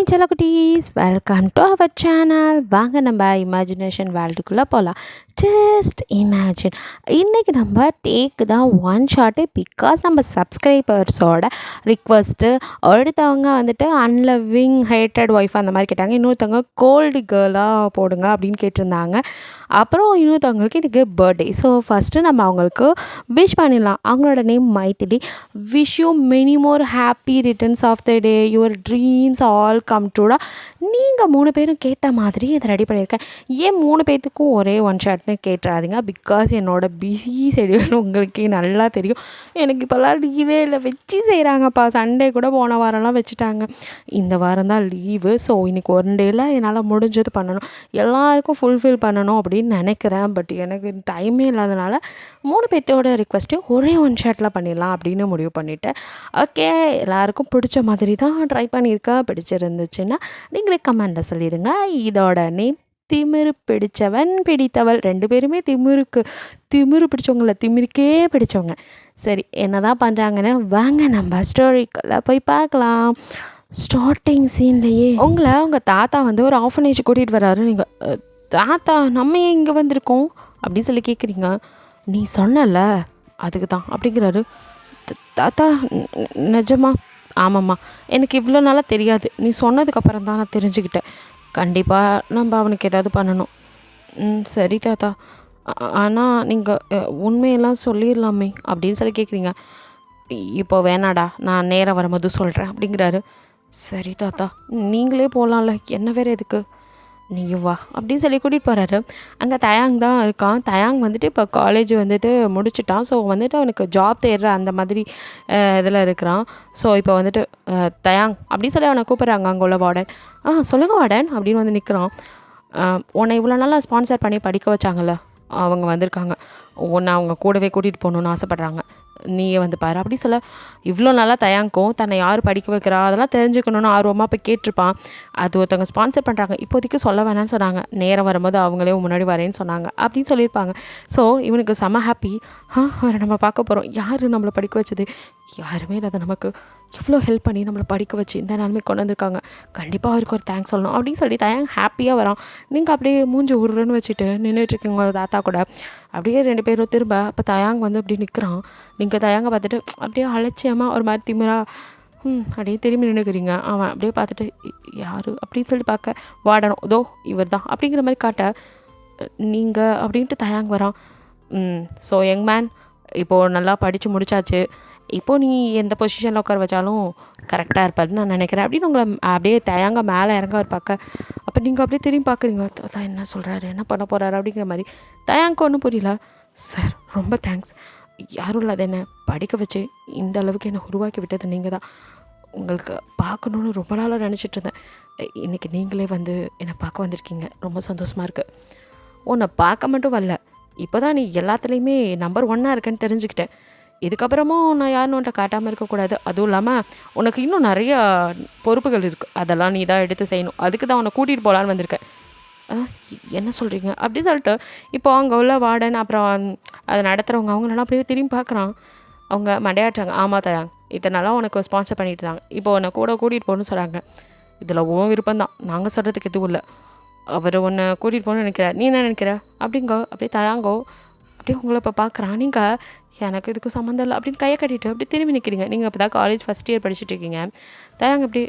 Hi செல்லக்குட்டீஸ், welcome to our channel. வாங்க நம்ம இமேஜினேஷன் வேர்ல்டுக்குள்ளே போகலாம். Just imagine. இன்றைக்கி நம்ம டேக்கு தான் ஒன் ஷாட்டு, பிகாஸ் நம்ம சப்ஸ்கிரைபர்ஸோட ரிக்வஸ்ட்டு. ஒருத்தவங்க வந்துட்டு அன்லவ்விங் ஹேட்டட் ஒய்ஃப் அந்த மாதிரி கேட்டாங்க. இன்னொருத்தவங்க கோல்டு கேர்ளாக போடுங்க அப்படின்னு கேட்டிருந்தாங்க. அப்புறம் இன்னொருத்தவங்களுக்கு இன்றைக்கி பர்த்டே. ஸோ ஃபஸ்ட்டு நம்ம அவங்களுக்கு விஷ் பண்ணிடலாம். அவங்களோட name Maithili. Wish you many more happy returns of the day, your dreams all come ட்ரூடா. நீங்கள் 3 பேரும் கேட்ட மாதிரி இதை ரெடி பண்ணியிருக்கேன். ஏன் 3 பேர்த்துக்கும் ஒரே ஒன் ஷாட்னு கேட்டுறாதீங்க, பிகாஸ் என்னோட பிஸி ஷெடியூல் உங்களுக்கே நல்லா தெரியும். எனக்கு இப்போல்லாம் லீவே இல்லை, வச்சு செய்கிறாங்கப்பா. சண்டே கூட போன வாரம்லாம் வச்சுட்டாங்க. இந்த வாரம் தான் லீவு. ஸோ இன்றைக்கி ஒன் டேயில் என்னால் முடிஞ்சது பண்ணணும், எல்லாருக்கும் ஃபுல்ஃபில் பண்ணணும் அப்படின்னு நினைக்கிறேன். பட் எனக்கு டைமே இல்லாதனால 3 பேர்த்தோட ரிக்வெஸ்ட்டையும் ஒரே ஒன் ஷாட்டில் பண்ணிடலாம் அப்படின்னு முடிவு பண்ணிவிட்டேன். ஓகே, எல்லாருக்கும் பிடிச்ச மாதிரி தான் ட்ரை பண்ணியிருக்கேன். பிடிச்சிருந்துச்சுன்னா நீங்களே கமெண்டில் சொல்லிடுங்க. இதோட நேம் திமிரு பிடிச்சவன் பிடித்தவள். 2 பேருமே திமிரு பிடிச்சவங்கள, திமிருக்கே பிடிச்சவங்க. சரி, என்ன தான் பண்ணுறாங்கன்னு வாங்க நம்ம ஸ்டோரிக்குள்ளே போய் பார்க்கலாம். ஸ்டார்டிங் சீன்லேயே உங்கள் தாத்தா வந்து ஒரு ஆஃபனேஜ் கூட்டிகிட்டு வர்றாரு. நீங்கள் தாத்தா நம்ம ஏன் இங்கே வந்திருக்கோம் அப்படின்னு சொல்லி கேட்குறீங்க. நீ சொன்னல அதுக்கு தான் அப்படிங்கிறாரு. தாத்தா நிஜமா? ஆமாம்மா, எனக்கு இவ்வளோ நாளாக தெரியாது. நீ சொன்னதுக்கப்புறம் தான் நான் தெரிஞ்சுக்கிட்டேன். கண்டிப்பாக நம்ம அவனுக்கு ஏதாவது பண்ணணும். சரி தாத்தா, ஆனால் நீங்கள் உண்மையெல்லாம் சொல்லிடலாமே அப்படின்னு சொல்லி கேட்குறீங்க. இப்போ வேணாடா, நான் நேரம் வரும்போது சொல்கிறேன் அப்படிங்கிறாரு. சரி தாத்தா, நீங்களே போகலாம்ல, என்ன வேறு எதுக்கு, நீயும் வா அப்படின்னு சொல்லி கூட்டிகிட்டு போகிறாரு. அங்கே தயாங் தான் இருக்கான். தயாங் வந்துட்டு இப்போ காலேஜ் வந்துட்டு முடிச்சுட்டான். ஸோ வந்துட்டு அவனுக்கு ஜாப் தேடுற அந்த மாதிரி இதில் இருக்கிறான். ஸோ இப்போ வந்துட்டு தயாங் அப்படின்னு சொல்லி அவனை கூப்பிட்றாங்க அங்கே உள்ள வார்டன். சொல்லுங்கள் வார்டன் அப்படின்னு வந்து நிற்கிறான். உன்னை இவ்வளோ நாளாக ஸ்பான்சர் பண்ணி படிக்க வச்சாங்கல்ல, அவங்க வந்திருக்காங்க. உன்னை அவங்க கூடவே கூட்டிகிட்டு போகணுன்னு ஆசைப்பட்றாங்க. நீயே வந்து பாரு அப்படி சொல்ல. இவ்வளோ நாளாக தயாங்கும் தன்னை யார் படிக்க வைக்கிறா அதெல்லாம் தெரிஞ்சுக்கணுன்னு ஆர்வமாக போய் கேட்டிருப்பான். அது ஒருத்தவங்க ஸ்பான்சர் பண்ணுறாங்க, இப்போதைக்கு சொல்ல வேணான்னு சொன்னாங்க, நேரம் வரும்போது அவங்களே முன்னாடி வரேன்னு சொன்னாங்க அப்படின்னு சொல்லியிருப்பாங்க. ஸோ இவனுக்கு செம ஹாப்பி. அவரை நம்ம பார்க்க போகிறோம். யார் நம்மளை படிக்க வச்சது? யாருமே இல்லாத நமக்கு இவ்வளோ ஹெல்ப் பண்ணி நம்மளை படிக்க வச்சு இந்த நிலைமை கொண்டு வந்திருக்காங்க. கண்டிப்பாக அவருக்கு ஒரு தேங்க்ஸ் சொல்லணும் அப்படின்னு சொல்லி தயாங் ஹாப்பியாக வரான். நீங்கள் அப்படியே மூஞ்சி உருன்னு வச்சுட்டு நின்றுட்டுருக்கீங்க உங்கள் தாத்தா கூட. அப்படியே 2 பேரும் திரும்ப அப்போ தயாங் வந்து அப்படி நிற்கிறான். நீங்கள் தயாங்க பார்த்துட்டு அப்படியே அலட்சியமாக ஒரு மாதிரி திமிரா அப்படியே திரும்பி நின்றுக்கிறீங்க. அவன் அப்படியே பார்த்துட்டு யார் அப்படின்னு சொல்லி பார்க்க வாடணும், இதோ இவர் தான் அப்படிங்கிற மாதிரி காட்ட நீங்கள் அப்படின்ட்டு தயாங் வரான். ஸோ யங் மேன், இப்போது நல்லா படித்து முடிச்சாச்சு, இப்போது நீ எந்த பொசிஷனில் உட்கார வச்சாலும் கரெக்டாக இருப்பாருன்னு நான் நினைக்கிறேன் அப்படின்னு உங்களை அப்படியே தயாங்க மேலே இறங்க ஒரு பார்க்க. அப்போ நீங்கள் அப்படியே திரும்பி பார்க்குறீங்க, அதான் என்ன சொல்கிறாரு, என்ன பண்ண போகிறாரு அப்படிங்கிற மாதிரி. தயாங்க ஒன்றும் புரியல. சார் ரொம்ப தேங்க்ஸ், யாரும் இல்லாத என்ன படிக்க வச்சு இந்த அளவுக்கு என்னை உருவாக்கி விட்டது நீங்கள் தான். உங்களுக்கு பார்க்கணுன்னு ரொம்ப நாளாக நினச்சிட்டு இருந்தேன். இன்றைக்கி நீங்களே வந்து என்னை பார்க்க வந்திருக்கீங்க, ரொம்ப சந்தோஷமாக இருக்குது. உன்னை பார்க்க மட்டும் வரல, இப்போ தான் நீ எல்லாத்துலேயுமே நம்பர் 1 இருக்கேன்னு தெரிஞ்சுக்கிட்டேன். இதுக்கப்புறமும் நான் யாருன்னு உன்ட்ட காட்டாமல் இருக்கக்கூடாது. அதுவும் இல்லாமல் உனக்கு இன்னும் நிறையா பொறுப்புகள் இருக்குது, அதெல்லாம் நீ தான் எடுத்து செய்யணும். அதுக்கு தான் உன்னை கூட்டிகிட்டு போகலான்னு வந்திருக்கேன். என்ன சொல்கிறீங்க அப்படின்னு சொல்லிட்டு இப்போ அங்கே உள்ள வார்டன் அப்புறம் அதை நடத்துகிறவங்க அவங்களெல்லாம் அப்படியே திரும்பி பார்க்குறான். அவங்க மண்டையாட்டாங்க. ஆமாம் தயாங், இத்தனை நாளாக உனக்கு ஸ்பான்சர் பண்ணிட்டு தாங்க, இப்போ உன்னை கூட கூட்டிகிட்டு போகணுன்னு சொல்கிறாங்க. இதில் உன் விருப்பம் தான், நாங்கள் சொல்கிறதுக்கு எதுவும் இல்லை. அவர் உன்னை கூட்டிகிட்டு போகணுன்னு நினைக்கிறார், நீ என்ன நினைக்கிற அப்படிங்கோ. அப்படியே தயாங்கோ அப்படியே உங்களை இப்போ பார்க்குறான். நீங்கள் எனக்கு இதுக்கு சம்மந்தம் இல்லை அப்படின்னு கையை கட்டிட்டு அப்படி திரும்பி நிற்கிறீங்க. நீங்கள் இப்போ தான் காலேஜ் ஃபஸ்ட் இயர் படிச்சுட்டு இருக்கீங்க. தயாங்க இப்படி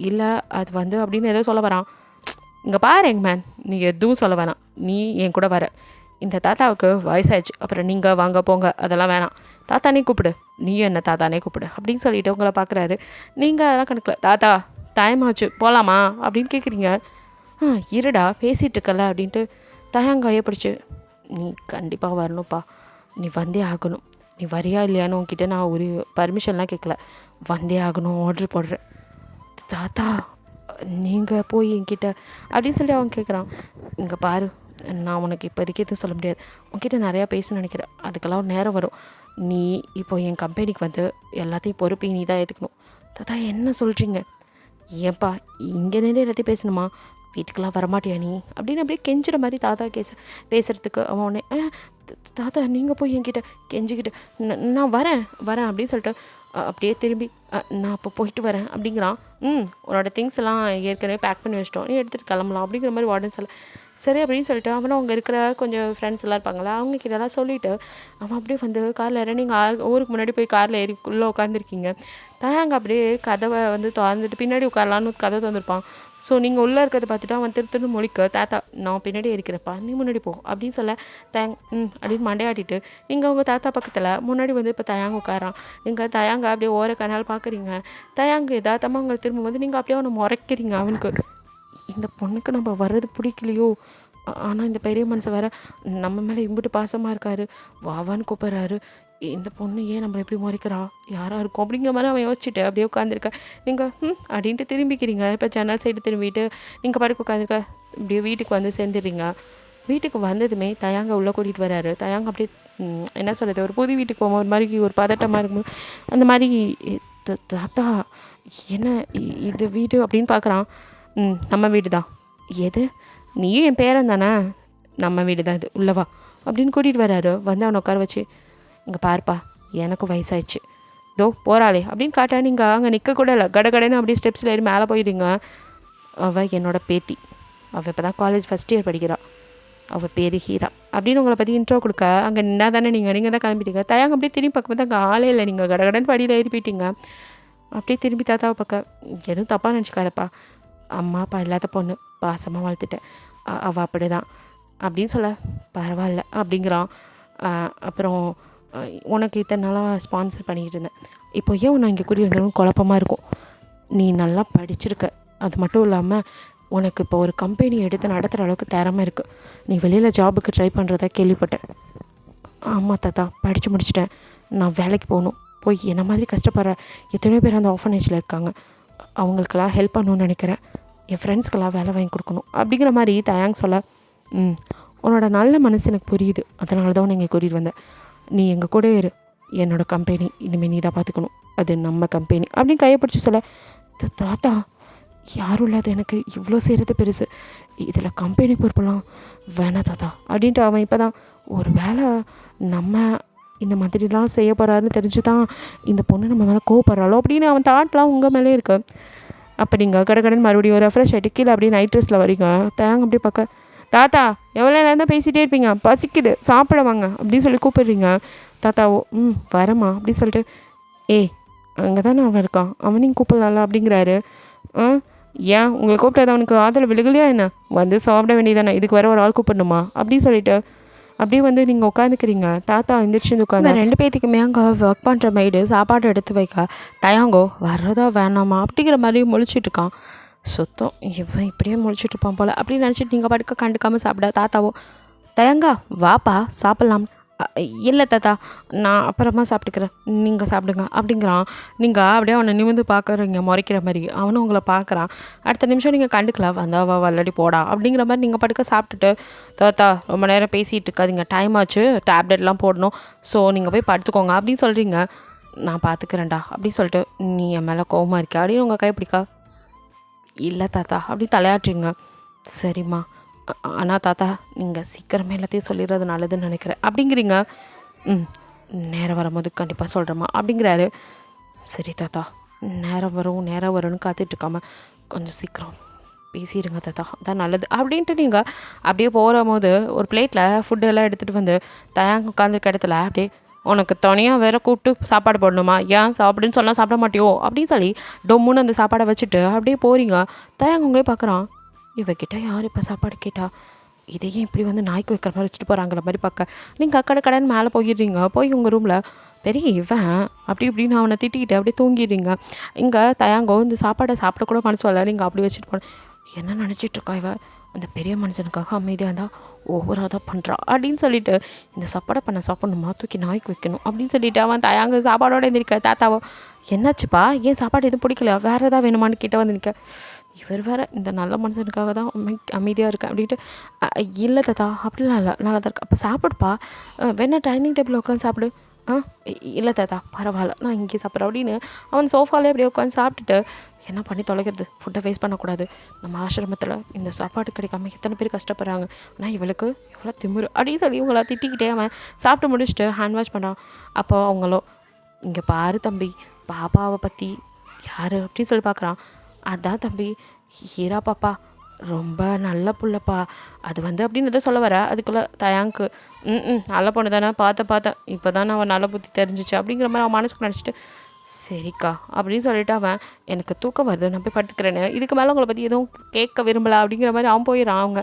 இல்லை அது வந்து அப்படின்னு ஏதோ சொல்ல வரான். இங்கே பாரு யங் மேன், நீ எதுவும் சொல்ல வேணாம், நீ என் கூட வர. இந்த தாத்தாவுக்கு வயசாயிடுச்சு, அப்புறம் நீங்கள் வாங்க போங்க அதெல்லாம் வேணாம், தாத்தானே கூப்பிடு, நீயும் என்ன தாத்தானே கூப்பிடு அப்படின்னு சொல்லிட்டு உங்களை பார்க்குறாரு. நீங்கள் அதெல்லாம் கணக்கில் தாத்தா டைம் ஆச்சு போகலாமா அப்படின்னு கேட்குறீங்க. இருடா பேசிகிட்டு இருக்கல அப்படின்ட்டு தயாங்காயே பிடிச்சி, நீ கண்டிப்பாக வரணும்ப்பா, நீ வந்தே ஆகணும், நீ வரியா இல்லையான்னு உங்ககிட்ட நான் ஒரு பர்மிஷன்லாம் கேட்கல, வந்தே ஆகணும், ஆர்டர் போடுறேன். தாத்தா நீங்கள் போய் என்கிட்ட அப்படின்னு சொல்லி அவன் கேட்குறான். இங்கே பாரு, நான் உனக்கு இப்போதைக்கு எதுவும் சொல்ல முடியாது, உன்கிட்ட நிறையா பேசணும்னு நினைக்கிறேன், அதுக்கெல்லாம் ஒரு நேரம் வரும். நீ இப்போ என் கம்பெனிக்கு வந்து எல்லாத்தையும் பொறுப்பை நீ தான் ஏற்றுக்கணும். தாத்தா என்ன சொல்கிறீங்க? ஏன்ப்பா இங்கே நின்று எல்லாத்தையும் பேசணுமா, வீட்டுக்கெல்லாம் வரமாட்டியா நீ அப்படின்னு அப்படியே கெஞ்சுற மாதிரி தாத்தா பேசுகிறதுக்கு அவன் உடனே தாத்தா நீங்கள் போய் என்கிட்ட கெஞ்சிக்கிட்டு நான் வரேன் அப்படின்னு சொல்லிட்டு அப்படியே திரும்பி நான் அப்போ போயிட்டு வரேன் அப்படிங்கிறான். உன்னோட திங்ஸ் எல்லாம் ஏற்கனவே பேக் பண்ணி வச்சிட்டோம், நீ எடுத்துகிட்டு கிளம்பலாம் அப்படிங்கிற மாதிரி வார்டன் சொல்ல. சரி அப்படின்னு சொல்லிட்டு அவனும் அவங்க இருக்கிற கொஞ்சம் ஃப்ரெண்ட்ஸ் எல்லாம் இருப்பாங்களா அவங்க கிட்டலாம் சொல்லிவிட்டு அவன் அப்படியே வந்து காரில் ஏற. நீங்கள் ஊருக்கு முன்னாடி போய் காரில் ஏறி உள்ளே உட்காந்துருக்கீங்க. தயாங்க அப்படியே கதவை வந்து திறந்துட்டு பின்னாடி உட்காரலான்னு கதவை திறந்துருப்பான். ஸோ நீங்கள் உள்ளே இருக்கிறத பார்த்துட்டு அவன் திருத்திருந்து முழிக்க, தாத்தா நான் பின்னாடி இருக்கிறப்பா, நீ முன்னாடி போ அப்படின்னு சொல்ல. அப்படின்னு மண்டையாட்டிட்டு நீங்கள் அவங்க தாத்தா பக்கத்தில் முன்னாடி வந்து இப்போ தயாங்க உட்காரான். நீங்கள் தயாங்க அப்படியே ஓர கனால் பார்க்குறீங்க. தயாங்க எதாத்தமாக அவங்க திரும்ப வந்து நீங்கள் அப்படியே அவனை முறைக்கிறீங்க. அவனுக்கு இந்த பொண்ணுக்கு நம்ம வர்றது பிடிக்கலையோ, ஆனால் இந்த பெரிய மனுஷன் வேறு நம்ம மேலே இம்பிட்டு பாசமாக இருக்காரு, வாவான்னு கூப்பிட்றாரு, இந்த பொண்ணு ஏன் நம்மளை எப்படி முறைக்கிறா, யாராக இருக்கும் அப்படிங்கிற மாதிரி அவன் யோசிச்சுட்டு அப்படியே உட்காந்துருக்க. நீங்கள் அப்படின்ட்டு திரும்பிக்கிறீங்க. இப்போ ஜன்னல் சைடு திரும்பிட்டு நீங்கள் பாட்டுக்கு உட்காந்துருக்க. அப்படியே வீட்டுக்கு வந்து சேர்ந்துடுறீங்க. வீட்டுக்கு வந்ததுமே தயாங்க உள்ளே கூட்டிகிட்டு வர்றாரு. தயாங்க அப்படியே என்ன சொல்கிறது, ஒரு புது வீட்டுக்கு போகும் ஒரு மாதிரி ஒரு பதட்டமாக இருக்கும்போது அந்த மாதிரி தாத்தா என்ன இது வீடு அப்படின்னு பார்க்குறான். நம்ம வீடு தான். எது, நீயும் என் பேரன் தானே, நம்ம வீடு தான் இது, உள்ளவா அப்படின்னு கூட்டிகிட்டு வர்றாரு. வந்து அவனை உட்கார வச்சு, இங்கே பாருப்பா எனக்கும் வயசாயிடுச்சு, தோ போகிறாளே அப்படின்னு காட்டா. நீங்கள் அங்கே நிற்க கூட இல்லை, கடகடன்னு அப்படியே ஸ்டெப்ஸில் ஏறி மேலே போயிடுங்க. அவள் என்னோட பேத்தி, அவள் இப்போ தான் காலேஜ் ஃபஸ்ட் இயர் படிக்கிறாள், அவள் பேர் ஹீரா அப்படின்னு உங்களை பற்றி இன்ட்ரோ கொடுக்க அங்கே நின்னா தானே நீங்கள் தான் கிளம்பிட்டீங்க. தயாங்க அப்படியே திரும்பி பார்க்கும்போது அங்கே ஆளே இல்லை. நீங்கள் கடகடன்னு படியில் ஏறி போயிட்டீங்க. அப்படியே திரும்பி தாத்தாவை பார்க்க, எதுவும் தப்பாக நினச்சிக்காதப்பா, அம்மா அப்பா இல்லாத பொண்ணு, பாசமாக வளர்த்துட்டேன், அவள் அப்படி தான் அப்படின்னு சொல்ல. பரவாயில்ல அப்படிங்கிறான். அப்புறம் உனக்கு இத்தனை நாளாக ஸ்பான்சர் பண்ணிக்கிட்டு இருந்தேன், இப்போ ஏன் உன்னை இங்கே கூடி இருந்தாலும் குழப்பமாக இருக்கும். நீ நல்லா படிச்சிருக்க, அது மட்டும் இல்லாமல் உனக்கு இப்போ ஒரு கம்பெனி எடுத்து நடத்துகிற அளவுக்கு திறமை இருக்குது. நீ வெளியில் ஜாபுக்கு ட்ரை பண்ணுறதா கேள்விப்பட்டேன். ஆமாம் தாத்தா, படித்து முடிச்சிட்டேன், நான் வேலைக்கு போகணும். போய் என்ன மாதிரி கஷ்டப்படுற எத்தனையோ பேர் அந்த ஆர்ஃபனேஜில் இருக்காங்க, அவங்களுக்கெல்லாம் ஹெல்ப் பண்ணணும்னு நினைக்கிறேன், என் ஃப்ரெண்ட்ஸ்க்கெல்லாம் வேலை வாங்கி கொடுக்கணும் அப்படிங்கிற மாதிரி தயாங்க சொல்ல. உன்னோட நல்ல மனசு எனக்கு புரியுது, அதனால தான் உன்னை இங்கே கூட்டிகிட்டு வந்தேன். நீ எங்கள் கூட இரு, என்னோடய கம்பெனி இனிமேல் நீ தான் பார்த்துக்கணும், அது நம்ம கம்பெனி அப்படின்னு கையை பிடிச்சி சொல்ல. தாத்தா யாரும் இல்லாத எனக்கு இவ்வளோ செய்கிறது பெருசு, இதில் கம்பெனி பொறுப்பெல்லாம் வேணாம் தாத்தா அப்படின்ட்டு அவன் இப்போ தான் ஒரு வேலை நம்ம இந்த மாதிரிலாம் செய்ய போகிறாருன்னு தெரிஞ்சு தான் இந்த பொண்ணு நம்ம மேலே கோவப்படுறாளோ அப்படின்னு அவன் தாட்லாம் உங்கள் மேலே இருக்கு. அப்போ நீங்கள் கடகடன் மறுபடியும் ஒரு ரெஃப்ரெஷ் ஆகிட்டு கீழே அப்படியே நைட் ட்ரெஸ்ஸில் வரீங்க. தேங்க அப்படியே பார்க்க, தாத்தா எவ்வளோ நேரம் தான் பேசிகிட்டே இருப்பீங்க, பசிக்குது சாப்பிட வாங்க அப்படின்னு சொல்லி கூப்பிடுறீங்க. தாத்தாவோ வரமா அப்படின்னு சொல்லிட்டு, அங்கே தானே அவன் இருக்கான், அவனையும் கூப்பிடலாம்ல அப்படிங்கிறாரு. ஏன் உங்களை கூப்பிட்டது அவனுக்கு ஆதரவு விழுகலையா என்ன, வந்து சாப்பிட வேண்டியதானே, இதுக்கு வேறு ஒரு ஆள் கூப்பிடணுமா அப்படின்னு சொல்லிட்டு அப்படியே வந்து நீங்கள் உட்காந்துக்கிறீங்க. தாத்தா எந்திரிச்சு உட்காந்து ரெண்டு பேத்துக்குமே அங்கே ஒர்க் பண்ணுற மைடு சாப்பாடு எடுத்து வைக்க தயாங்கோ வர்றதா வேணாமா அப்படிங்கிற மாதிரி முழிச்சிட்ருக்கான். சுத்தம் இவன் இப்படியே முழிச்சிட்ருப்பான் போல் அப்படின்னு நினச்சிட்டு நீங்கள் படுக்க கண்டுக்காமல் சாப்பிட. தாத்தாவோ தயங்கா வாப்பா சாப்பிட்லாம். இல்லை தாத்தா நான் அப்புறமா சாப்பிட்டுக்கிறேன், நீங்கள் சாப்பிடுங்க அப்படிங்கிறான். நீங்கள் அப்படியே அவனை நிமிர்ந்து பார்க்குறீங்க முறைக்கிற மாதிரி. அவனும் உங்களை பார்க்குறான். அடுத்த நிமிஷம் நீங்கள் கண்டுக்கலாம், வந்தாவா வல்லடி போடா அப்படிங்கிற மாதிரி நீங்கள் படுக்க சாப்பிட்டுட்டு, தாத்தா ரொம்ப நேரம் பேசிகிட்டு இருக்காதிங்க, டைம் ஆச்சு, டேப்லெட்லாம் போடணும், ஸோ நீங்கள் போய் படுத்துக்கோங்க அப்படின்னு சொல்கிறீங்க. நான் பார்த்துக்கிறேன்டா அப்படின்னு சொல்லிட்டு, நீ என் மேலே கோவமாக இருக்கா அப்படின்னு உங்கள் கைப்பிடிக்கா. இல்லை தாத்தா அப்படி தலையாட்டுறீங்க. சரிம்மா, ஆனால் தாத்தா நீங்கள் சீக்கிரமே எல்லாத்தையும் சொல்லிடுறது நல்லதுன்னு நினைக்கிறேன் அப்படிங்கிறீங்க. நேரம் வரும்போது கண்டிப்பாக சொல்கிறேம்மா அப்படிங்கிறாரு. சரி தாத்தா, நேரம் வரும்னு காத்துட்ருக்காம கொஞ்சம் சீக்கிரம் பேசிடுங்க தாத்தா, அதான் நல்லது அப்படின்ட்டு நீங்கள் அப்படியே போகிற போது ஒரு பிளேட்டில் ஃபுட்டெல்லாம் எடுத்துகிட்டு வந்து தயாங்க உட்காந்துருக்க இடத்துல அப்படியே, உனக்கு தனியாக வேறு கூப்பிட்டு சாப்பாடு போடணுமா, ஏன் சாப்பிடுன்னு சொன்னால் சாப்பிட மாட்டியோ அப்படின்னு சொல்லி டொம்முன்னு அந்த சாப்பாடை வச்சுட்டு அப்படியே போகிறீங்க. தயாங்க உங்களே பார்க்குறான். இவகிட்ட யார் இப்போ சாப்பாடு கேட்டா, இதையும் இப்படி வந்து நாய்க்கு வைக்கிற மாதிரி வச்சுட்டு போகிறாங்கிற மாதிரி பார்க்க நீங்கள் கடைன்னு மேலே போயிடுறீங்க. போய் உங்கள் ரூமில் பெரிய இவன் அப்படி இப்படின்னு அவனை திட்டிக்கிட்டு அப்படியே தூங்கிடுறீங்க. இங்கே தயாங்கோ இந்த சாப்பாடை சாப்பிடக்கூட மனசு வரல, நீங்கள் அப்படி வச்சுட்டு போன என்ன நினச்சிட்ருக்கா இவ, அந்த பெரிய மனுஷனுக்காக அமைதியாக இருந்தால் ஓவராக தான் பண்ணுறா அப்படின்னு சொல்லிட்டு, இந்த சாப்பாடை பண்ண சாப்பிடணுமா, தூக்கி நாய்க்கு வைக்கணும் அப்படின்னு சொல்லிட்டு அவன் தயாங்க சாப்பாடோட எழுந்திருக்க. தாத்தாவோ என்னாச்சுப்பா, ஏன் சாப்பாடு எதுவும் பிடிக்கலையா, வேறு எதாவது வேணுமான்னு கிட்ட வந்து நிற்க. இவர் வேறு இந்த நல்ல மனுஷனுக்காக தான் அமைதியாக இருக்கேன் அப்படின்ட்டு, இல்லை தாத்தா அப்படிலாம் இல்லை, நல்லா தான் இருக்கு, அப்போ சாப்பிடுப்பா, வேணா டைனிங் டேபிளில் உட்காந்து சாப்பிடு. இல்லை தாத்தா பரவாயில்ல, நான் இங்கே சாப்பிட்றேன் அப்படின்னு அவன் சோஃபாலே அப்படியே உட்காந்து சாப்பிட்டுட்டு, என்ன பண்ணி தொலைக்கிறது, ஃபுட்டை வேஸ்ட் பண்ணக்கூடாது, நம்ம ஆசிரமத்தில் இந்த சாப்பாடு கிடைக்காம எத்தனை பேர் கஷ்டப்படுறாங்க, ஆனால் இவளுக்கு இவ்வளோ திமிரு அப்படின்னு சொல்லி இவங்கள திட்டிக்கிட்டே அவன் சாப்பிட்டு முடிச்சுட்டு ஹேண்ட் வாஷ் பண்ணான். அப்போ அவங்களோ, இங்கே பாரு தம்பி, பாப்பாவை பற்றி யார் அப்படின்னு சொல்லி பார்க்குறான். அதான் தம்பி ஹீரா பாப்பா ரொம்ப நல்ல புள்ளப்பா அது அப்படின்னு எதோ சொல்ல வர அதுக்குள்ளே தயாங்க்கு நல்ல பொண்ணு தானே பார்த்தேன் இப்போ தான் அவன் நல்ல புத்தி தெரிஞ்சிச்சு அப்படிங்கிற மாதிரி அவன் மனசுக்கு நினச்சிட்டு சரிக்கா அப்படின்னு சொல்லிட்டு அவன் எனக்கு தூக்கம் வருது நான் போய் படுத்துக்கிறேன்னு இதுக்கு மேலே உங்களை பற்றி எதுவும் கேட்க விரும்பலை அப்படிங்கிற மாதிரி அவன் போயிடறான். அவங்க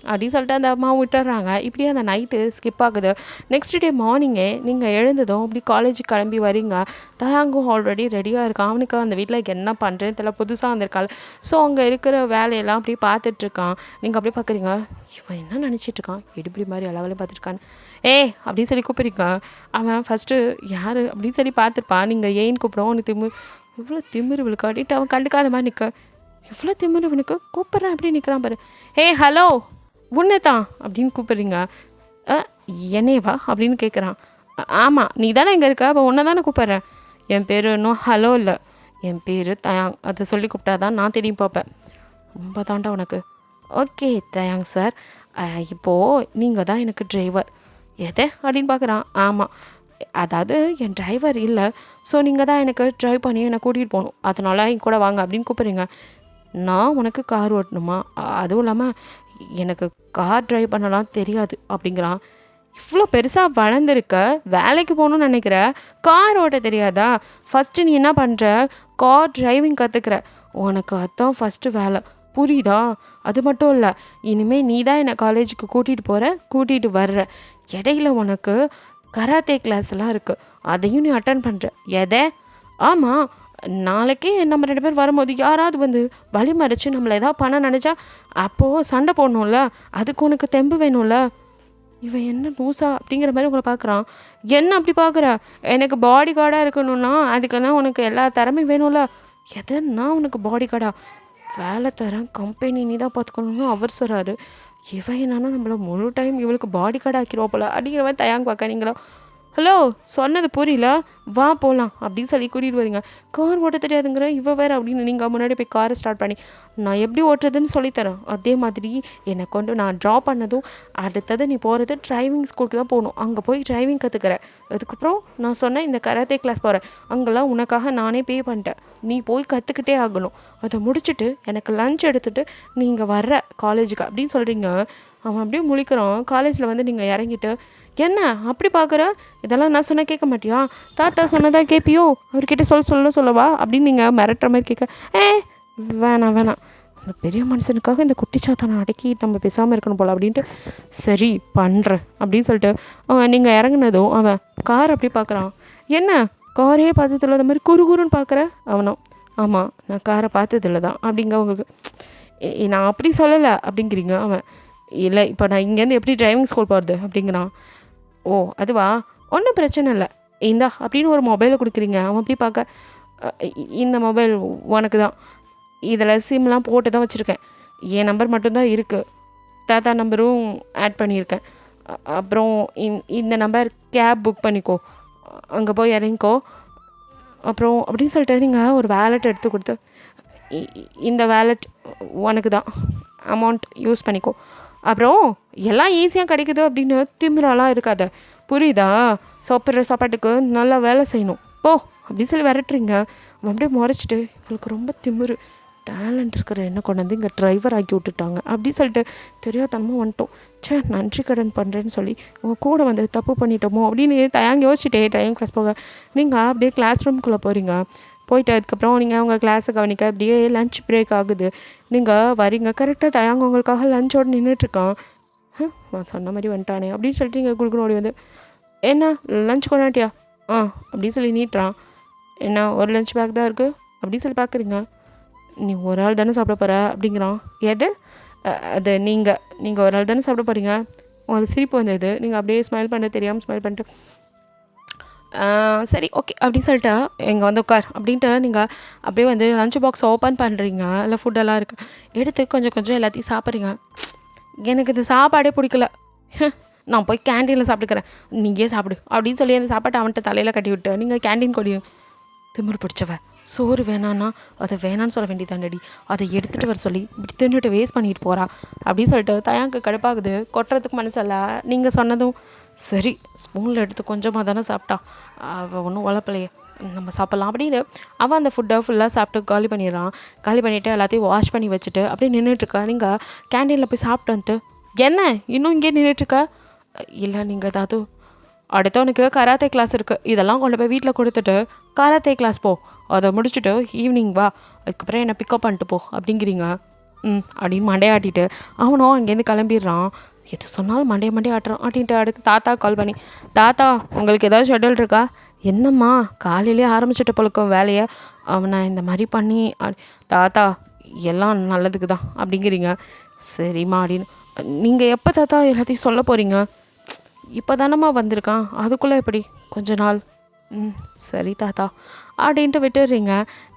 அப்படின்னு சொல்லிட்டு அந்த அம்மாவும் விட்டுறாங்க. இப்படியே அந்த நைட்டு ஸ்கிப் ஆகுது. நெக்ஸ்ட் டே மார்னிங்கே நீங்கள் எழுந்ததும் அப்படி காலேஜுக்கு கிளம்பி வரீங்க. தயாங்கும் ஆல்ரெடி ரெடியாக இருக்கான். அவனுக்கு அந்த வீட்டில் என்ன பண்ணுறேன்னு தெரியல, புதுசாக வந்திருக்காள். ஸோ அங்கே இருக்கிற வேலையெல்லாம் அப்படியே பார்த்துட்ருக்கான். நீங்கள் அப்படியே பார்க்குறீங்க, இவன் என்ன நினச்சிட்ருக்கான், இடுப்படி மாதிரி அளவுலையும் பார்த்துருக்கான். அப்படின்னு சொல்லி கூப்பிட்றீங்க. அவன் ஃபஸ்ட்டு யார் அப்படின்னு சொல்லி பார்த்துருப்பான். நீங்கள் ஏன்னு கூப்பிடுவோம். அவனுக்கு இவ்வளோ திமிரு விழுக்காட்டிட்டு அவன் கண்டுக்காத மாதிரி நிற்க, இவ்வளோ திமிரு இவனுக்கு கூப்பிட்றேன் அப்படி நிற்கிறான் பாரு. ஹலோ உன்னை தான் அப்படின்னு கூப்பிட்றீங்க. என்னேவா அப்படின்னு கேட்குறான். ஆமாம் நீ தானே இங்கே இருக்க, அப்போ உன்னை தானே கூப்பிட்றேன். என் பேர் இன்னும் ஹலோ இல்லை, என் பேர் தயாங். அதை சொல்லி கூப்பிட்டா தான் நான் தெரியும் பார்ப்பேன். ரொம்ப தாண்டா உனக்கு. ஓகே தயாங் சார், இப்போது நீங்கள் தான் எனக்கு டிரைவர். எதை அப்படின்னு பார்க்குறான். ஆமாம், அதாவது என் டிரைவர் இல்லை, ஸோ நீங்கள் தான் எனக்கு ட்ரைவ் பண்ணி என்னை கூட்டிகிட்டு போகணும், அதனால என் கூட வாங்க அப்படின்னு கூப்பிட்றீங்க. நான் உனக்கு கார் ஓட்டணுமா, அதுவும் இல்லாமல் எனக்கு கார் ட்ரைவ் பண்ணலாம் தெரியாது அப்படிங்கிறான். இவ்வளோ பெருசாக வளர்ந்துருக்க, வேலைக்கு போகணுன்னு நினைக்கிற, கார் ஓட்ட தெரியாதா? ஃபஸ்ட்டு நீ என்ன பண்ணுற, கார் டிரைவிங் கற்றுக்கிற, உனக்கு அதுதான் ஃபஸ்ட்டு வேலை, புரியுதா? அது மட்டும் இல்லை, இனிமேல் நீ தான் என்னை காலேஜுக்கு கூட்டிகிட்டு வர்ற. இடையில உனக்கு கராத்தே கிளாஸ்லாம் இருக்குது, அதையும் நீ அட்டன் பண்ணுற. எதை? ஆமாம், நாளைக்கே நம்ம 2 பேர் வரும்போது யாராவது வழி மறைச்சு நம்மளை எதாவது பண்ண நினச்சா அப்போது சண்டை போடணும்ல, அதுக்கு உனக்கு தெம்பு வேணும்ல. இவன் என்ன லூசா அப்படிங்கிற மாதிரி உங்களை பார்க்குறான். என்ன அப்படி பார்க்குற? எனக்கு பாடி கார்டாக இருக்கணும்னா அதுக்கெல்லாம் உனக்கு எல்லா திறமையும் வேணும்ல. எதுன்னா உனக்கு பாடி கார்டா? வேலை தரேன், கம்பெனி நீ தான் பார்த்துக்கணும்னு அவர் சொல்கிறாரு. இவன் என்னன்னா நம்மளை முழு டைம் இவளுக்கு பாடி கார்டு ஆக்கிடுவா போல அப்படிங்கிற மாதிரி தயாங்க பார்க்க. நீங்களா ஹலோ சொன்னது புரியல, வா போகலாம் அப்படின்னு சொல்லி கூட்டிகிட்டு வரீங்க. கார் ஓட்ட தெரியாதுங்கிற இவ வேறு அப்படின்னு நீங்கள் முன்னாடி போய் காரை ஸ்டார்ட் பண்ணி நான் எப்படி ஓட்டுறதுன்னு சொல்லித்தரேன். அதே மாதிரி என்னை கொண்டு நான் ட்ரா பண்ணதும் அடுத்தது நீ போகிறது டிரைவிங் ஸ்கூலுக்கு தான் போகணும். அங்கே போய் டிரைவிங் கற்றுக்கிறேன். அதுக்கப்புறம் நான் சொன்னேன் இந்த கராத்தே கிளாஸ் போகிறேன், அங்கெல்லாம் உனக்காக நானே பே பண்ணிட்டேன், நீ போய் கற்றுக்கிட்டே ஆகணும். அதை முடிச்சுட்டு எனக்கு லஞ்ச் எடுத்துகிட்டு நீங்கள் வர்ற காலேஜுக்கு அப்படின்னு சொல்கிறீங்க. அவன் அப்படியே முழிக்கிறான். காலேஜில் நீங்கள் இறங்கிட்டு என்ன அப்படி பார்க்குற, இதெல்லாம் நான் சொன்னால் கேட்க மாட்டியா, தாத்தா சொன்னதாக கேட்பியோ, அவர்கிட்ட சொல்லவா அப்படின்னு நீங்கள் மிரட்டுற மாதிரி கேட்க. வேணாம் அந்த பெரிய மனுஷனுக்காக இந்த குட்டிச்சாத்தானை அடக்கி நம்ம பேசாமல் இருக்கணும் போல் அப்படின்ட்டு சரி பண்ணுறேன் அப்படின்னு சொல்லிட்டு அவன் நீங்கள் இறங்குனதும் அவன் கார் அப்படி பார்க்குறான். என்ன காரே பார்த்ததில்ல, அந்த மாதிரி குறுன்னு பார்க்குற அவனும். ஆமாம் நான் காரை பார்த்ததில்ல தான் அப்படிங்க அவங்களுக்கு. நான் அப்படி சொல்லலை அப்படிங்கிறீங்க. அவன் இல்லை இப்போ நான் இங்கேருந்து எப்படி டிரைவிங் ஸ்கூல் போகிறது அப்படிங்கிறான். ஓ அதுவா, ஒன்றும் பிரச்சனை இல்லை, இந்தா அப்படின்னு ஒரு மொபைலை கொடுக்குறீங்க. அவன் அப்படி பார்க்க இந்த மொபைல் உனக்கு தான், இதில் சிம்லாம் போட்டு தான் வச்சுருக்கேன், என் நம்பர் மட்டும்தான் இருக்குது, தாத்தா நம்பரும் ஆட் பண்ணியிருக்கேன், அப்புறம் இந்த நம்பர் கேப் புக் பண்ணிக்கோ, அங்கே போய் இறங்கிக்கோ, அப்புறம் அப்படின்னு சொல்லிட்டு நீங்கள் ஒரு வேலெட் எடுத்து கொடுத்து இந்த வேலெட் உனக்கு தான், அமௌண்ட் யூஸ் பண்ணிக்கோ, அப்புறம் எல்லாம் ஈஸியாக கிடைக்குது அப்படின்னு திமிராலாம் இருக்காத, புரியுதா? சாப்பிட்ற சாப்பாட்டுக்கு நல்லா வேலை செய்யணும் போ அப்படின்னு சொல்லி விரட்டுறீங்க. அவன் அப்படியே முறைச்சிட்டு இவளுக்கு ரொம்ப திமிரு, டேலண்ட் இருக்கிற என்ன கொண்டு வந்து இங்கே டிரைவர் ஆக்கி விட்டுட்டாங்க அப்படி சொல்லிட்டு தெரியாதனமாக வந்துட்டோம், நன்றி கடன் பண்ணுறேன்னு சொல்லி உங்கள் கூட வந்து தப்பு பண்ணிட்டோமோ அப்படின்னு தயாங்க யோசிச்சுட்டே ட்ரைவிங் கிளாஸ் போக நீங்கள் அப்படியே கிளாஸ் ரூம்குள்ளே போகிறீங்க. போயிட்டு அதுக்கப்புறம் நீங்கள் அவங்க கிளாஸை கவனிக்க அப்படியே லஞ்ச் பிரேக் ஆகுது. நீங்கள் வரீங்க, கரெக்டாக தயாங்க உங்களுக்காக லஞ்சோடு நின்றுட்டுருக்கான். நான் சொன்ன மாதிரி வந்துட்டானே அப்படின்னு சொல்லிட்டு நீங்கள் குடுக்கணும் ஓடி என்ன லஞ்ச் கொண்டாட்டியா அப்படின்னு சொல்லி நீட்டுறான். என்ன ஒரு லஞ்ச் பேக் தான் இருக்குது அப்படின்னு சொல்லி பார்க்குறீங்க. நீ ஒரு ஆள் தானே சாப்பிட போகிற அப்படிங்கிறான். எது அது நீங்கள் ஒரு ஆள் தானே சாப்பிட போகிறீங்க. உங்களுக்கு சிரிப்பு வந்தது, நீங்கள் அப்படியே ஸ்மைல் பண்ண தெரியாமல் ஸ்மைல் பண்ணிட்டு சரி ஓகே அப்படின்னு சொல்லிட்டு இங்கே உட்கார் அப்படின்ட்டு நீங்கள் அப்படியே லஞ்ச் பாக்ஸ் ஓப்பன் பண்ணுறீங்க. இல்லை ஃபுட்டெல்லாம் இருக்குது, எடுத்து கொஞ்சம் எல்லாத்தையும் சாப்பிட்றீங்க. எனக்கு இந்த சாப்பாடே பிடிக்கல, நான் போய் கேன்டீனில் சாப்பிட்டுக்கிறேன், நீங்கள் சாப்பிடு அப்படின்னு சொல்லி அந்த சாப்பாட்டை அவன்கிட்ட தலையில் கட்டி விட்டு நீங்கள் கேன்டீன் கொடியும். திமிரு பிடிச்சவ, சோறு வேணான்னா அதை வேணான்னு சொல்ல வேண்டியதாண்டடி, அதை எடுத்துகிட்டு வர சொல்லி இப்படி தின்னுட்டு வேஸ்ட் பண்ணிட்டு போகிறா அப்படின்னு சொல்லிட்டு தயாங்க கடுப்பாகுது. கொட்டுறதுக்கு மனசல்ல. நீங்கள் சொன்னதும் சரி ஸ்பூனில் எடுத்து கொஞ்சமாக தானே சாப்பிட்டா, அவள் ஒன்றும் உழப்பலையே நம்ம சாப்பிட்லாம் அப்படின்னு அவன் அந்த ஃபுட்டை ஃபுல்லாக சாப்பிட்டு காலி பண்ணிடுறான். காலி பண்ணிவிட்டு எல்லாத்தையும் வாஷ் பண்ணி வச்சுட்டு அப்படியே நின்றுட்டுருக்கா. நீங்கள் கேண்டீனில் போய் சாப்பிட்டு வந்துட்டு என்ன இன்னும் இங்கே நின்றுட்டுருக்க? இல்லை நீங்கள் ஏதாவது அடுத்தவனுக்கு கராத்தே கிளாஸ் இருக்குது, இதெல்லாம் கொண்டு போய் வீட்டில் கொடுத்துட்டு கராத்தே கிளாஸ் போ, அதை முடிச்சுட்டு ஈவினிங் வா, அதுக்கப்புறம் என்னை பிக்கப் பண்ணிட்டு போ அப்படிங்கிறீங்க. அப்படின்னு மண்டையாட்டிட்டு அவனும் அங்கேருந்து கிளம்பிடுறான். எது சொன்னாலும் மண்டைய ஆட்டின்ட்டு அடுத்து தாத்தா கால் பண்ணி, தாத்தா உங்களுக்கு ஏதாவது ஷெட்யூல் இருக்கா? என்னம்மா காலையிலே ஆரம்பிச்சிட்ட பழக்கம் வேலையை, அவனை இந்த மாதிரி பண்ணி தாத்தா எல்லாம் நல்லதுக்கு தான் அப்படிங்கிறீங்க. சரிம்மா அப்படின்னு. நீங்கள் எப்போ தாத்தா எல்லாத்தையும் சொல்ல போகிறீங்க? இப்போ தானம்மா வந்திருக்கான், அதுக்குள்ளே எப்படி கொஞ்ச நாள்? சரி தாத்தா அப்படின்ட்டு விட்டுடுறீங்க.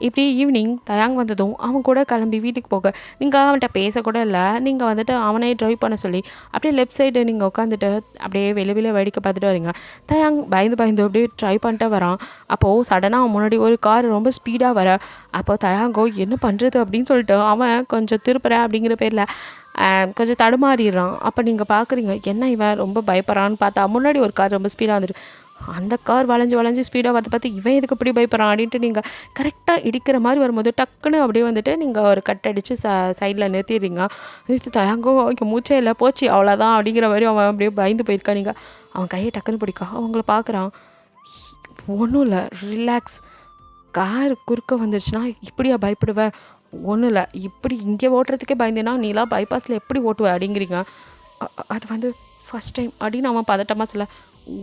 இப்படி ஈவினிங் தயாங் வந்ததும் அவன் கூட கிளம்பி வீட்டுக்கு போக நீங்கள் அவன்கிட்ட பேசக்கூட இல்லை. நீங்கள் வந்துட்டு அவனே ட்ரைவ் பண்ண சொல்லி அப்படியே லெஃப்ட் சைடு நீங்கள் உட்காந்துட்டு அப்படியே வெளியில் வேடிக்கை பார்த்துட்டு வரீங்க. தயாங் பயந்து அப்படியே ட்ரை பண்ணிட்டு வரான். அப்போது சடனாக அவன் முன்னாடி ஒரு கார் ரொம்ப ஸ்பீடாக வர, அப்போ தயாங்கோ என்ன பண்ணுறது அப்படின்னு சொல்லிட்டு அவன் கொஞ்சம் திருப்புறேன் அப்படிங்கிற பேரில் கொஞ்சம் தடுமாறிடுறான். அப்போ நீங்கள் பார்க்குறீங்க என்ன இவன் ரொம்ப பயப்படுறான்னு பார்த்தா முன்னாடி ஒரு கார் ரொம்ப ஸ்பீடாக வந்துட்டு அந்த கார் வளைஞ்சு ஸ்பீடாக வரதை பார்த்து இவன் எதுக்கு இப்படி பயப்படுறான் அப்படின்ட்டு நீங்கள் கரெக்டாக இடிக்கிற மாதிரி வரும்போது டக்குன்னு அப்படியே வந்துட்டு நீங்கள் ஒரு கட் அடித்து சைடில் நிறுத்திடுறீங்க. நிறுத்தி தயாங்கோ இங்கே மூச்சே இல்லை போச்சு அவ்வளோதான் அப்படிங்கிற மாதிரி அவன் அப்படியே பயந்து போயிருக்கா. நீங்கள் அவன் கையை டக்குன்னு பிடிக்கா. அவங்கள பார்க்குறான். ஒன்றும் இல்லை, ரிலாக்ஸ். கார் குறுக்க வந்துருச்சுன்னா இப்படியா பயப்படுவேன்? ஒன்றும் இல்லை, இப்படி இங்கே ஓட்டுறதுக்கே பயந்தேன்னா நீலாம் பைபாஸில் எப்படி ஓட்டுவேன் அப்படிங்கிறீங்க. அது வந்து ஃபஸ்ட் டைம் அப்படின்னு அவன் பதட்டமாக சொல்ல,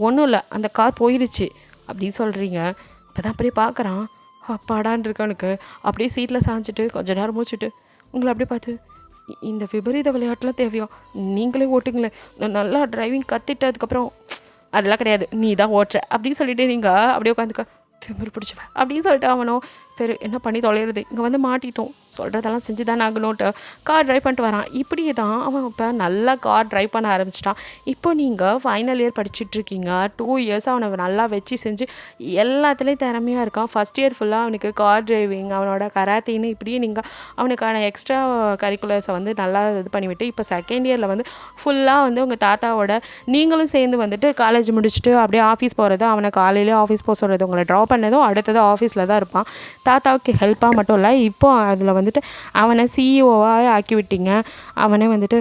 ஒன்றும் இல்லை அந்த கார் போயிடுச்சு அப்படின்னு சொல்கிறீங்க. இப்போ தான் அப்படியே பார்க்குறான். அப்பாடான் இருக்கவனுக்கு அப்படியே சீட்டில் சாஞ்சிட்டு கொஞ்ச நேரம் மூச்சுட்டு உங்களை அப்படியே பார்த்து, இந்த விபரீத விளையாட்டுலாம் தேவையோ, நீங்களே ஓட்டுங்களேன், நான் நல்லா டிரைவிங் கற்றுட்டு அதுக்கப்புறம் அதெல்லாம் கிடையாது நீ தான் ஓட்டுற அப்படின்னு சொல்லிட்டு நீங்கள் அப்படியே உட்காந்துக்க திமிரு பிடிச்சிவேன் அப்படின்னு சொல்லிட்டு அவனும் என்ன பண்ணி தொலைகிறது, இங்கே வந்து மாட்டிட்டோம், சொல்கிறதெல்லாம் செஞ்சு தானே ஆகணும்ட்டு கார் ட்ரைவ் பண்ணிட்டு வரான். இப்படி தான் அவன் இப்போ நல்லா கார் ட்ரைவ் பண்ண ஆரம்பிச்சிட்டான். இப்போ நீங்கள் ஃபைனல் இயர் படிச்சுட்ருக்கீங்க. 2 இயர்ஸ் அவனை நல்லா வச்சு செஞ்சு எல்லாத்துலேயும் திறமையாக இருக்கான். ஃபஸ்ட் இயர் ஃபுல்லாக அவனுக்கு கார் டிரைவிங், அவனோட கராத்தின்னு இப்படியே நீங்கள் அவனுக்கான எக்ஸ்ட்ரா கரிக்குலர்ஸை வந்து நல்லா இது பண்ணிவிட்டு இப்போ செகண்ட் இயரில் வந்து ஃபுல்லாக வந்து உங்கள் தாத்தாவோட நீங்களும் சேர்ந்து வந்துட்டு காலேஜ் முடிச்சுட்டு அப்படியே ஆஃபீஸ் போகிறது, அவனை காலையிலே ஆஃபீஸ் போக சொல்கிறது, உங்களை ட்ராப் பண்ணதும் அடுத்தது ஆஃபீஸில் தான் இருப்பான். தாத்தாவுக்கு ஹெல்ப்பாக மட்டும் இல்லை, இப்போ அதில் வந்துட்டு அவனை சிஇஓவாக ஆக்கி விட்டீங்க. அவனே வந்துட்டு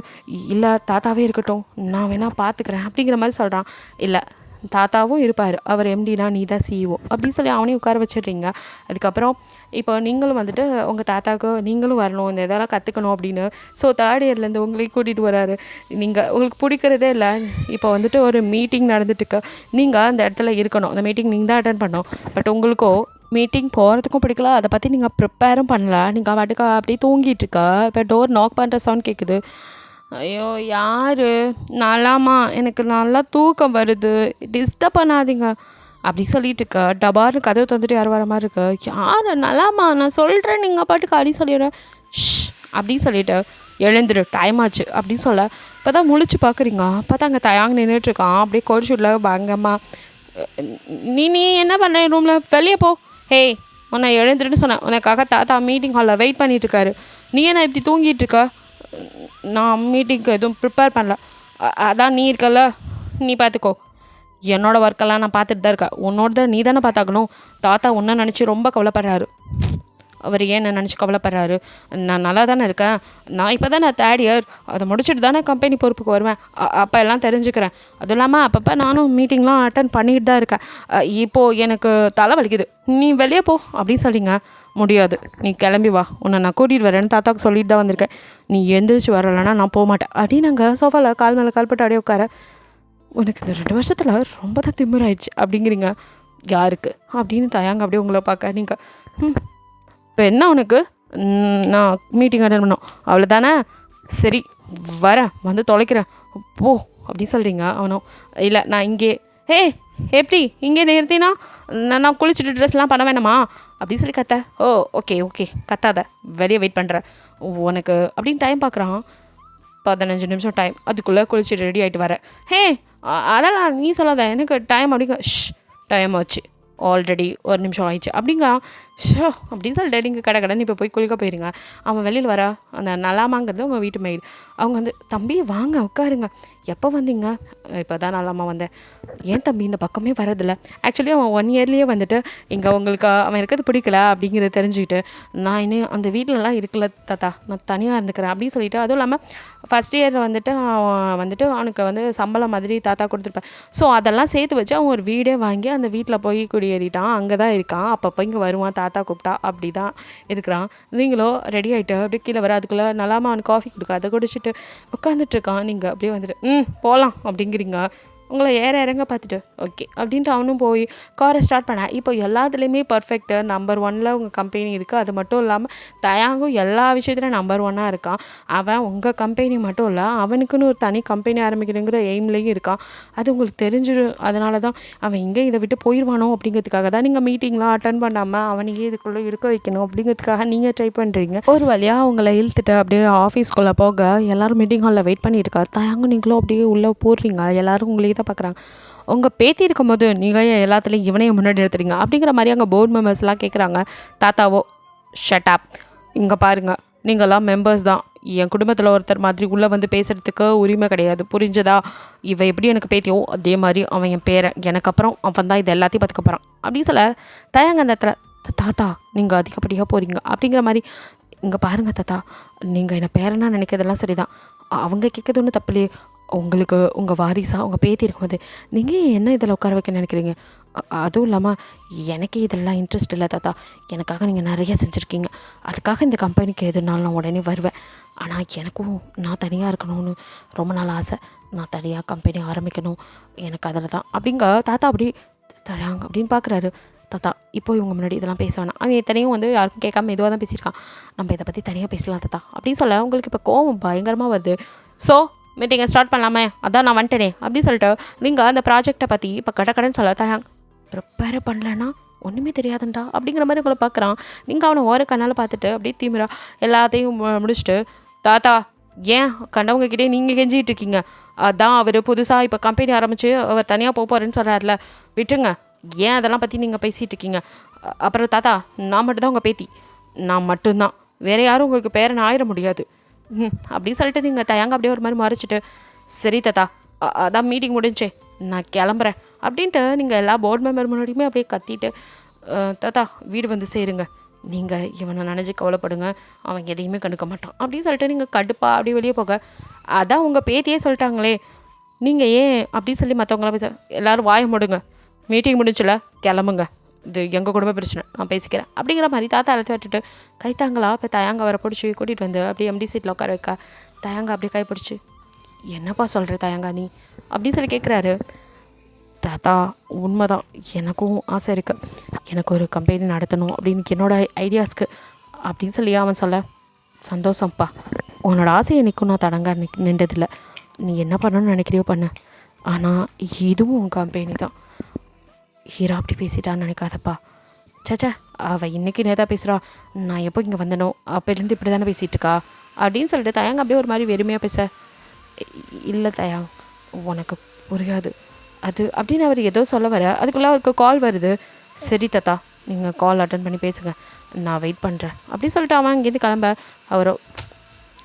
இல்லை தாத்தாவே இருக்கட்டும் நான் வேணால் பார்த்துக்கிறேன் அப்படிங்கிற மாதிரி சொல்கிறான். இல்லை தாத்தாவும் இருப்பார், அவர் எம்டினா நீ தான் சிஇஓ அப்படின்னு சொல்லி அவனையும் உட்கார வச்சிடுறீங்க. அதுக்கப்புறம் இப்போ நீங்களும் வந்துட்டு உங்கள் தாத்தாவுக்கு நீங்களும் வரணும், இந்த இதெல்லாம் கற்றுக்கணும் அப்படின்னு. ஸோ 3rd இயர்லேருந்து உங்களையும் கூட்டிகிட்டு வராரு. நீங்கள் உங்களுக்கு பிடிக்கிறதே இல்லை. இப்போ வந்துட்டு ஒரு மீட்டிங் நடந்துட்டுருக்கு, நீங்கள் அந்த இடத்துல இருக்கணும், அந்த மீட்டிங் நீங்கள் தான் அட்டன் பண்ணணும். பட் உங்களுக்கோ மீட்டிங் போகிறதுக்கும் பிடிக்கல, அதை பற்றி நீங்கள் ப்ரிப்பேரும் பண்ணல, நீங்கள் வாட்டுக்கா அப்படியே தூங்கிட்டுருக்க. இப்போ டோர் நாக் பண்ணுற சவுண்ட் கேட்குது. ஐயோ யார்? நல்லாமா எனக்கு நல்லா தூக்கம் வருது, டிஸ்டர்ப் பண்ணாதீங்க அப்படி சொல்லிட்டு இருக்க. டபார்னு கதவை தந்துட்டு யார் வர மாதிரி இருக்கு. யார்? நல்லாமா நான் சொல்கிறேன் நீங்கள் பாட்டுக்கு அப்படி சொல்லிடுறேன். அப்படின்னு சொல்லிட்டு எழுந்துரு டைம் ஆச்சு அப்படின்னு சொல்ல இப்போ தான் முழிச்சு பார்க்குறீங்க. பார்த்தா அங்கே தயாங்க நின்றுட்டுருக்கான். அப்படியே கோடிச்சுட்ல பயங்கம்மா நீ என்ன பண்ணுற ரூமில் வெளியே போ. ஹேய் உன்னை எழுந்துருன்னு சொன்னேன், உனக்காக தாத்தா மீட்டிங் ஹாலில் வெயிட் பண்ணிகிட்ருக்காரு, நீ என்ன இப்படி தூங்கிட்டுருக்க? நான் மீட்டிங்க்கு எதுவும் ப்ரிப்பேர் பண்ணல, அதான் நீ இருக்கல நீ பார்த்துக்கோ, என்னோடய ஒர்க்கெல்லாம் நான் பார்த்துட்டு தான் இருக்கேன், உன்னோட நீ தானே பார்த்தாக்கணும். தாத்தா உன்னை நினச்சி ரொம்ப கவலைப்படுறாரு. அவர் ஏன் என்ன நினச்சி கவலைப்படுறாரு? நான் நல்லா தானே இருக்கேன், நான் இப்போ தான் நான் 3rd இயர் அதை முடிச்சுட்டு தானே கம்பெனி பொறுப்புக்கு வருவேன், அப்போ எல்லாம் தெரிஞ்சுக்கிறேன். அதுவும் இல்லாமல் அப்பப்போ நானும் மீட்டிங்லாம் அட்டன் பண்ணிக்கிட்டு தான் இருக்கேன். இப்போது எனக்கு தலை வலிக்குது, நீ வெளியே போ அப்படின்னு சொல்லிங்க. முடியாது, நீ கிளம்பி வா, உன்னை நான் கூட்டிகிட்டு வரேன்னு தாத்தாவுக்கு சொல்லிட்டு தான் வந்திருக்கேன், நீ எழுந்திரிச்சு வரலைன்னா நான் போக மாட்டேன் அப்படின்னு நாங்கள் சோஃபாவில் கால் மேலே கால் போட்டு அப்படியே உட்கார. உனக்கு இந்த 2 வருஷத்தில் ரொம்ப தான் திமிராயிடுச்சு அப்படிங்கிறீங்க. யாருக்கு அப்படின்னு தயாங்க அப்படியே உங்களை பார்க்க. நீங்கள் இப்போ என்ன உனக்கு? நான் மீட்டிங் அட்டன் பண்ணோம் அவ்வளோதானே, சரி வரேன் வந்து தொலைக்கிறேன் போ அப்படின்னு சொல்கிறீங்க. அவனும் இல்லை நான் இங்கே. ஹே எப்படி இங்கே நிறுத்தினா நான் குளிச்சுட்டு ட்ரெஸ்லாம் பண்ண வேணாமா அப்படின்னு சொல்லி கத்த. ஓ ஓகே கத்தாத, வெளியே வெயிட் பண்ணுறேன் உனக்கு அப்படின்னு டைம் பார்க்குறான். 15 நிமிஷம் டைம், அதுக்குள்ளே குளிச்சுட்டு ரெடி ஆகிட்டு வரேன். ஹே அதெல்லாம் நீ சொல்லாத எனக்கு டைம் அப்படிங்க. டைம் ஆச்சு ஆல்ரெடி 1 நிமிஷம் ஆயிடுச்சு அப்படிங்க. ஷோ அப்படின்னு சொல்லிட்டு நீங்கள் கடைன்னு இப்போ போய் குளிக்க போயிருங்க. அவன் வெளியில் வர அந்த நலாமாங்கிறது உங்கள் வீட்டு மெய்டு. அவங்க வந்து தம்பி வாங்க உட்காருங்க, எப்போ வந்தீங்க? இப்போ தான் நல்லாமா வந்தேன். ஏன் தம்பி இந்த பக்கமே வரதில்லை? ஆக்சுவலி அவன் 1 இயர்லேயே வந்துட்டு இங்கே உங்களுக்கு அவன் இருக்கிறது பிடிக்கல அப்படிங்கிறத தெரிஞ்சுக்கிட்டு நான் இன்னும் அந்த வீட்டிலலாம் இருக்கல தாத்தா, நான் தனியாக இருந்துக்கிறேன் அப்படின்னு சொல்லிட்டு, அதுவும் இல்லாமல் ஃபஸ்ட் இயரில் வந்துட்டு அவன் வந்துட்டு அவனுக்கு வந்து சம்பளம் மாதிரி தாத்தா கொடுத்துருப்பேன். ஸோ அதெல்லாம் சேர்த்து வச்சு அவன் ஒரு வீடே வாங்கி அந்த வீட்டில் போய் குடியேறிட்டான். அங்கே தான் இருக்கான். அப்பப்போ இங்கே வருவான், தாத்தா கூப்பிட்டா அப்படி தான் இருக்கிறான். நீங்களோ ரெடி ஆகிட்டு அப்படியே கீழே வர அதுக்குள்ளே நல்லாமா அவனுக்கு காஃபி கொடுக்க அதை குடிச்சிட்டு உட்காந்துட்ருக்கான். நீங்கள் அப்படியே வந்துட்டு போகலாம் அப்படிங்கிறீங்க. உங்களை இறங்க பார்த்துட்டு ஓகே அப்படின்ட்டு அவனும் போய் காரை ஸ்டார்ட் பண்ணேன். இப்போ எல்லாத்துலேயுமே பர்ஃபெக்ட்டு நம்பர் 1 உங்கள் கம்பெனி இருக்குது. அது மட்டும் இல்லாமல் தயாங்கும் எல்லா விஷயத்துலையும் நம்பர் 1 இருக்கான். அவன் உங்கள் கம்பெனி மட்டும் இல்லை, அவனுக்குன்னு ஒரு தனி கம்பெனி ஆரம்பிக்கணுங்கிற எய்ம்லேயும் இருக்கான். அது உங்களுக்கு தெரிஞ்சிடும். அதனால தான் அவன் இங்கே இதை விட்டு போயிடுவானோ அப்படிங்கிறதுக்காக தான் நீங்கள் மீட்டிங்லாம் அட்டன் பண்ணாமல் அவனையே இதுக்குள்ளே இருக்க வைக்கணும் அப்படிங்கிறதுக்காக நீங்கள் ட்ரை பண்ணுறீங்க. ஒரு வழியாக அவங்கள இழுத்துட்டு அப்படியே ஆஃபீஸ்க்குள்ளே போக எல்லோரும் மீட்டிங் ஹாலில் வெயிட் பண்ணிட்டு இருக்கா. தயாங்கும் நீங்களும் அப்படியே உள்ளே போடுறீங்க. எல்லோரும் உங்களே தான் பார்க்குறாங்க. உங்கள் பேத்தி இருக்கும்போது நீங்கள் எல்லாத்துலேயும் இவனையும் முன்னாடி எடுத்துறீங்க அப்படிங்கிற மாதிரி அங்கே போர்டு மெம்பர்ஸ்லாம் கேட்குறாங்க. தாத்தாவோ ஷட் அப், இங்கே பாருங்கள், நீங்களாம் மெம்பர்ஸ் தான், என் குடும்பத்தில் ஒருத்தர் மாதிரி உள்ளே வந்து பேசுகிறதுக்கு உரிமை கிடையாது, புரிஞ்சதா? இவன் எப்படி எனக்கு பேத்தியோ அதே மாதிரி அவன் என் பேரை, எனக்கு அப்புறம் அவன் தான் இது எல்லாத்தையும் பார்த்துக்க போகிறான் அப்படின்னு சொல்ல தயாங்க அந்த இடத்துல தாத்தா நீங்கள் அதிகப்படியாக போகிறீங்க அப்படிங்கிற மாதிரி. இங்கே பாருங்கள் தாத்தா, நீங்கள் என்னை பேரனா நினைக்கிறதெல்லாம் சரிதான், அவங்க கேட்குறது ஒன்றும் தப்புலையே. உங்களுக்கு உங்கள் வாரிசாக உங்கள் பேத்தி இருக்கும்போது நீங்கள் என்ன இதில் உட்கார வைக்க நினைக்கிறீங்க? அதுவும் இல்லாமல் எனக்கு இதெல்லாம் இன்ட்ரெஸ்ட் இல்லை தாத்தா. எனக்காக நீங்கள் நிறைய செஞ்சுருக்கீங்க. அதுக்காக இந்த கம்பெனிக்கு எதுனாலும் நான் உடனே வருவேன். ஆனால் எனக்கும் நான் தனியாக இருக்கணும்னு ரொம்ப நாள் ஆசை. நான் தனியாக கம்பெனி ஆரம்பிக்கணும், எனக்கு அதில் தான் அப்படிங்க. தாத்தா அப்படி தயாங்க அப்படின்னு பார்க்குறாரு. தாத்தா இப்போ இவங்க முன்னாடி இதெல்லாம் பேச வேணாம், அவன் எத்தனையும் வந்து யாருக்கும் கேட்காம மெதுவாக தான் பேசியிருக்கான், நம்ம இதை பற்றி தனியாக பேசலாம் தாத்தா அப்படின்னு சொல்ல உங்களுக்கு இப்போ கோவம் பயங்கரமாக வருது. ஸோ மீட்டிங்கை ஸ்டார்ட் பண்ணலாமே, அதான் நான் வந்துட்டேனே அப்படின்னு சொல்லிட்டு நீங்கள் அந்த ப்ராஜெக்டை பற்றி இப்போ கடைன்னு சொல்ல தயாங்க ப்ரிப்பேர் பண்ணலன்னா ஒன்றுமே தெரியாதுண்டா அப்படிங்கிற மாதிரி உங்களை பார்க்குறான். நீங்கள் அவனை ஓர கண்ணால் பார்த்துட்டு அப்படியே தீமிரா எல்லாத்தையும் முடிச்சுட்டு தாத்தா ஏன் கண்டவங்கக்கிட்டே நீங்கள் கெஞ்சிகிட்டு இருக்கீங்க? அதான் அவர் புதுசாக இப்போ கம்பெனி ஆரம்பித்து அவர் தனியாக போகிறேன்னு சொல்கிறார்ல, விட்டுருங்க. ஏன் அதெல்லாம் பற்றி நீங்கள் பேசிகிட்டு இருக்கீங்க? அப்புறம் தாத்தா நான் மட்டும்தான் உங்கள் பேத்தி, நான் மட்டும்தான், வேறு யாரும் உங்களுக்கு பேரன் ஆயிட முடியாது அப்படின்னு சொல்லிட்டு நீங்கள் தயாங்க அப்படியே ஒரு மாதிரி மறைச்சிட்டு சரி தாத்தா அதான் மீட்டிங் முடிஞ்சே நான் கிளம்புறேன் அப்படின்ட்டு நீங்கள் எல்லா போர்டு மெம்பர் முன்னாடியுமே அப்படியே கத்திட்டு தாத்தா வீடு வந்து சேருங்க, நீங்கள் இவனை நினைஞ்சு கவலைப்படுங்க, அவன் எதையுமே கண்டுக்க மாட்டான் அப்படின்னு சொல்லிட்டு நீங்கள் கடுப்பா அப்படியே வெளியே போக அதான் உங்கள் பேத்தியே சொல்லிட்டாங்களே நீங்கள் ஏன் அப்படின்னு சொல்லி மற்றவங்களாம் பேச எல்லோரும் வாய முடுங்க, மீட்டிங் முடிஞ்சில கிளம்புங்க, இது எங்கள் குடும்ப பிரச்சனை, நான் பேசிக்கிறேன் அப்படிங்கிற மாதிரி தாத்தா அழுத்து விட்டுட்டு கைத்தாங்களா இப்போ தயாங்க வர பிடிச்சி கூட்டிகிட்டு வந்து அப்படியே எம்டி சீட்டில் உட்கார வைக்க தயாங்க அப்படியே கை பிடிச்சி என்னப்பா சொல்கிற தயாங்கா நீ அப்படின்னு சொல்லி கேட்குறாரு. தாத்தா உண்மைதான், எனக்கும் ஆசை இருக்குது, எனக்கு ஒரு கம்பெனி நடத்தணும் அப்படின்னு என்னோடய ஐடியாஸ்க்கு அப்படின்னு சொல்லி அவன் சொல்ல சந்தோஷம்ப்பா, உன்னோட ஆசையை நிற்கும் நான் தடங்க நின்றதில்லை, நீ என்ன பண்ணணும்னு நினைக்கிறியோ பண்ண, ஆனால் இதுவும் உன் கம்பெனி தான். ஹீரா அப்படி பேசிட்டான்னு நினைக்காதப்பா, சச்சா அவள் இன்றைக்கி நேதா பேசுகிறா, நான் எப்போ இங்கே வந்தனோ அப்போலேருந்து இப்படி தானே பேசிகிட்டு இருக்கா அப்படின்னு சொல்லிட்டு தயாங்க அப்படியே ஒரு மாதிரி வெறுமையாக பேச இல்லை தயாங் உனக்கு புரியாது அது அப்படின்னு அவர் ஏதோ சொல்ல வர அதுக்குள்ளே அவருக்கு கால் வருது. சரி தாத்தா நீங்கள் கால் அட்டன் பண்ணி பேசுங்க, நான் வெயிட் பண்ணுறேன் அப்படின்னு சொல்லிட்டு அவன் இங்கேருந்து கிளம்ப அவரோ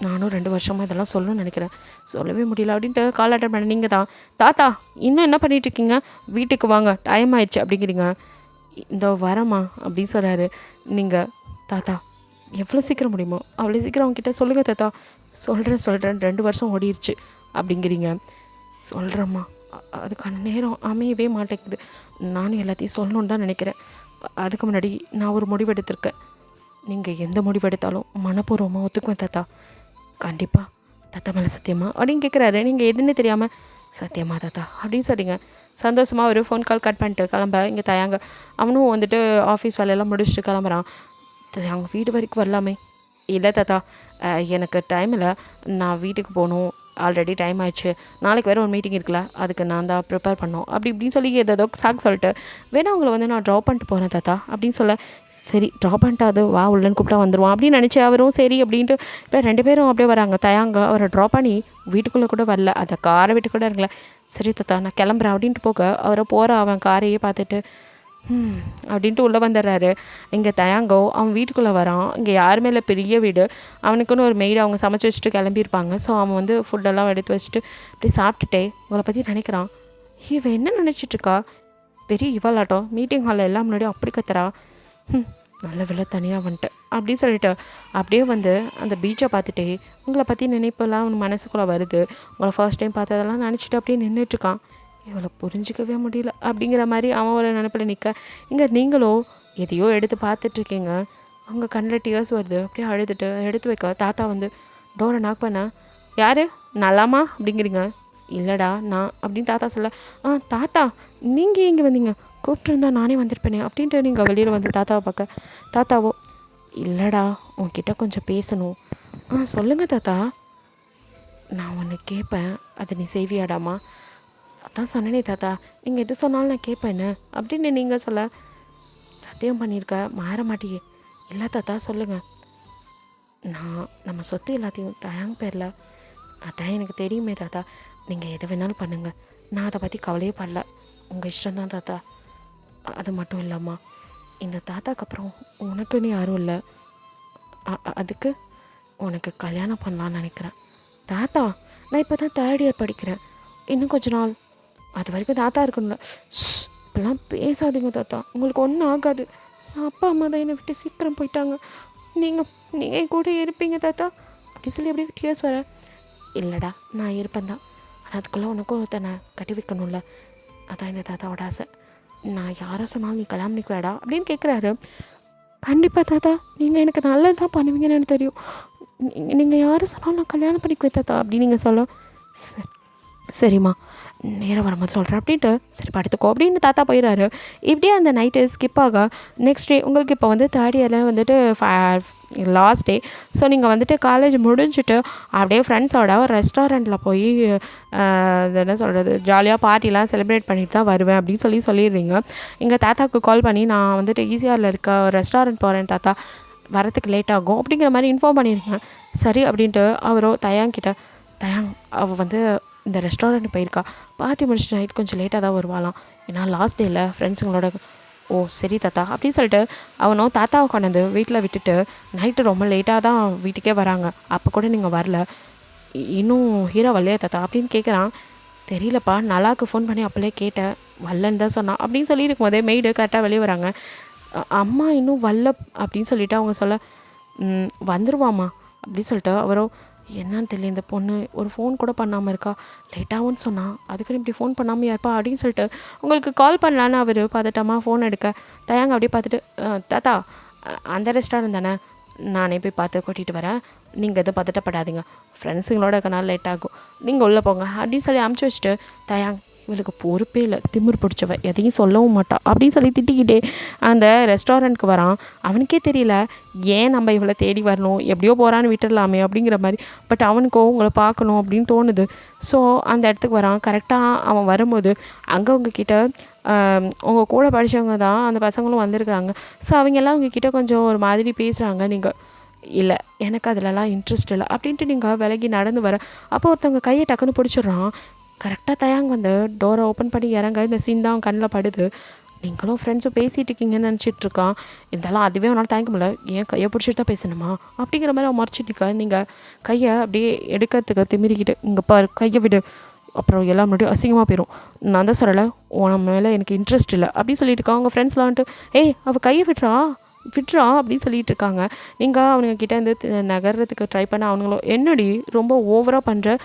நானும் 2 வருஷமாக இதெல்லாம் சொல்லணும்னு நினைக்கிறேன், சொல்லவே முடியல அப்படின்ட்டு கால் அட்டன் பண்ண நீங்கள் தான் தாத்தா இன்னும் என்ன பண்ணிகிட்ருக்கீங்க, வீட்டுக்கு வாங்க டைம் ஆயிடுச்சு அப்படிங்கிறீங்க. இந்த வரமா அப்படின்னு சொல்கிறாரு. நீங்கள் தாத்தா எவ்வளோ சீக்கிரம் முடியுமோ அவ்வளோ சீக்கிரம் அவங்ககிட்ட சொல்லுங்கள் தாத்தா, சொல்கிறேன் 2 வருஷம் ஓடிடுச்சு அப்படிங்கிறீங்க. சொல்கிறேம்மா, அதுக்கான நேரம் அமையவே மாட்டேங்குது, நானும் எல்லாத்தையும் சொல்லணுன்னு தான் நினைக்கிறேன். அதுக்கு முன்னாடி நான் ஒரு முடிவெடுத்திருக்கேன், நீங்கள் எந்த முடிவெடுத்தாலும் மனப்பூர்வமாக ஒத்துக்குவேன் தாத்தா, கண்டிப்பாக தாத்தா மேலே சத்தியமா அப்படின்னு கேட்குறாரு. நீங்கள் எதுன்னு தெரியாமல் சத்தியமா தாத்தா அப்படின்னு சொல்லிங்க. சந்தோஷமாக ஒரு ஃபோன் கால் கட் பண்ணிட்டு கிளம்ப இங்கே தயாங்க அவனும் வந்துட்டு ஆஃபீஸ் வேலையெல்லாம் முடிச்சுட்டு கிளம்புறான். அவங்க வீடு வரைக்கும் வரலாமே, இல்லை தாத்தா எனக்கு டைம் இல்லை, நான் வீட்டுக்கு போகணும், ஆல்ரெடி டைம் ஆயிடுச்சு, நாளைக்கு வேறு ஒரு மீட்டிங் இருக்குல்ல அதுக்கு நான் தான் ப்ரிப்பேர் பண்ணோம் அப்படி இப்படின்னு சொல்லி ஏதோ சாக்கு சொல்லிட்டு வேணா அவங்கள வந்து நான் ட்ராப் பண்ணிட்டு போகிறேன் தாத்தா அப்படின்னு சொல்ல சரி ட்ராப் பண்ணிட்டு அது வா உள்ளன்னு கூப்பிட்டா வந்துடுவான் அப்படின்னு நினச்சி அவரும் சரி அப்படின்ட்டு இப்போ 2 பேரும் அப்படியே வராங்க. தயாங்க அவரை ட்ராப் பண்ணி வீட்டுக்குள்ளே கூட வரல, அதை காரை விட்டு கூட இருக்கல. சரி தாத்தா நான் கிளம்புறேன் அப்படின்ட்டு போக அவரை போகிற அவன் காரையே பார்த்துட்டு அப்படின்ட்டு உள்ளே வந்துடுறாரு. இங்கே தயாங்கோ அவன் வீட்டுக்குள்ளே வரான். இங்கே யாருமே இல்லை, பெரிய வீடு. அவனுக்குன்னு ஒரு மெய்டு அவங்க சமைச்சு வச்சுட்டு கிளம்பியிருப்பாங்க. ஸோ அவன் வந்து ஃபுட்டெல்லாம் எடுத்து வச்சுட்டு அப்படி சாப்பிட்டுட்டே உங்களை பற்றி நினைக்கிறான். இவன் என்ன நினச்சிட்ருக்கா, பெரிய இவளாட்டம் மீட்டிங் ஹாலில் எல்லாம் முன்னாடி அப்படி கத்துறா, நல்ல விலை தனியாக வந்துட்டு அப்படின்னு சொல்லிட்டு அப்படியே வந்து அந்த பீச்சை பார்த்துட்டே உங்களை பற்றி நினைப்பெல்லாம் அவன் மனசுக்குள்ளே வருது. உங்களை ஃபர்ஸ்ட் டைம் பார்த்ததெல்லாம் நினச்சிட்டு அப்படியே நின்றுட்டுருக்கான். இவளை புரிஞ்சிக்கவே முடியல அப்படிங்கிற மாதிரி அவன் ஒரு நினைப்பில் நிற்க, இங்கே நீங்களோ எதையோ எடுத்து பார்த்துட்ருக்கீங்க. அவங்க கண்ணில் டியர்ஸ் வருது. அப்படியே அழுதுட்டு எடுத்து வைக்க தாத்தா வந்து டோரை நாக் பண்ண, யார் நல்லாமா அப்படிங்கிறீங்க. இல்லைடா நான் அப்படின்னு தாத்தா சொல்ல, தாத்தா நீங்கள் இங்கே வந்தீங்க, கூப்பிட்டுருந்தா நானே வந்திருப்பேனே அப்படின்ட்டு நீங்கள் வெளியில் வந்து தாத்தாவை பார்க்க, தாத்தாவோ இல்லைடா உன்கிட்ட கொஞ்சம் பேசணும். சொல்லுங்கள் தாத்தா. நான் ஒன்று கேட்பேன், அதை நீ செய்வியாடாமா. அதான் சொன்னனே தாத்தா, நீங்கள் எது சொன்னாலும் நான் கேட்பேன்னு அப்படின்னு நீங்கள் சொல்ல, சத்தியம் பண்ணியிருக்க மாற மாட்டியே. இல்லை தாத்தா சொல்லுங்கள். நம்ம சொத்து எல்லாத்தையும் தயாங் பேரில், அதான் எனக்கு தெரியுமே தாத்தா, நீங்கள் எது வேணாலும் பண்ணுங்கள், நான் அதை பற்றி கவலையே படல, உங்கள் இஷ்டம்தான் தாத்தா. அது மட்டும் இல்லாமல் இந்த தாத்தாக்கு அப்புறம் உனக்குன்னு யாரும் இல்லை, அதுக்கு உனக்கு கல்யாணம் பண்ணலான்னு நினைக்கிறேன். தாத்தா நான் இப்போ தான் 3rd year படிக்கிறேன், இன்னும் கொஞ்ச நாள் அது வரைக்கும் தாத்தா இருக்கணும்ல. இப்பெல்லாம் பேசாதீங்க தாத்தா, உங்களுக்கு ஒன்றும் ஆகாது. அப்பா அம்மா தான் என்னை விட்டு சீக்கிரம் போயிட்டாங்க, நீங்கள் கூட இருப்பீங்க தாத்தா அப்படி சொல்லி அப்படியே டியர்ஸ் வர. இல்லைடா நான் இருப்பேன் தான், ஆனால் அதுக்குள்ளே உனக்கும் ஒருத்தனை கட்டி வைக்கணும்ல, அதான் இந்த தாத்தாவோட ஆசை. நான் யாரை சொன்னாலும் நீ கல்யாணம் பண்ணிக்குவேடா அப்படின்னு கேட்குறாரு. கண்டிப்பாக தாத்தா, நீங்கள் எனக்கு நல்லது தான் பண்ணுவீங்கன்னு எனக்கு தெரியும், நீங்கள் யாரை சொன்னாலும் நான் கல்யாணம் பண்ணிக்குவேன் தாத்தா அப்படின்னு நீங்கள் சொல்ல, சரிம்மா நேரம் வரும்போது சொல்கிறேன் அப்படின்ட்டு சரி படுத்துக்கோ அப்படின்னு தாத்தா போயிடுறாரு. இப்படியே அந்த நைட்டு ஸ்கிப் ஆக நெக்ஸ்ட் டே உங்களுக்கு இப்போ வந்து 3rd year வந்துட்டு லாஸ்ட் டே. ஸோ நீங்கள் வந்துட்டு காலேஜ் முடிஞ்சுட்டு அப்படியே ஃப்ரெண்ட்ஸோட ஒரு ரெஸ்டாரண்ட்டில் போய் அது என்ன சொல்கிறது ஜாலியாக பார்ட்டிலாம் செலிப்ரேட் பண்ணிட்டு தான் வருவேன் அப்படின்னு சொல்லிடுறீங்க. எங்கள் தாத்தாவுக்கு கால் பண்ணி நான் வந்துட்டு ஈசிஆரில் இருக்க ஒரு ரெஸ்டாரண்ட் போகிறேன் தாத்தா, வரத்துக்கு லேட் ஆகும் அப்படிங்கிற மாதிரி இன்ஃபார்ம் பண்ணியிருக்கேன். சரி அப்படின்ட்டு அவரோ தயாங்கிட்ட, அவள் வந்து இந்த ரெஸ்டாரண்ட் போயிருக்கா, பார்ட்டி முடிச்சுட்டு நைட் கொஞ்சம் லேட்டாக தான் வருவாளாம், ஏன்னா லாஸ்ட் டேயில் ஃப்ரெண்ட்ஸுங்களோட. ஓ சரி தாத்தா அப்படின்னு சொல்லிட்டு அவனும் தாத்தாவை கொண்டாந்து வீட்டில் விட்டுட்டு நைட்டு ரொம்ப லேட்டாக தான் வீட்டுக்கே வராங்க. அப்போ கூட நீங்கள் வரல, இன்னும் ஹீரோ வரலையா தாத்தா அப்படின்னு கேட்குறான். தெரியலப்பா, நல்லாக்கு ஃபோன் பண்ணி அப்போலே கேட்டேன், வரலன்னு தான் சொன்னான் அப்படின்னு சொல்லியிருக்கும் போதே மெய்டு கரெக்டாக வெளியே வராங்க. அம்மா இன்னும் வரல அப்படின்னு சொல்லிவிட்டு அவங்க சொல்ல, வந்துடுவாம்மா அப்படின்னு சொல்லிட்டு அவரோ என்னன்னு தெரியல, இந்த பொண்ணு ஒரு ஃபோன் கூட பண்ணாமல் இருக்கா, லேட்டாகும்னு சொன்னான், அதுக்குன்னு இப்படி ஃபோன் பண்ணாமல் யாருப்பா அப்படின்னு சொல்லிட்டு உங்களுக்கு கால் பண்ணலான்னு அவர் பார்த்துட்டாமா ஃபோன் எடுக்க. தயாங்க அப்படியே பார்த்துட்டு, தாத்தா அந்த ரெஸ்டாரண்ட் தானே, நானே போய் பார்த்து கூட்டிகிட்டு வரேன், நீங்கள் எதுவும் பதட்டப்படாதீங்க, ஃப்ரெண்ட்ஸுங்களோட இருக்கனால லேட் ஆகும், நீங்கள் உள்ளே போங்க அப்படின்னு சொல்லி அமுச்சு வச்சுட்டு, தயாங் இவளுக்கு பொறுப்பே இல்லை, திமிர் பிடிச்சவ, எதையும் சொல்லவும் மாட்டா அப்படின்னு சொல்லி திட்டிக்கிட்டே அந்த ரெஸ்டாரண்ட்க்கு வரான். அவனுக்கே தெரியல ஏன் நம்ம இவளை தேடி வரணும், எப்படியோ போகிறான்னு விட்டுடலாமே அப்படிங்கிற மாதிரி. பட் அவனுக்கோ உங்களை பார்க்கணும் அப்படின்னு தோணுது. ஸோ அந்த இடத்துக்கு வரான். கரெக்டாக அவன் வரும்போது அங்கே உங்ககிட்ட உங்கள் கூட படித்தவங்க தான் அந்த பசங்களும் வந்திருக்காங்க. ஸோ அவங்கெல்லாம் உங்ககிட்ட கொஞ்சம் ஒரு மாதிரி பேசுகிறாங்க. நீங்கள் இல்லை எனக்கு அதிலலாம் இன்ட்ரெஸ்ட் இல்லை அப்படின்ட்டு நீங்கள் விலகி நடந்து வர, அப்போ ஒருத்தவங்க கையை டக்குன்னு பிடிச்சிட்றான். கரெக்டாக தயாங்க வந்து டோரை ஓப்பன் பண்ணி இறங்க இந்த சீன் தான் கண்ணில் படுது. நீங்களும் ஃப்ரெண்ட்ஸும் பேசிகிட்டு இருக்கீங்கன்னு நினச்சிட்ருக்கான். இருந்தாலும் அதுவே அவனால் தாங்க முடியல, ஏன் கையை பிடிச்சிட்டு தான் பேசணுமா அப்படிங்கிற மாதிரி அவன் மறைச்சிட்டு நீங்கள் கையை அப்படியே எடுக்கிறதுக்கு திமிரிக்கிட்டு, இங்கே பாரு கையை விடு, அப்புறம் எல்லாம் முன்னாடி அசிங்கமாக போயிடும், நான் தான் சொல்லலை உன் மேலே எனக்கு இன்ட்ரெஸ்ட் இல்லை அப்படின்னு சொல்லிட்டு இருக்கான். அவங்க ஃப்ரெண்ட்ஸ்லாம் வந்துட்டு அவள் கையை விட்றா அப்படின்னு சொல்லிட்டு இருக்காங்க. நீங்கள் அவனுங்க கிட்டே இருந்து நகர்றதுக்கு ட்ரை பண்ண, அவனுங்களும் என்னடி ரொம்ப ஓவராக பண்ணுற,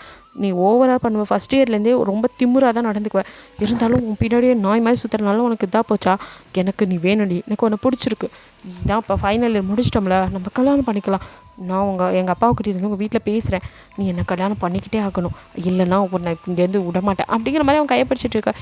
நீ ஓவராக பண்ணுவ, ஃபஸ்ட் இயர்லேருந்தே ரொம்ப திமுறாக தான் நடந்துக்குவேன், இருந்தாலும் உன் பின்னாடியே நாய் மாதிரி சுற்றுறனால உனக்கு இதாக போச்சா, எனக்கு நீ வேணுடி, எனக்கு உன்னை பிடிச்சிருக்கு, இதுதான் இப்போ ஃபைனல் இயர் முடிச்சிட்டோம்ல, நம்ம கல்யாணம் பண்ணிக்கலாம், நான் எங்கள் அப்பாவை கிட்டே உங்கள் வீட்டில் பேசுகிறேன், நீ என்னை கல்யாணம் பண்ணிக்கிட்டே ஆகணும், இல்லைன்னா உன்னை இங்கேருந்து விடமாட்டேன் அப்படிங்கிற மாதிரி அவன் கையை பிடிச்சிட்டு இருக்க.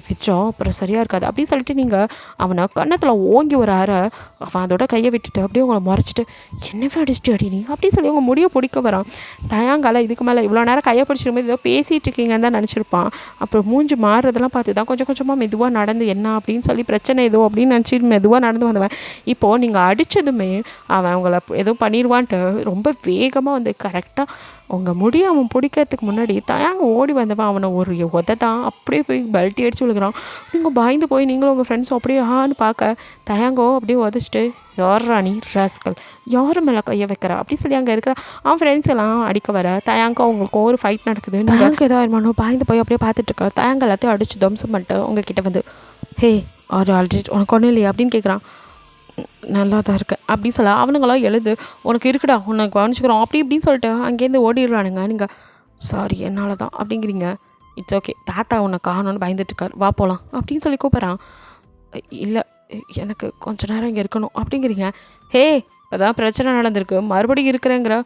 விட்றோம் அப்புறம் சரியாக இருக்காது அப்படின்னு சொல்லிட்டு நீங்கள் அவனை கன்னத்தில் ஓங்கி ஒரு அரை, அவன் அதோட கையை விட்டுட்டு அப்படியே உங்களை மறைச்சிட்டு என்னவே அடிச்சுட்டு அடி நீ அப்படின்னு சொல்லி உங்கள் முடியை பிடிக்க வரான். தயாங்கால இதுக்கு மேலே இவ்வளோ நேரம் கையை பிடிச்சிருக்கும்போது ஏதோ பேசிகிட்டு இருக்கீங்கன்னு தான் நினச்சிருப்பான். அப்புறம் மூஞ்சி மாறுறதெல்லாம் பார்த்து தான் கொஞ்சம் கொஞ்சமாக மெதுவாக நடந்து என்ன அப்படின்னு சொல்லி பிரச்சனை ஏதோ அப்படின்னு நினச்சிட்டு மெதுவாக நடந்து வந்தவன் இப்போது நீங்கள் அடித்ததுமே அவன் உங்களை எதுவும் பண்ணிடுவான்னு போகலான்ட்டு ரொம்ப வேகமாக வந்து கரெக்டாக உங்கள் முடியை அவன் பிடிக்கிறதுக்கு முன்னாடி தயாங்க ஓடி வந்தவன் அவனை ஒரு தான் அப்படியே போய் பெல்ட்டி அடித்து விழுகிறான். நீங்கள் பயந்து போய் நீங்களும் உங்கள் ஃப்ரெண்ட்ஸும் அப்படியே ஆன்னு பார்க்க தயாங்கோ அப்படியே உதச்சிட்டு யார் ராணி ராஸ்கல் யார் மேலே கையை வைக்கிறா அப்படி சொல்லி அங்கே இருக்கிற அவன் ஃப்ரெண்ட்ஸ் எல்லாம் அடிக்க வர தயாங்கோ அவங்களுக்கு ஒரு ஃபைட் நடக்குது. தயாங்க ஏதோ இருமானோ பயந்து போய் அப்படியே பார்த்துட்ருக்கா. தயாங்க எல்லாத்தையும் அடிச்சு தம்சம் பண்ணிட்டு உங்ககிட்ட வந்து ஹே அவர் ஆல்ரெடி உனக்கு ஒன்றும் இல்லையா அப்படின்னு கேட்குறான். நல்லா தான் இருக்கு அப்படி சொல்ல அவனுங்களாம் எழுது உனக்கு இருக்குடா உனக்கு கவனிச்சுக்கிறோம் அப்படி இப்படின்னு சொல்லிட்டு அங்கேருந்து ஓடிடுறானுங்க. நீங்கள் சாரி என்னால் தான் அப்படிங்கிறீங்க. இட்ஸ் ஓகே தாத்தா உன்னை காணோன்னு பயந்துட்டுருக்கார் வா போகலாம் அப்படின்னு சொல்லி கூப்பிட்றான். இல்லை எனக்கு கொஞ்ச நேரம் இங்கே இருக்கணும் அப்படிங்கிறீங்க. ஹே அதான் பிரச்சனை நடந்திருக்கு மறுபடியும் இருக்கிறேங்கிற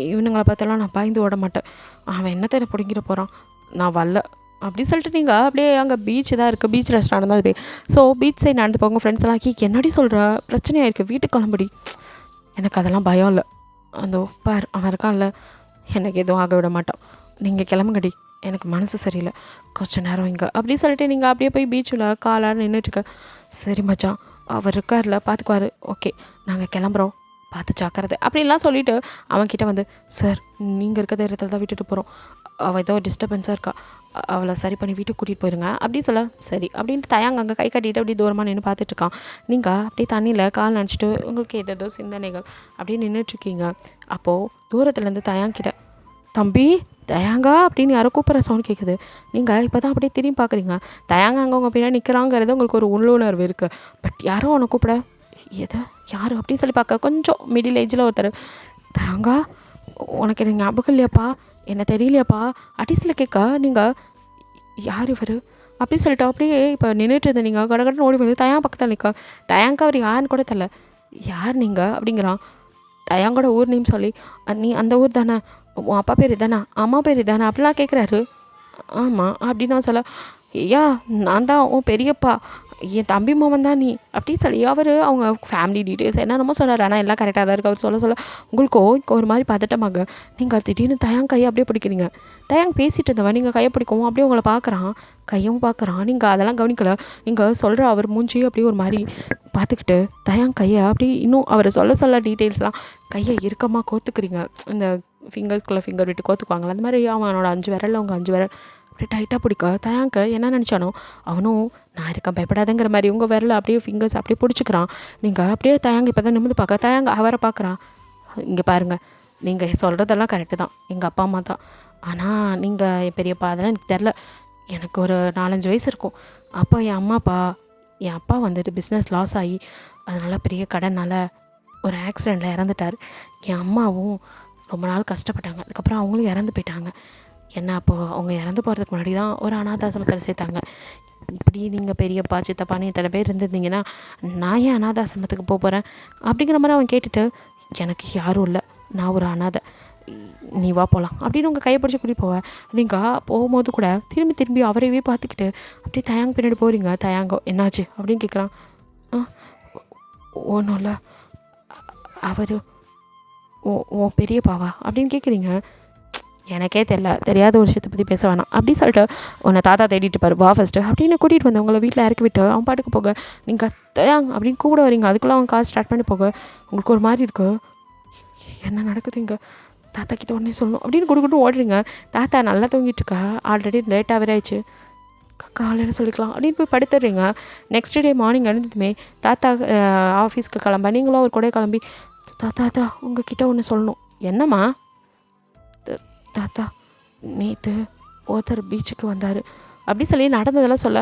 இவனுங்களை பார்த்தெல்லாம் நான் பயந்து ஓட மாட்டேன். அவன் என்னத்தை என்ன பிடிங்கிற போகிறான் நான் வரல அப்படி சொல்லிட்டு நீங்கள் அப்படியே அங்கே பீச் தான் இருக்குது பீச் ரெஸ்டாரண்ட் தான் அப்படியே. ஸோ பீச் சைடு நடந்து போங்க ஃப்ரெண்ட்ஸ் எல்லாம் என்னடி சொல்கிற பிரச்சனையாக இருக்குது வீட்டுக்கு கிளம்புடி. எனக்கு அதெல்லாம் பயம் இல்லை அந்த பார் அவன் இருக்கான்ல எனக்கு எதுவும் ஆக விட மாட்டான் நீங்கள் கிளம்புங்கடி எனக்கு மனசு சரியில்லை கொஞ்சம் நேரம் இங்கே அப்படி சொல்லிட்டு நீங்கள் அப்படியே போய் பீச்சில் காலாக நின்றுட்டுருக்க. சரி மச்சான் அவர் இருக்கார்ல பார்த்துக்குவார் ஓகே நாங்கள் கிளம்புறோம் பார்த்து ஜாக்கிரதை அப்படின்லாம் சொல்லிவிட்டு அவன்கிட்ட வந்து சார் நீங்கள் இருக்க தைரியத்தில் தான் விட்டுட்டு போகிறோம் அவள் ஏதோ டிஸ்டர்பன்ஸாக இருக்கா அவளை சரி பண்ணி வீட்டுக்கு கூட்டிகிட்டு போயிருங்க அப்படி சொல்ல சரி அப்படின்ட்டு தயாங்க அங்கே கை கட்டிட்டு அப்படியே தூரமாக நின்று பார்த்துட்ருக்கான். நீங்கள் அப்படியே தண்ணியில் கால் நினச்சிட்டு உங்களுக்கு ஏதோ சிந்தனைகள் அப்படியே நின்றுட்டுருக்கீங்க. அப்போது தூரத்துலேருந்து தயாங்கிட்ட தம்பி தயாங்கா அப்படின்னு யாரோ கூப்பிட்ற சவுண்ட் கேட்குது. நீங்கள் இப்போ தான் அப்படியே திரும்பி பார்க்குறீங்க. தயாங்க அங்கே உங்கள் பின்னாடி நிற்கிறாங்கிறது உங்களுக்கு ஒரு உள்ளுணர்வு இருக்குது. பட் யாரோ அவனை கூப்பிட எதை யார் அப்படின்னு சொல்லி பார்க்க கொஞ்சம் மிடில் ஏஜில் ஒருத்தர் தயாங்கா உனக்கு எனக்கு ஞாபகம் இல்லையாப்பா என்ன தெரியலையாப்பா அட்டிஸில் கேட்க நீங்கள் யார் இவர் அப்படி சொல்லிட்டு அப்படியே இப்போ நின்றுட்டு இருந்த நீங்கள் கடகடன்னு ஓடி வந்து தயாங்க பக்கத்தில் நிற்க தயாங்கா அவர் யாருன்னு கூட தெரியல யார் நீங்கள் அப்படிங்கிறான். தயாங்கோட ஊர் நேம் சொல்லி நீ அந்த ஊர் தானே உன் அப்பா பேர் தானே அம்மா பேர் தானே அப்படிலாம் கேட்குறாரு. ஆமாம் அப்படின்னு நான் சொல்ல ஐயா நான் தான் உன் பெரியப்பா என் தம்பி மாமன் தான் நீ அப்படின்னு சொல்லி அவர் அவங்க ஃபேமிலி டீட்டெயில்ஸ் என்னென்னமோ சொல்கிறார். ஆனால் எல்லாம் கரெக்டாக தான் இருக்குது அவர் சொல்ல உங்களுக்கோ ஒரு மாதிரி பதட்டமாக நீங்கள் திடீர்னு தயாங்க கையை அப்படியே பிடிக்கிறீங்க. தயாங்க பேசிகிட்டு இருந்தவன் நீங்கள் கையை பிடிக்கவும் அப்படியே உங்களை பார்க்குறான் கையும் பார்க்குறான். நீங்கள் அதெல்லாம் கவனிக்கல நீங்கள் சொல்கிற அவர் மூஞ்சி அப்படியே ஒரு மாதிரி பார்த்துக்கிட்டு தயாங்க கையை அப்படி இன்னும் அவர் சொல்ல டீட்டெயில்ஸ்லாம் கையை இறுக்கமாக கோத்துக்கிறீங்க. இந்த ஃபிங்கர்ஸ்குள்ளே ஃபிங்கர் விட்டு கோத்துக்குவாங்களே அந்த மாதிரி அவனோட 5 விரலில் அவங்க 5 விரல் அப்படியே டைட்டாக பிடிக்க தயாங்க என்ன நினச்சானோ அவனும் நான் இருக்கேன் பயப்படாதங்கிற மாதிரி உங்கள் விரல அப்படியே ஃபிங்கர்ஸ் அப்படியே பிடிச்சிக்கிறான். நீங்கள் அப்படியே தயாங்க இப்போ தான் நிமிந்து பார்க்க தயாங்க அவரை பார்க்குறான். இங்கே பாருங்கள் நீங்கள் சொல்கிறதெல்லாம் கரெக்டு தான் எங்கள் அப்பா அம்மா தான் ஆனால் நீங்கள் என் பெரியப்பா அதெல்லாம் எனக்கு தெரில எனக்கு ஒரு 4-5 வயசு இருக்கும். அப்போ என் அப்பா வந்துட்டு பிஸ்னஸ் லாஸ் ஆகி அதனால் பெரிய கடனால் ஒரு ஆக்சிடெண்ட்டில் இறந்துட்டார். என் அம்மாவும் ரொம்ப நாள் கஷ்டப்பட்டாங்க. அதுக்கப்புறம் அவங்களும் இறந்து போயிட்டாங்க. என்ன அப்போது அவங்க இறந்து போகிறதுக்கு முன்னாடி தான் ஒரு அனாதாசிரமத்தில் சேர்த்தாங்க. இப்படி நீங்கள் பெரியப்பா சித்தப்பான்னு இத்தனை பேர் இருந்திருந்தீங்கன்னா நான் ஏன் அனாதாசிரமத்துக்கு போகிறேன் அப்படிங்கிற மாதிரி அவன் கேட்டுட்டு எனக்கு யாரும் இல்லை நான் ஒரு அனாதை நீ வா போகலாம் அப்படின்னு உங்கள் கையை பிடிச்சி கூட்டிகிட்டு போவேன். நீங்கள் போகும்போது கூட திரும்பி அவரையே பார்த்துக்கிட்டு அப்படியே தயாங்க பின்னாடி போகிறீங்க. தயாங்கோ என்னாச்சு அப்படின்னு கேட்குறான். ஒன்றும் இல்லை அவர் ஓ பெரியப்பாவா அப்படின்னு கேட்குறீங்க. எனக்கே தெரியாத ஒரு விஷயத்தை பற்றி பேச வேணாம் அப்படி சொல்லிட்டு உன்னை தாத்தா தேடிட்டு பாரு வா ஃபஸ்ட்டு அப்படின்னு கூட்டிகிட்டு வந்து உங்களை வீட்டில் இறக்கி விட்டு அவன் பாட்டுக்கு போக நீங்கள் தயாங் அப்படின்னு கூப்பிட வரீங்க. அதுக்குள்ளே அவன் காசு ஸ்டார்ட் பண்ணி போக உங்களுக்கு ஒரு மாதிரி இருக்கு என்ன நடக்குது இங்கே தாத்தா கிட்ட உடனே சொல்லணும் அப்படின்னு கொடுக்கட்டும் ஓடுறீங்க. தாத்தா நல்லா தூங்கிட்டுருக்கா ஆல்ரெடி லேட்டாக வேற ஆயிடுச்சு காலையில் சொல்லிக்கலாம் அப்படின்னு போய் படுத்துடுறீங்க. நெக்ஸ்ட் டே மார்னிங் எழுந்ததுமே தாத்தா ஆஃபீஸ்க்கு கிளம்ப நீங்களும் அவர் கூட கிளம்பி தாத்தா உங்ககிட்ட ஒன்று சொல்லணும். என்னம்மா? தாத்தா நேற்று ஒருத்தர் பீச்சுக்கு வந்தார் அப்படி சொல்லி நடந்ததெல்லாம் சொல்ல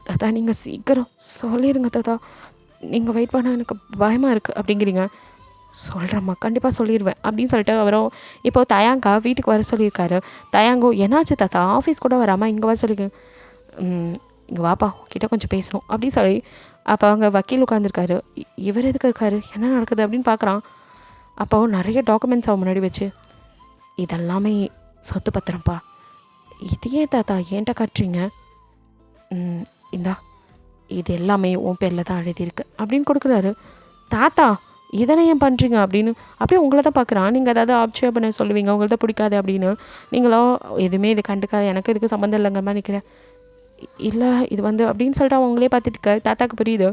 தாத்தா நீங்கள் சீக்கிரம் சொல்லிடுங்க தாத்தா நீங்கள் வெயிட் பண்ண எனக்கு பயமாக இருக்குது அப்படிங்கிறீங்க. சொல்கிறேம்மா கண்டிப்பாக சொல்லிடுவேன் அப்படின்னு சொல்லிட்டு அவரும் இப்போது தயாங்கா வீட்டுக்கு வர சொல்லியிருக்காரு. தயாங்கோ என்னாச்சு தாத்தா ஆஃபீஸ் கூட வராமல் இங்கே வர சொல்லிங்க இங்கே வாப்பா கிட்ட கொஞ்சம் பேசணும் அப்படின்னு சொல்லி அப்போ அவங்க வக்கீல் உட்காந்துருக்காரு. இவர் எதுக்கு இருக்காரு என்ன நடக்குது அப்படின்னு பார்க்குறான். அப்போ நிறைய டாக்குமெண்ட்ஸ் அவன் முன்னாடி வச்சு இதெல்லாமே சொத்து பத்திரம்ப்பா இது ஏன் தாத்தா ஏன்ட்ட காட்டுறீங்க இந்தா இது எல்லாமே உன் பேரில் தான் எழுதியிருக்கு அப்படின்னு கொடுக்குறாரு. தாத்தா இதனை ஏன் பண்ணுறீங்க அப்படின்னு அப்படியே உங்களை தான் பார்க்குறான். நீங்கள் ஏதாவது ஆட்சேபனை சொல்லுவீங்க உங்கள்தான் பிடிக்காது அப்படின்னு நீங்களோ எதுவுமே இது கண்டுக்காது எனக்கு இதுக்கு சம்மந்தம் இல்லைங்கிற மாதிரி நிற்கிறேன். இல்லை இது வந்து அப்படின்னு சொல்லிட்டு அவங்களே பார்த்துட்டு தாத்தாக்கு புரியுது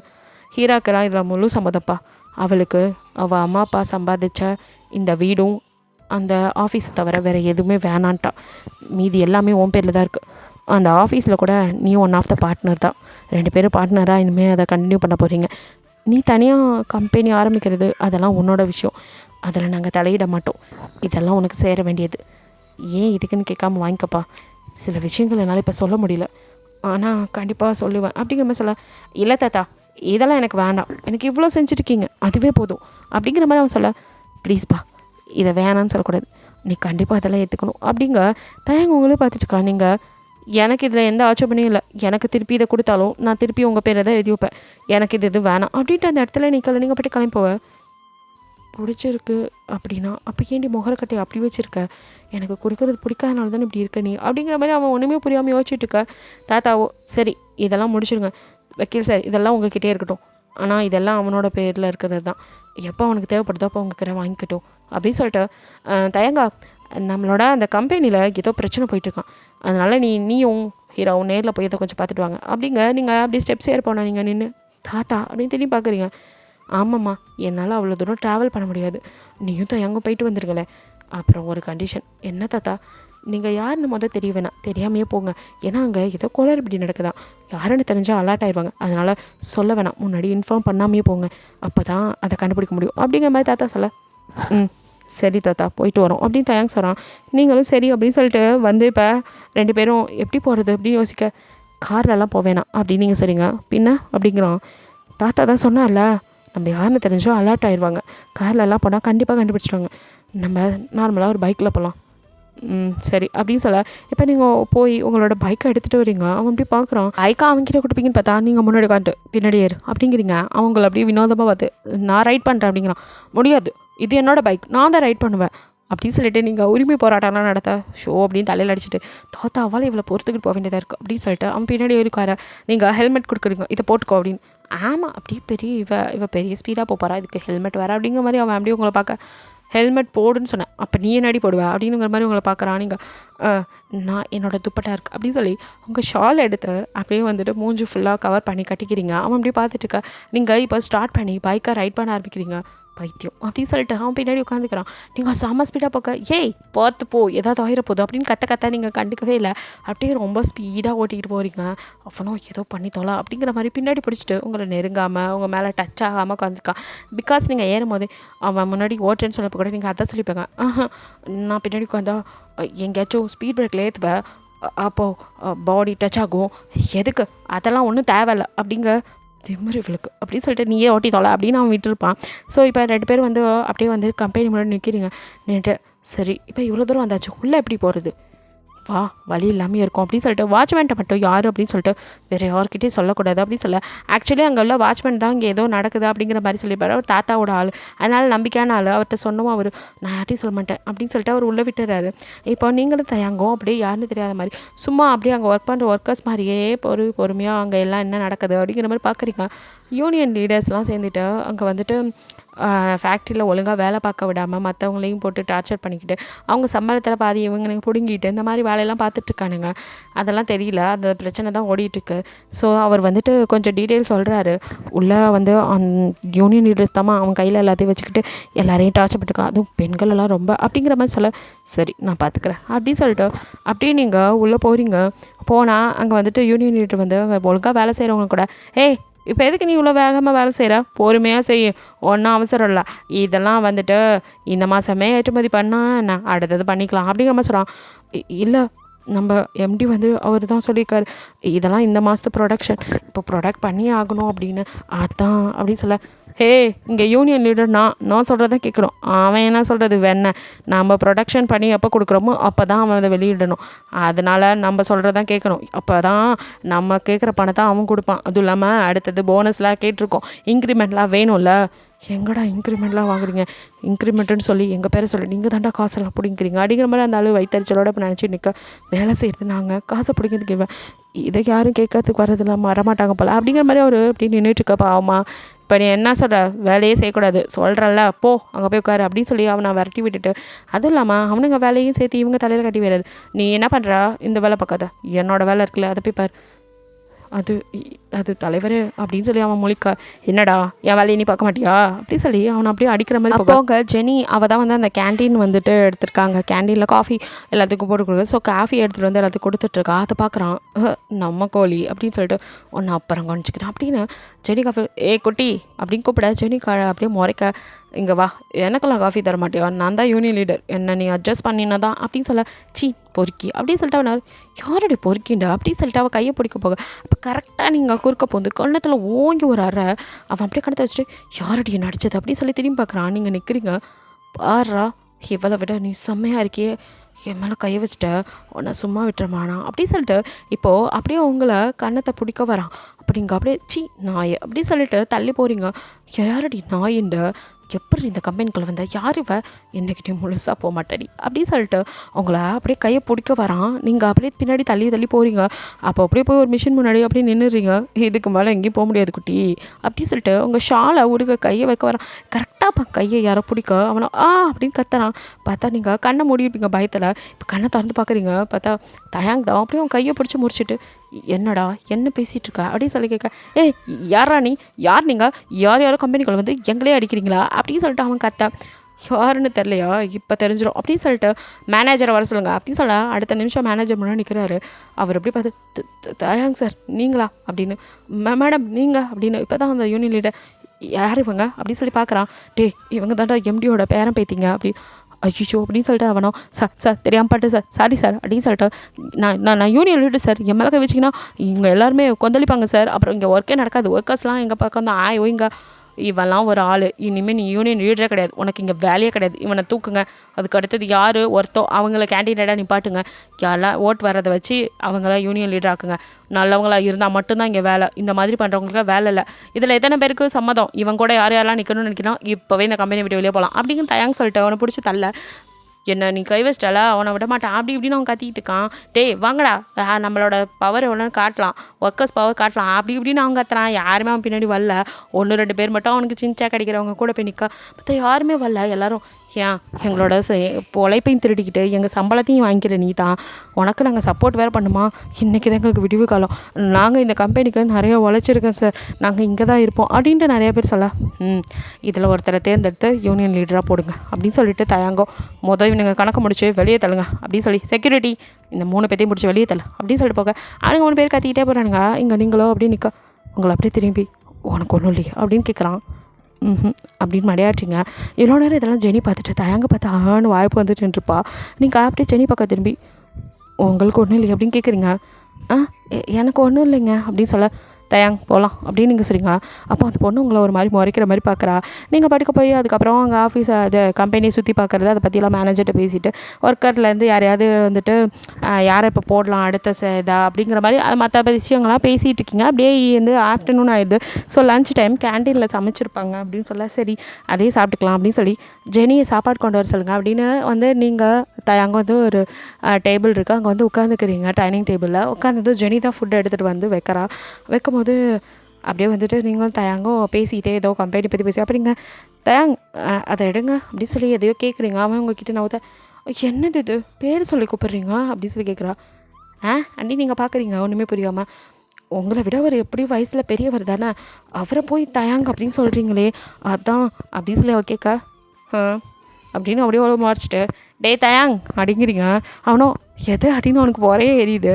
ஹீராக்கெல்லாம் இதில் முழு சம்மதப்பா அவளுக்கு அவள் அம்மா அப்பா சம்பாதிச்ச இந்த வீடும் அந்த ஆஃபீஸை தவிர வேறு எதுவுமே வேணான்ட்டா. மீதி எல்லாமே உன் பேரில் தான் இருக்குது. அந்த ஆஃபீஸில் கூட நீ ஒன் ஆஃப் த பார்ட்னர் தான். 2 பேரும் பார்ட்னராக இனிமேல் அதை கண்டினியூ பண்ண போகிறீங்க. நீ தனியாக கம்பெனி ஆரம்பிக்கிறது அதெல்லாம் உன்னோட விஷயம். அதில் நாங்கள் தலையிட மாட்டோம். இதெல்லாம் உனக்கு சேர வேண்டியது. ஏன் இதுக்குன்னு கேட்காம வாங்கிக்கப்பா. சில விஷயங்கள் என்னால் இப்போ சொல்ல முடியல, ஆனால் கண்டிப்பாக சொல்லுவேன் அப்படிங்கிற மாதிரி சொல்ல. இல்லை தாத்தா, இதெல்லாம் எனக்கு வேண்டாம், எனக்கு இவ்வளோ செஞ்சுருக்கீங்க அதுவே போதும் அப்படிங்கிற மாதிரி அவன் சொல்ல. ப்ளீஸ்ப்பா, இதை வேணான்னு சொல்லக்கூடாது, நீ கண்டிப்பாக அதெல்லாம் ஏற்றுக்கணும் அப்படிங்க. தயங்க உங்களே பார்த்துட்டுக்கா. நீங்கள் எனக்கு இதில் எந்த ஆட்சேபனையும் இல்லை. எனக்கு திருப்பி இதை கொடுத்தாலும் நான் திருப்பி உங்கள் பேரை தான் எழுதி வைப்பேன். எனக்கு இது வேணாம் அப்படின்ட்டு அந்த இடத்துல நீங்கள் போய்ட்டு கிளம்பி போவ. பிடிச்சிருக்கு அப்படின்னா அப்போ ஏன்டி முகரக்கட்டை அப்படி வச்சுருக்க? எனக்கு குடிக்கிறது பிடிக்காதனால தானே இப்படி இருக்க நீ அப்படிங்கிற மாதிரி அவன் ஒன்றுமே புரியாமல் யோசிச்சுட்டு இருக்க. தாத்தாவோ சரி இதெல்லாம் முடிச்சிடுங்க வக்கீல் சார், இதெல்லாம் உங்ககிட்டே இருக்கட்டும். ஆனால் இதெல்லாம் அவனோட பேரில் இருக்கிறது தான். எப்போ அவனுக்கு தேவைப்படுதோ அப்போ உங்ககிட்ட வாங்கிக்கட்டும் அப்படின்னு சொல்லிட்டு. தயங்கா, நம்மளோட அந்த கம்பெனியில் ஏதோ பிரச்சனை போயிட்டுருக்கான், அதனால் நீயும் ஹீரோவும் நேரில் போய் இதை கொஞ்சம் பார்த்துட்டு வாங்க அப்படிங்க. நீங்கள் அப்படி ஸ்டெப்ஸ் ஏற போனால் நீங்கள் நின்று தாத்தா அப்படின்னு திரும்பி பார்க்குறீங்க. ஆமாம்மா, என்னால் அவ்வளோ தூரம் ட்ராவல் பண்ண முடியாது, நீயும் தான் எங்கே போயிட்டு வந்துருங்களே. அப்புறம் ஒரு கண்டிஷன். என்ன தாத்தா? நீங்கள் யாருன்னு தெரிய வேணாம், தெரியாமையே போங்க. ஏன்னா அங்கே ஏதோ குளறுபடி நடக்குதா, யாருன்னு தெரிஞ்சால் அலர்ட் ஆயிடுவாங்க. அதனால் சொல்ல வேணாம், முன்னாடி இன்ஃபார்ம் பண்ணாமையே போங்க, அப்போ தான் அதை கண்டுபிடிக்க முடியும் அப்படிங்கிற மாதிரி தாத்தா சொல்ல. சரி தாத்தா, போயிட்டு வரோம் அப்படின்னு தயாங்க சொல்கிறான். நீங்களும் சரி அப்படின்னு சொல்லிட்டு வந்து இப்போ 2 பேரும் எப்படி போகிறது அப்படின்னு யோசிக்க. கார்லலாம் போவேணாம் அப்படின்னு நீங்கள் சரிங்க பின்ன அப்படிங்கிறான். தாத்தா தான் சொன்னார்ல, நம்ம யாருன்னு தெரிஞ்சோ அலர்ட் ஆயிடுவாங்க, கார்லலாம் போனால் கண்டிப்பாக கண்டுபிடிச்சிடுவாங்க, நம்ம நார்மலாக ஒரு பைக்கில் போகலாம். சரி அப்படின்னு சொல்ல. இப்போ நீங்கள் போய் உங்களோட பைக்கை எடுத்துகிட்டு வரீங்க. அவன் அப்படி பார்க்குறான். பைக்கை அவங்ககிட்ட கொடுப்பீங்கன்னு பார்த்தா நீங்கள் முன்னாடி உட்காந்து பின்னாடி ஏறு அப்படிங்கிறீங்க. அவங்கள அப்படியே வினோதமாக பார்த்து நான் ரைட் பண்ணுறேன் அப்படிங்கிறான். முடியாது, இது என்னோடய பைக், நான் தான் ரைட் பண்ணுவேன் அப்படின்னு சொல்லிட்டு நீங்கள் உரிமை போராட்டம்லாம் நடத்த ஷோ அப்படின்னு தலையில் அடிச்சுட்டு தாத்தாவால் இவ்வளோ பொறுத்துக்கிட்டு போக வேண்டியதாக இருக்குது அப்படின்னு சொல்லிட்டு அவன் பின்னாடி இருக்கார. நீங்கள் ஹெல்மெட் கொடுக்குறீங்க, இதை போட்டுக்கோ அப்படின்னு. ஆமாம், அப்படி பெரிய இவ பெரிய ஸ்பீடாக போப்பாரா, இதுக்கு ஹெல்மெட் வேறு அப்படிங்கிற மாதிரி அவன் அப்படியே உங்களை பார்க்க. ஹெல்மெட் போடுன்னு சொன்னேன், அப்போ நீ என்னடி போடுவா அப்படிங்கிற மாதிரி உங்களை பார்க்குறான். நீங்கள் நான் என்னோடய துப்பட்டா இருக்குது அப்படின்னு சொல்லி உங்கள் ஷால் எடுத்து அப்படியே வந்துட்டு மூஞ்சி ஃபுல்லாக கவர் பண்ணி கட்டிக்கிறீங்க. அவன் அப்படியே பார்த்துட்டு இருக்க. நீங்கள் இப்போ ஸ்டார்ட் பண்ணி பைக்கை ரைட் பண்ண ஆரம்பிக்கிறீங்க. பைத்தியம் அப்படின்னு சொல்லிட்டு அவன் பின்னாடி உட்காந்துக்கிறான். நீங்கள் செம்ம ஸ்பீடாக பார்க்க, ஏய் பார்த்து போ ஏதாவது ஆயிரப்போகுது அப்படின்னு கத்த நீங்கள் கண்டுக்கவே இல்லை. அப்படியே ரொம்ப ஸ்பீடாக ஓட்டிக்கிட்டு போகிறீங்க. அவனும் ஏதோ பண்ணி தொலை அப்படிங்கிற மாதிரி பின்னாடி பிடிச்சிட்டு உங்களை நெருங்காமல் உங்கள் மேலே டச் ஆகாமல் உட்காந்துருக்கான். பிகாஸ் நீங்கள் ஏறும் போதே அவன் முன்னாடி ஓட்டுறேன்னு சொல்லப்போ கூட நீங்கள் அதை சொல்லிப்பாங்க. நான் பின்னாடி உட்காந்தா எங்கேயாச்சும் ஸ்பீட் பிரேக்கில் ஏற்றுவேன், அப்போது பாடி டச் ஆகும், எதுக்கு அதெல்லாம் ஒன்றும் தேவையில்லை அப்படிங்க திமிரு இவளுக்கு அப்படின்னு சொல்லிட்டு நீயே ஓட்டி தொலை அப்படின்னு அவன் விட்டுருப்பான். ஸோ இப்போ 2 பேர் வந்து அப்படியே வந்து கம்பெனி முன்னாடி நிற்கிறீங்க. நின்று சரி இப்போ இவ்வளோ தூரம் வந்தாச்சு, உள்ளே எப்படி போகிறது, வா வழி இல்லாமல் இருக்கும் அப்படின்னு சொல்லிட்டு வாட்ச்மேன்ட்ட மட்டும் யார் அப்படின்னு சொல்லிட்டு வேறு யார்கிட்டையும் சொல்லக்கூடாது அப்படின்னு சொல்ல. ஆக்சுவலி அங்கே உள்ள வாட்ச்மேன் தான் இங்கே ஏதோ நடக்குது அப்படிங்கிற மாதிரி சொல்லியிருப்பாரு. அவர் தாத்தாவோட ஆள், அதனால் நம்பிக்கையான ஆள். அவர்கிட்ட சொன்னோம், அவர் நான் யார்ட்டையும் சொல்ல மாட்டேன் அப்படின்னு சொல்லிட்டு அவர் உள்ளே விட்டுறாரு. இப்போ நீங்களும் தயங்கும் அப்படியே யாருன்னு தெரியாத மாதிரி சும்மா அப்படியே அங்கே ஒர்க் பண்ணுற ஒர்க்கர்ஸ் மாதிரியே பொறுமையாக அங்கே எல்லாம் என்ன நடக்குது அப்படிங்கிற மாதிரி பார்க்குறீங்க. யூனியன் லீடர்ஸ்லாம் சேர்ந்துட்டு அங்கே வந்துட்டு ஃபேக்ட்ரியில் ஒழுங்காக வேலை பார்க்க விடாமல் மற்றவங்களையும் போட்டு டார்ச்சர் பண்ணிக்கிட்டு அவங்க சம்பளத்தில் பாதி இவங்க பிடுங்கிட்டு இந்த மாதிரி வேலையெல்லாம் பார்த்துட்ருக்கானுங்க. அதெல்லாம் தெரியல, அந்த பிரச்சனை தான் ஓடிட்டுருக்கு. ஸோ அவர் வந்துட்டு கொஞ்சம் டீட்டெயில் சொல்கிறாரு. உள்ளே வந்து யூனியன் லீடர்ஸ் தான் அவன் கையில் எல்லாத்தையும் வச்சுக்கிட்டு எல்லாரையும் டார்ச்சர் பண்ணிருக்கான், அதுவும் பெண்கள் எல்லாம் ரொம்ப அப்படிங்கிற மாதிரி சொல்ல. சரி நான் பார்த்துக்குறேன் அப்படின்னு சொல்லிட்டு அப்படியே நீங்கள் உள்ளே போகிறீங்க. போனால் அங்கே வந்துட்டு யூனியன் லீடர் வந்து அங்கே ஒழுங்காக வேலை செய்கிறவங்க கூட, ஏய் இப்போ எதுக்கு நீ இவ்வளோ வேகமாக வேலை செய்கிற, பொறுமையாக செய்ய, ஒன்றும் அவசரம் இல்லை, இதெல்லாம் வந்துட்டு இந்த மாதமே ஏற்றுமதி பண்ணால் என்ன அடுத்தது பண்ணிக்கலாம் அப்படிங்கிற மாதிரி சொல்கிறான். இல்லை நம்ம எம்டி வந்து அவர் தான் சொல்லியிருக்காரு, இதெல்லாம் இந்த மாதத்து ப்ரொடக்ஷன், இப்போ ப்ரொடக்ட் பண்ணி ஆகணும் அப்படின்னு. அதான் அப்படின்னு சொல்ல. ஹே இங்கே யூனியன் லீடர் நான் சொல்கிறத கேட்கணும், அவன் என்ன சொல்கிறது வேண, நம்ம ப்ரொடக்ஷன் பண்ணி எப்போ கொடுக்குறோமோ அப்போ தான் அவன் அதை வெளியிடணும், அதனால் நம்ம சொல்கிறதான் கேட்கணும், அப்போ தான் நம்ம கேட்குற பணத்தை அவன் கொடுப்பான். அதுவும் இல்லாமல் அடுத்தது போனஸ்லாம் கேட்டிருக்கோம், இன்க்ரிமெண்ட்லாம் வேணும்ல. எங்கடா இன்க்ரிமெண்ட்லாம் வாங்குறீங்க, இன்க்ரிமெண்ட்டுன்னு சொல்லி எங்கள் பேரை சொல்லி நீங்கள் தாண்டா காசெல்லாம் பிடிங்கிறீங்க அப்படிங்கிற மாதிரி அந்த ஆள் வைத்தறிச்சலோட இப்போ நினச்சி நிற்க. வேலை செய்கிறது நாங்கள், காசை பிடிக்கிறதுக்கு இவன், இதை யாரும் கேட்கறதுக்கு வரதில்லாமல் வரமாட்டாங்க போல் அப்படிங்கிற மாதிரி அவர் அப்படி நின்றுட்டுருக்கப்பா. ஆமாம் இப்போ நீ என்ன சொல்கிற, வேலையே செய்யக்கூடாது சொல்கிறல்ல, போ அங்கே போய் உட்காரு அப்படின்னு சொல்லி அவனை விரட்டி விட்டுட்டு, அதுவும் இல்லாமல் அவனுங்க வேலையும் சேர்த்து இவங்க தலையில் கட்டி வராது. நீ என்ன பண்ணுறா, இந்த வேலை பார்க்காத, என்னோடய வேலை இருக்குல்ல அதை போய் பார், அது அது தலைவர் அப்படின்னு சொல்லி அவன் முழிக்க, என்னடா என் வேலையை நீ பார்க்க மாட்டியா அப்படி சொல்லி அவனை அப்படியே அடிக்கிற மாதிரி போக ஜெனி அவள் தான் வந்து அந்த கேண்டீன் வந்துட்டு எடுத்திருக்காங்க. கேண்டீனில் காஃபி எல்லாத்துக்கும் போட்டு கொடுக்குது. ஸோ காஃபி எடுத்துகிட்டு வந்து எல்லாத்துக்கும் கொடுத்துட்ருக்கா. அதை பார்க்குறான், நம்ம கோழி அப்படின்னு சொல்லிட்டு ஒன்று அப்புறம் கவனிச்சிக்கிறான் அப்படின்னு ஜெனி காஃபி குட்டி அப்படின்னு கூப்பிட ஜெனி அப்படியே முறைக்க, இங்கே வா, எனக்கெல்லாம் காஃபி தர மாட்டியா, நான் தான் யூனியன் லீடர், என்ன நீ அட்ஜஸ்ட் பண்ணினா தான் அப்படின்னு சொல்ல, சீ பொறுக்கி அப்படின்னு சொல்லிட்டு அவன் யாரடி பொறுக்கிண்டா அப்படின்னு சொல்லிட்டு அவள் கையை பிடிக்க போக, அப்போ கரெக்டாக நீங்கள் குறுக்க போந்து கண்ணத்தில் ஓங்கி ஒரு அறை அவன் அப்படியே கணத்தை வச்சுட்டு, யாரடி என்ன அடிச்சது அப்படின்னு சொல்லி திரும்பி பார்க்குறான். நீங்கள் நிற்கிறீங்க, பாரா இவளை விட நீ செம்மையாக இருக்கியே, என் மேலே கையை வச்சுட்ட, உன்னை சும்மா விட்டுறமானா அப்படின்னு சொல்லிட்டு இப்போது அப்படியே உங்களை கண்ணத்தை பிடிக்க வரான். அப்படிங்க அப்படியே சீ நாய் அப்படின்னு சொல்லிட்டு தள்ளி போகிறீங்க. யாரடி நாயிண்ட, எப்படி இந்த கம்பெனிக்குள்ளே வந்தால் யார் இவ, என்னைக்கிட்டே முழுசாக போக மாட்டேடி அப்படின்னு சொல்லிட்டு அவங்கள அப்படியே கையை பிடிக்க வரான். நீங்கள் அப்படியே பின்னாடி தள்ளி போகிறீங்க. அப்போ அப்படியே போய் ஒரு மிஷின் முன்னாடி அப்படியே நின்றுறீங்க. இதுக்கு மேலே எங்கேயும் போக முடியாது குட்டி அப்படி சொல்லிட்டு உங்கள் ஷாலை உடுக்க கையை வைக்க வரான். கரெக்டாக கையை யாரோ பிடிக்க அவனை அப்படின்னு கத்துறான். பார்த்தா நீங்கள் கண்ணை மூடிருப்பீங்க பயத்தில். இப்போ கண்ணை திறந்து பார்க்குறீங்க, பார்த்தா தயாங் தான் அப்படியே அவன் கையை பிடிச்சி முடிச்சுட்டு, என்னடா என்ன பேசிகிட்டு இருக்கா அப்படின்னு சொல்லி கேட்க, யாரா நீ, யார் நீங்கள், யாரோ கம்பெனிக்குள்ள வந்து எங்களே அடிக்கிறீங்களா அப்படின்னு சொல்லிட்டு அவன் கத்த, யாருன்னு தெரிலையா, இப்போ தெரிஞ்சிடும் அப்படின்னு சொல்லிட்டு மேனேஜரை வர சொல்லுங்கள் அப்படின்னு சொல்ல அடுத்த நிமிஷம் மேனேஜர் முன்னாடி நிற்கிறாரு. அவர் எப்படி பார்த்து, தயாங் சார் நீங்களா அப்படின்னு, மேடம் நீங்கள் அப்படின்னு. இப்போ தான் அந்த யூனியன் லீடர், யார் இவங்க அப்படின்னு சொல்லி பார்க்குறான். இவங்க தாண்டா எம்டியோட பேரன் பேத்திங்க அப்படின்னு. அய்யோ அப்படின்னு சொல்லிட்டு அவனோ, சார் தெரியாமல் பாட்டு சார், சாரி சார் அப்படின்னு சொல்லிட்டு, நான் யூனியன் லீடர் சார், என் மேலே வச்சிங்கன்னா இவங்க எல்லாருமே கொந்தளிப்பாங்க சார், அப்புறம் இங்கே ஒர்க்கே நடக்காது, ஒர்க்கர்ஸ்லாம் எங்கள் பக்கம் தான் ஆயோ, இங்கே இவெல்லாம் ஒரு ஆள், இனிமேல் நீ யூனியன் லீடரே கிடையாது, உனக்கு இங்கே வேலையே கிடையாது, இவனை தூக்குங்க, அதுக்கு அடுத்தது யார் ஒருத்தோ அவங்கள கேண்டிடேட்டாக நிப்பாட்டுங்க, யாரெல்லாம் ஓட் வரதை வச்சு அவங்கள யூனியன் லீடர் ஆக்குங்க, நல்லவங்களா இருந்தால் மட்டும்தான் இங்கே வேலை, இந்த மாதிரி பண்ணுறவங்களுக்கு வேலை இல்லை, இதில் எத்தனை பேருக்கு சம்மதம், இவன் கூட யாரெல்லாம் நிற்கணும்னு நினைக்கணும், இப்போவே இந்த கம்பெனி விட்டு வெளியே போகலாம் அப்படின்னு தயாங்க சொல்லிட்டு அவனை பிடிச்சி தள்ள, என்ன நீ கை வச்சிட்டால அவனை விட மாட்டான் அப்படி இப்படின்னு அவன் கத்திக்கிட்டு இருக்கான். வாங்கடா நம்மளோட பவர் எவ்வளோன்னு காட்டலாம், ஒர்க்கர்ஸ் பவர் காட்டலாம் அப்படி இப்படின்னு அவங்க கத்துறான். யாருமே அவன் பின்னாடி வரல, 1-2 பேர் மட்டும் அவனுக்கு சின்ச்சா கிடைக்கிறவங்க கூட போய் நிற்க, மற்ற யாருமே வரல. எல்லாரும் ஏன் எங்களோட உழைப்பையும் திருடிக்கிட்டு எங்கள் சம்பளத்தையும் வாங்கிக்கிற நீ தான், உனக்கு நாங்கள் சப்போர்ட் வேறு பண்ணுமா, இன்றைக்கி தான் எங்களுக்கு விடிவு காலம், நாங்கள் இந்த கம்பெனிக்கு நிறைய உழைச்சிருக்கோம் சார், நாங்கள் இங்கே தான் இருப்போம் அப்படின்ட்டு நிறைய பேர் சொல்ல, இதில் ஒருத்தரை தேர்ந்தெடுத்து யூனியன் லீடராக போடுங்க அப்படின்னு சொல்லிட்டு தயாங்கோ, இவனுங்க கணக்கு முடிச்சு வெளியே தள்ளுங்க அப்படின்னு சொல்லி, செக்யூரிட்டி இந்த 3 பேர்த்தையும் முடிச்சு வெளியே தள்ளு அப்படின்னு சொல்லிட்டு போக, அவங்க 3 பேர் கத்திக்கிட்டே போகிறானுங்க. இங்கே நீங்களோ அப்படின்னு நிற்க, உங்களை அப்படியே திரும்பி உனக்கு ஒன்றும் இல்லையா அப்படின்னு கேட்குறான். அப்படின்னு மடையாச்சிங்க. இவ்வளோ நேரம் இதெல்லாம் ஜெனி பார்த்துட்டு தயாங்க பார்த்து ஆன்னு வாய்ப்பு வந்துட்டுருப்பா. நீங்கள் அப்படியே ஜெனி பக்கம் திரும்பி, உங்களுக்கு ஒன்றும் இல்லையா அப்படின்னு கேட்குறீங்க. எனக்கு ஒன்றும் இல்லைங்க அப்படின்னு சொல்ல, தயாங் போகலாம் அப்படின்னு நீங்கள் சொல்றீங்க. அப்போ அந்த பொண்ணு உங்களை ஒரு மாதிரி முறைக்கிற மாதிரி பார்க்குறா. நீங்கள் படிக்க போய் அதுக்கப்புறம் அங்கே ஆஃபீஸ் அது கம்பெனியை சுற்றி பார்க்குறது, அதை பற்றியெல்லாம் மேனேஜர்கிட்ட பேசிவிட்டு ஒர்க்கர்லேருந்து யாரையாவது வந்துட்டு யாரை இப்போ போடலாம் அடுத்த இதா அப்படிங்கிற மாதிரி அது மற்ற விஷயங்கள்லாம் பேசிகிட்டு இருக்கீங்க. அப்படியே வந்து ஆஃப்டர்நூன் ஆயிடுது. ஸோ லன்ச் டைம் கேன்டீனில் சமைச்சிருப்பாங்க அப்படின்னு சொல்ல, சரி அதே சாப்பிட்டுக்கலாம் அப்படின்னு சொல்லி ஜெனியை சாப்பாடு கொண்டு வர சொல்லுங்கள் அப்படின்னு வந்து நீங்கள் அங்கே வந்து ஒரு டேபிள் இருக்குது, அங்கே வந்து உட்காந்துக்கிறீங்க. டைனிங் டேபிளில் உட்காந்து ஜெனி தான் ஃபுட் எடுத்துகிட்டு வந்து வைக்கும்போது அப்படியே வந்துட்டு நீங்களும் தயாங்கோ பேசிக்கிட்டே ஏதோ கம்பெனி பற்றி பேசி, அப்போ நீங்கள் தயாங் அதை எடுங்க அப்படின்னு சொல்லி எதையோ கேட்குறீங்க. அவன் உங்ககிட்ட நான் என்னது இது பேர் சொல்லி கூப்பிட்றீங்க அப்படின்னு சொல்லி கேட்குறா. அண்டி நீங்கள் பார்க்குறீங்க ஒன்றுமே புரியாமல், உங்களை விட அவர் எப்படி வயசில் பெரியவர் தானே, அவரை போய் தயாங்க அப்படின்னு சொல்கிறீங்களே அதான் அப்படின்னு சொல்லி அவ கேட்க, அப்படின்னு அப்படியே அவ்வளோ மாறிச்சிட்டு, தயாங் அப்படிங்கிறீங்க. அவனோ எது அப்படின்னு அவனுக்கு ஒரே எரியுது.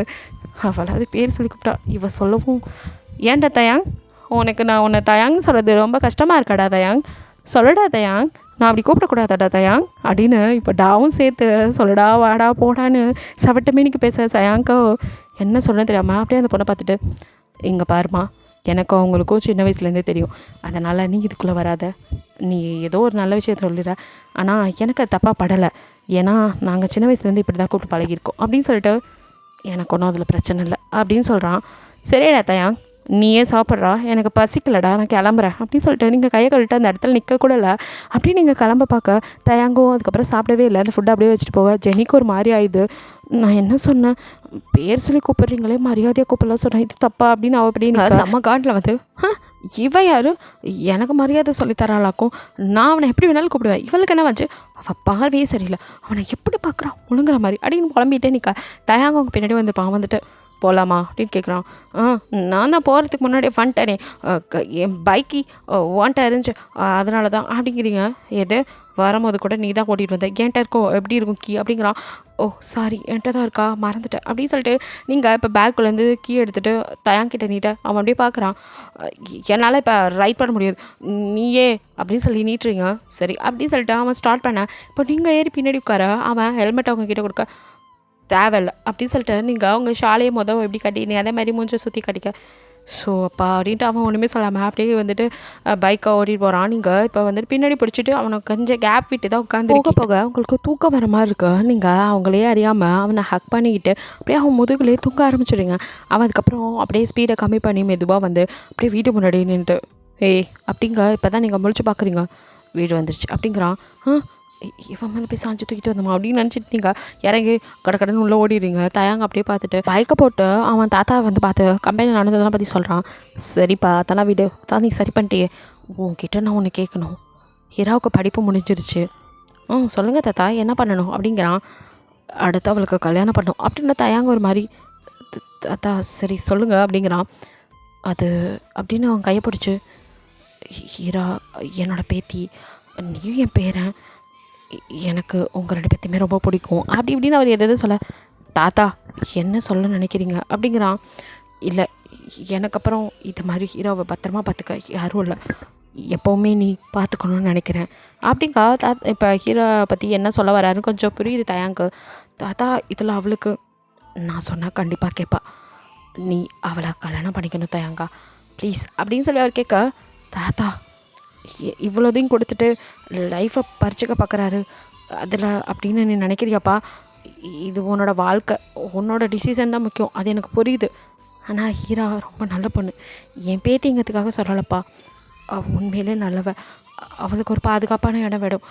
அவளாவது பேர் சொல்லி கூப்பிட்டா, இவ சொல்லவும், ஏன்டா தயாங் உனக்கு நான் உன்னை தயாங்னு சொல்கிறது ரொம்ப கஷ்டமாக இருக்காடா தயாங், சொல்லடா தயாங், நான் அப்படி கூப்பிடக்கூடாதாடா தயாங் அப்படின்னு இப்போ டாவும் சேர்த்து சொல்லடா வாடா போடான்னு சவட்ட மீனிக்கு பேச தயாங்கோ என்ன சொல்ல தெரியாமல் அப்படியே அந்த பொண்ணை பார்த்துட்டு, இங்கே பாருமா, எனக்கும் அவங்களுக்கும் சின்ன வயசுலேருந்தே தெரியும், அதனால் நீ இதுக்குள்ளே வராத, நீ ஏதோ ஒரு நல்ல விஷயத்த சொல்லிடுற, ஆனால் எனக்கு அது தப்பாக படலை, ஏன்னா நாங்கள் சின்ன வயசுலேருந்து இப்படி தான் கூப்பிட்டு பழகியிருக்கோம் அப்படின்னு சொல்லிட்டு, எனக்கு ஒன்றும் அதில் பிரச்சனை இல்லை அப்படின்னு சொல்கிறான். சரிடா தயாங் நீயே சாப்பிட்றா, எனக்கு பசிக்கலடா நான் கிளம்புறேன் அப்படின்னு சொல்லிட்டு நீங்கள் கையை கழிட்டு அந்த இடத்துல நிற்கக்கூட இல்லை. அப்படியே நீங்கள் கிளம்ப பார்க்க தயாங்கும் அதுக்கப்புறம் சாப்பிடவே இல்லை. அந்த ஃபுட்டை அப்படியே வச்சுட்டு போக ஜெனிக்கு ஒரு மாதிரி ஆயிடுது. நான் என்ன சொன்னேன், பேர் சொல்லி கூப்பிட்றீங்களே மரியாதையாக கூப்பிடலாம் சொன்னேன், இது தப்பா அப்படின்னு அவள் அப்படின்னு செம்ம காட்டில் வந்து, இவ யார் எனக்கு மரியாதை சொல்லித்தராளாக்கும், நான் அவனை எப்படி வேணாலும் கூப்பிடுவேன், இவளுக்கு என்ன வச்சு அவள் பார்வையே சரியில்லை, அவனை எப்படி பார்க்குறான் ஒழுங்குற மாதிரி அப்படின்னு புலம்பிகிட்டே நிற்க தயாங்க அவங்க பின்னாடி வந்துருப்பான். வந்துட்டு போகலாமா அப்படின்னு கேட்குறான். நான் தான் போகிறதுக்கு முன்னாடியே வந்துட்டேனே, என் பைக்கு ஓன்ட்ட இருந்துச்சு அதனால தான் அப்படிங்கிறீங்க. எது வரும்போது கூட நீ தான் ஓட்டிகிட்டு வந்த, என்கிட்ட இருக்கோ எப்படி இருக்கும் கீ அப்படிங்கிறான். ஓ சாரி என்கிட்ட தான் இருக்கா மறந்துட்டேன் அப்படின்னு சொல்லிட்டு நீங்கள் இப்போ பேக்குள்ளேருந்து கீ எடுத்துகிட்டு தயாங்கிட்ட நீட்ட அவன் அப்படியே பார்க்குறான். என்னால் இப்போ ரைட் பண்ண முடியாது நீயே அப்படின்னு சொல்லி நீட்டுறீங்க. சரி அப்படின்னு சொல்லிட்டு அவன் ஸ்டார்ட் பண்ணேன். இப்போ நீங்கள் ஏறி பின்னாடி உட்கார அவன் ஹெல்மெட் அவங்க கிட்டே கொடுக்க தேவையில்லை அப்படின்னு சொல்லிட்டு நீங்கள் அவங்க ஷாலையை எப்படி கட்டி நீ அதே மாதிரி மூஞ்சை சுற்றி கட்டிக்க. ஸோ அப்பா அப்படின்ட்டு அவன் ஒன்றுமே சொல்லாமல் அப்படியே வந்துட்டு பைக்கை ஓட்டிகிட்டு போகிறான். நீங்கள் இப்போ வந்துட்டு பின்னாடி பிடிச்சிட்டு அவனை கொஞ்சம் கேப் விட்டு தான் உட்காந்து போக உங்களுக்கு தூக்கம் வர மாதிரி இருக்கு. நீங்கள் அவங்களே அறியாமல் அவனை ஹக் பண்ணிக்கிட்டு அப்படியே அவன் முதுகுலேயே தூங்க ஆரம்பிச்சிடுங்க. அவன் அதுக்கப்புறம் அப்படியே ஸ்பீடை கம்மி பண்ணி மெதுவாக வந்து அப்படியே வீட்டு முன்னாடி நின்றுட்டு அப்படிங்க இப்போ தான் நீங்கள் முழிச்சு பார்க்குறீங்க வீடு வந்துருச்சு அப்படிங்கிறான். இவன் மேலே போய் சாஞ்சு தூக்கிட்டு வந்தோமா அப்படின்னு நினச்சிட்டு நீங்கள் இறங்கி கடன்னு உள்ளே ஓடிடுறீங்க. தயாங்க அப்படியே பார்த்துட்டு பைக்கை போட்டு அவன் தாத்தா வந்து பார்த்து கம்பெனியில் நடந்ததெல்லாம் பற்றி சொல்கிறான். சரிப்பா அதெல்லாம் விடு, தான் நீ சரி பண்ணிட்டியே, உன்கிட்ட நான் ஒன்று கேட்கணும். ஹீராவுக்கு படிப்பு முடிஞ்சிருச்சு. சொல்லுங்கள் தாத்தா என்ன பண்ணணும் அப்படிங்கிறான். அடுத்து அவளுக்கு கல்யாணம் பண்ணணும் அப்படின்னு தயாங்க ஒரு மாதிரி தாத்தா சரி சொல்லுங்கள் அப்படிங்கிறான். அது அப்படின்னு அவன் கையை பிடிச்சி ஹீரா என்னோடய பேத்தி, நீயும் என் பேரன், எனக்கு உங்கள் 2 பேர்த்தையுமே ரொம்ப பிடிக்கும் அப்படி இப்படின்னு அவர் எதாவது சொல்ல தாத்தா என்ன சொல்ல நினைக்கிறீங்க அப்படிங்கிறான். இல்லை எனக்கு அப்புறம் இது மாதிரி ஹீரோவை பத்திரமா பார்த்துக்க யாரும் இல்லை, எப்போவுமே நீ பார்த்துக்கணுன்னு நினைக்கிறேன் அப்படிங்கா. இப்போ ஹீரோ பற்றி என்ன சொல்ல வராருன்னு கொஞ்சம் புரியுது தயாங்க. தாத்தா இதில் அவளுக்கு நான் சொன்னால் கண்டிப்பாக கேட்பா, நீ அவளை கல்யாணம் பண்ணிக்கணும் தயாங்கா ப்ளீஸ் அப்படின்னு சொல்லி அவர் கேட்க தாத்தா இவ்வளோதையும் கொடுத்துட்டு லைஃப்பை பறிச்சுக்க பார்க்குறாரு அதில் அப்படின்னு நீ நினைக்கிறியாப்பா? இது உன்னோட வாழ்க்கை, உன்னோட டிசிஷன் தான் முக்கியம், அது எனக்கு புரியுது. ஆனால் ஹீரா ரொம்ப நல்ல பொண்ணு, என் பேத்திங்கிறதுக்காக சொல்லலப்பா, உண்மையிலே நல்லவ, அவளுக்கு ஒரு பாதுகாப்பான இடம் வேணும்,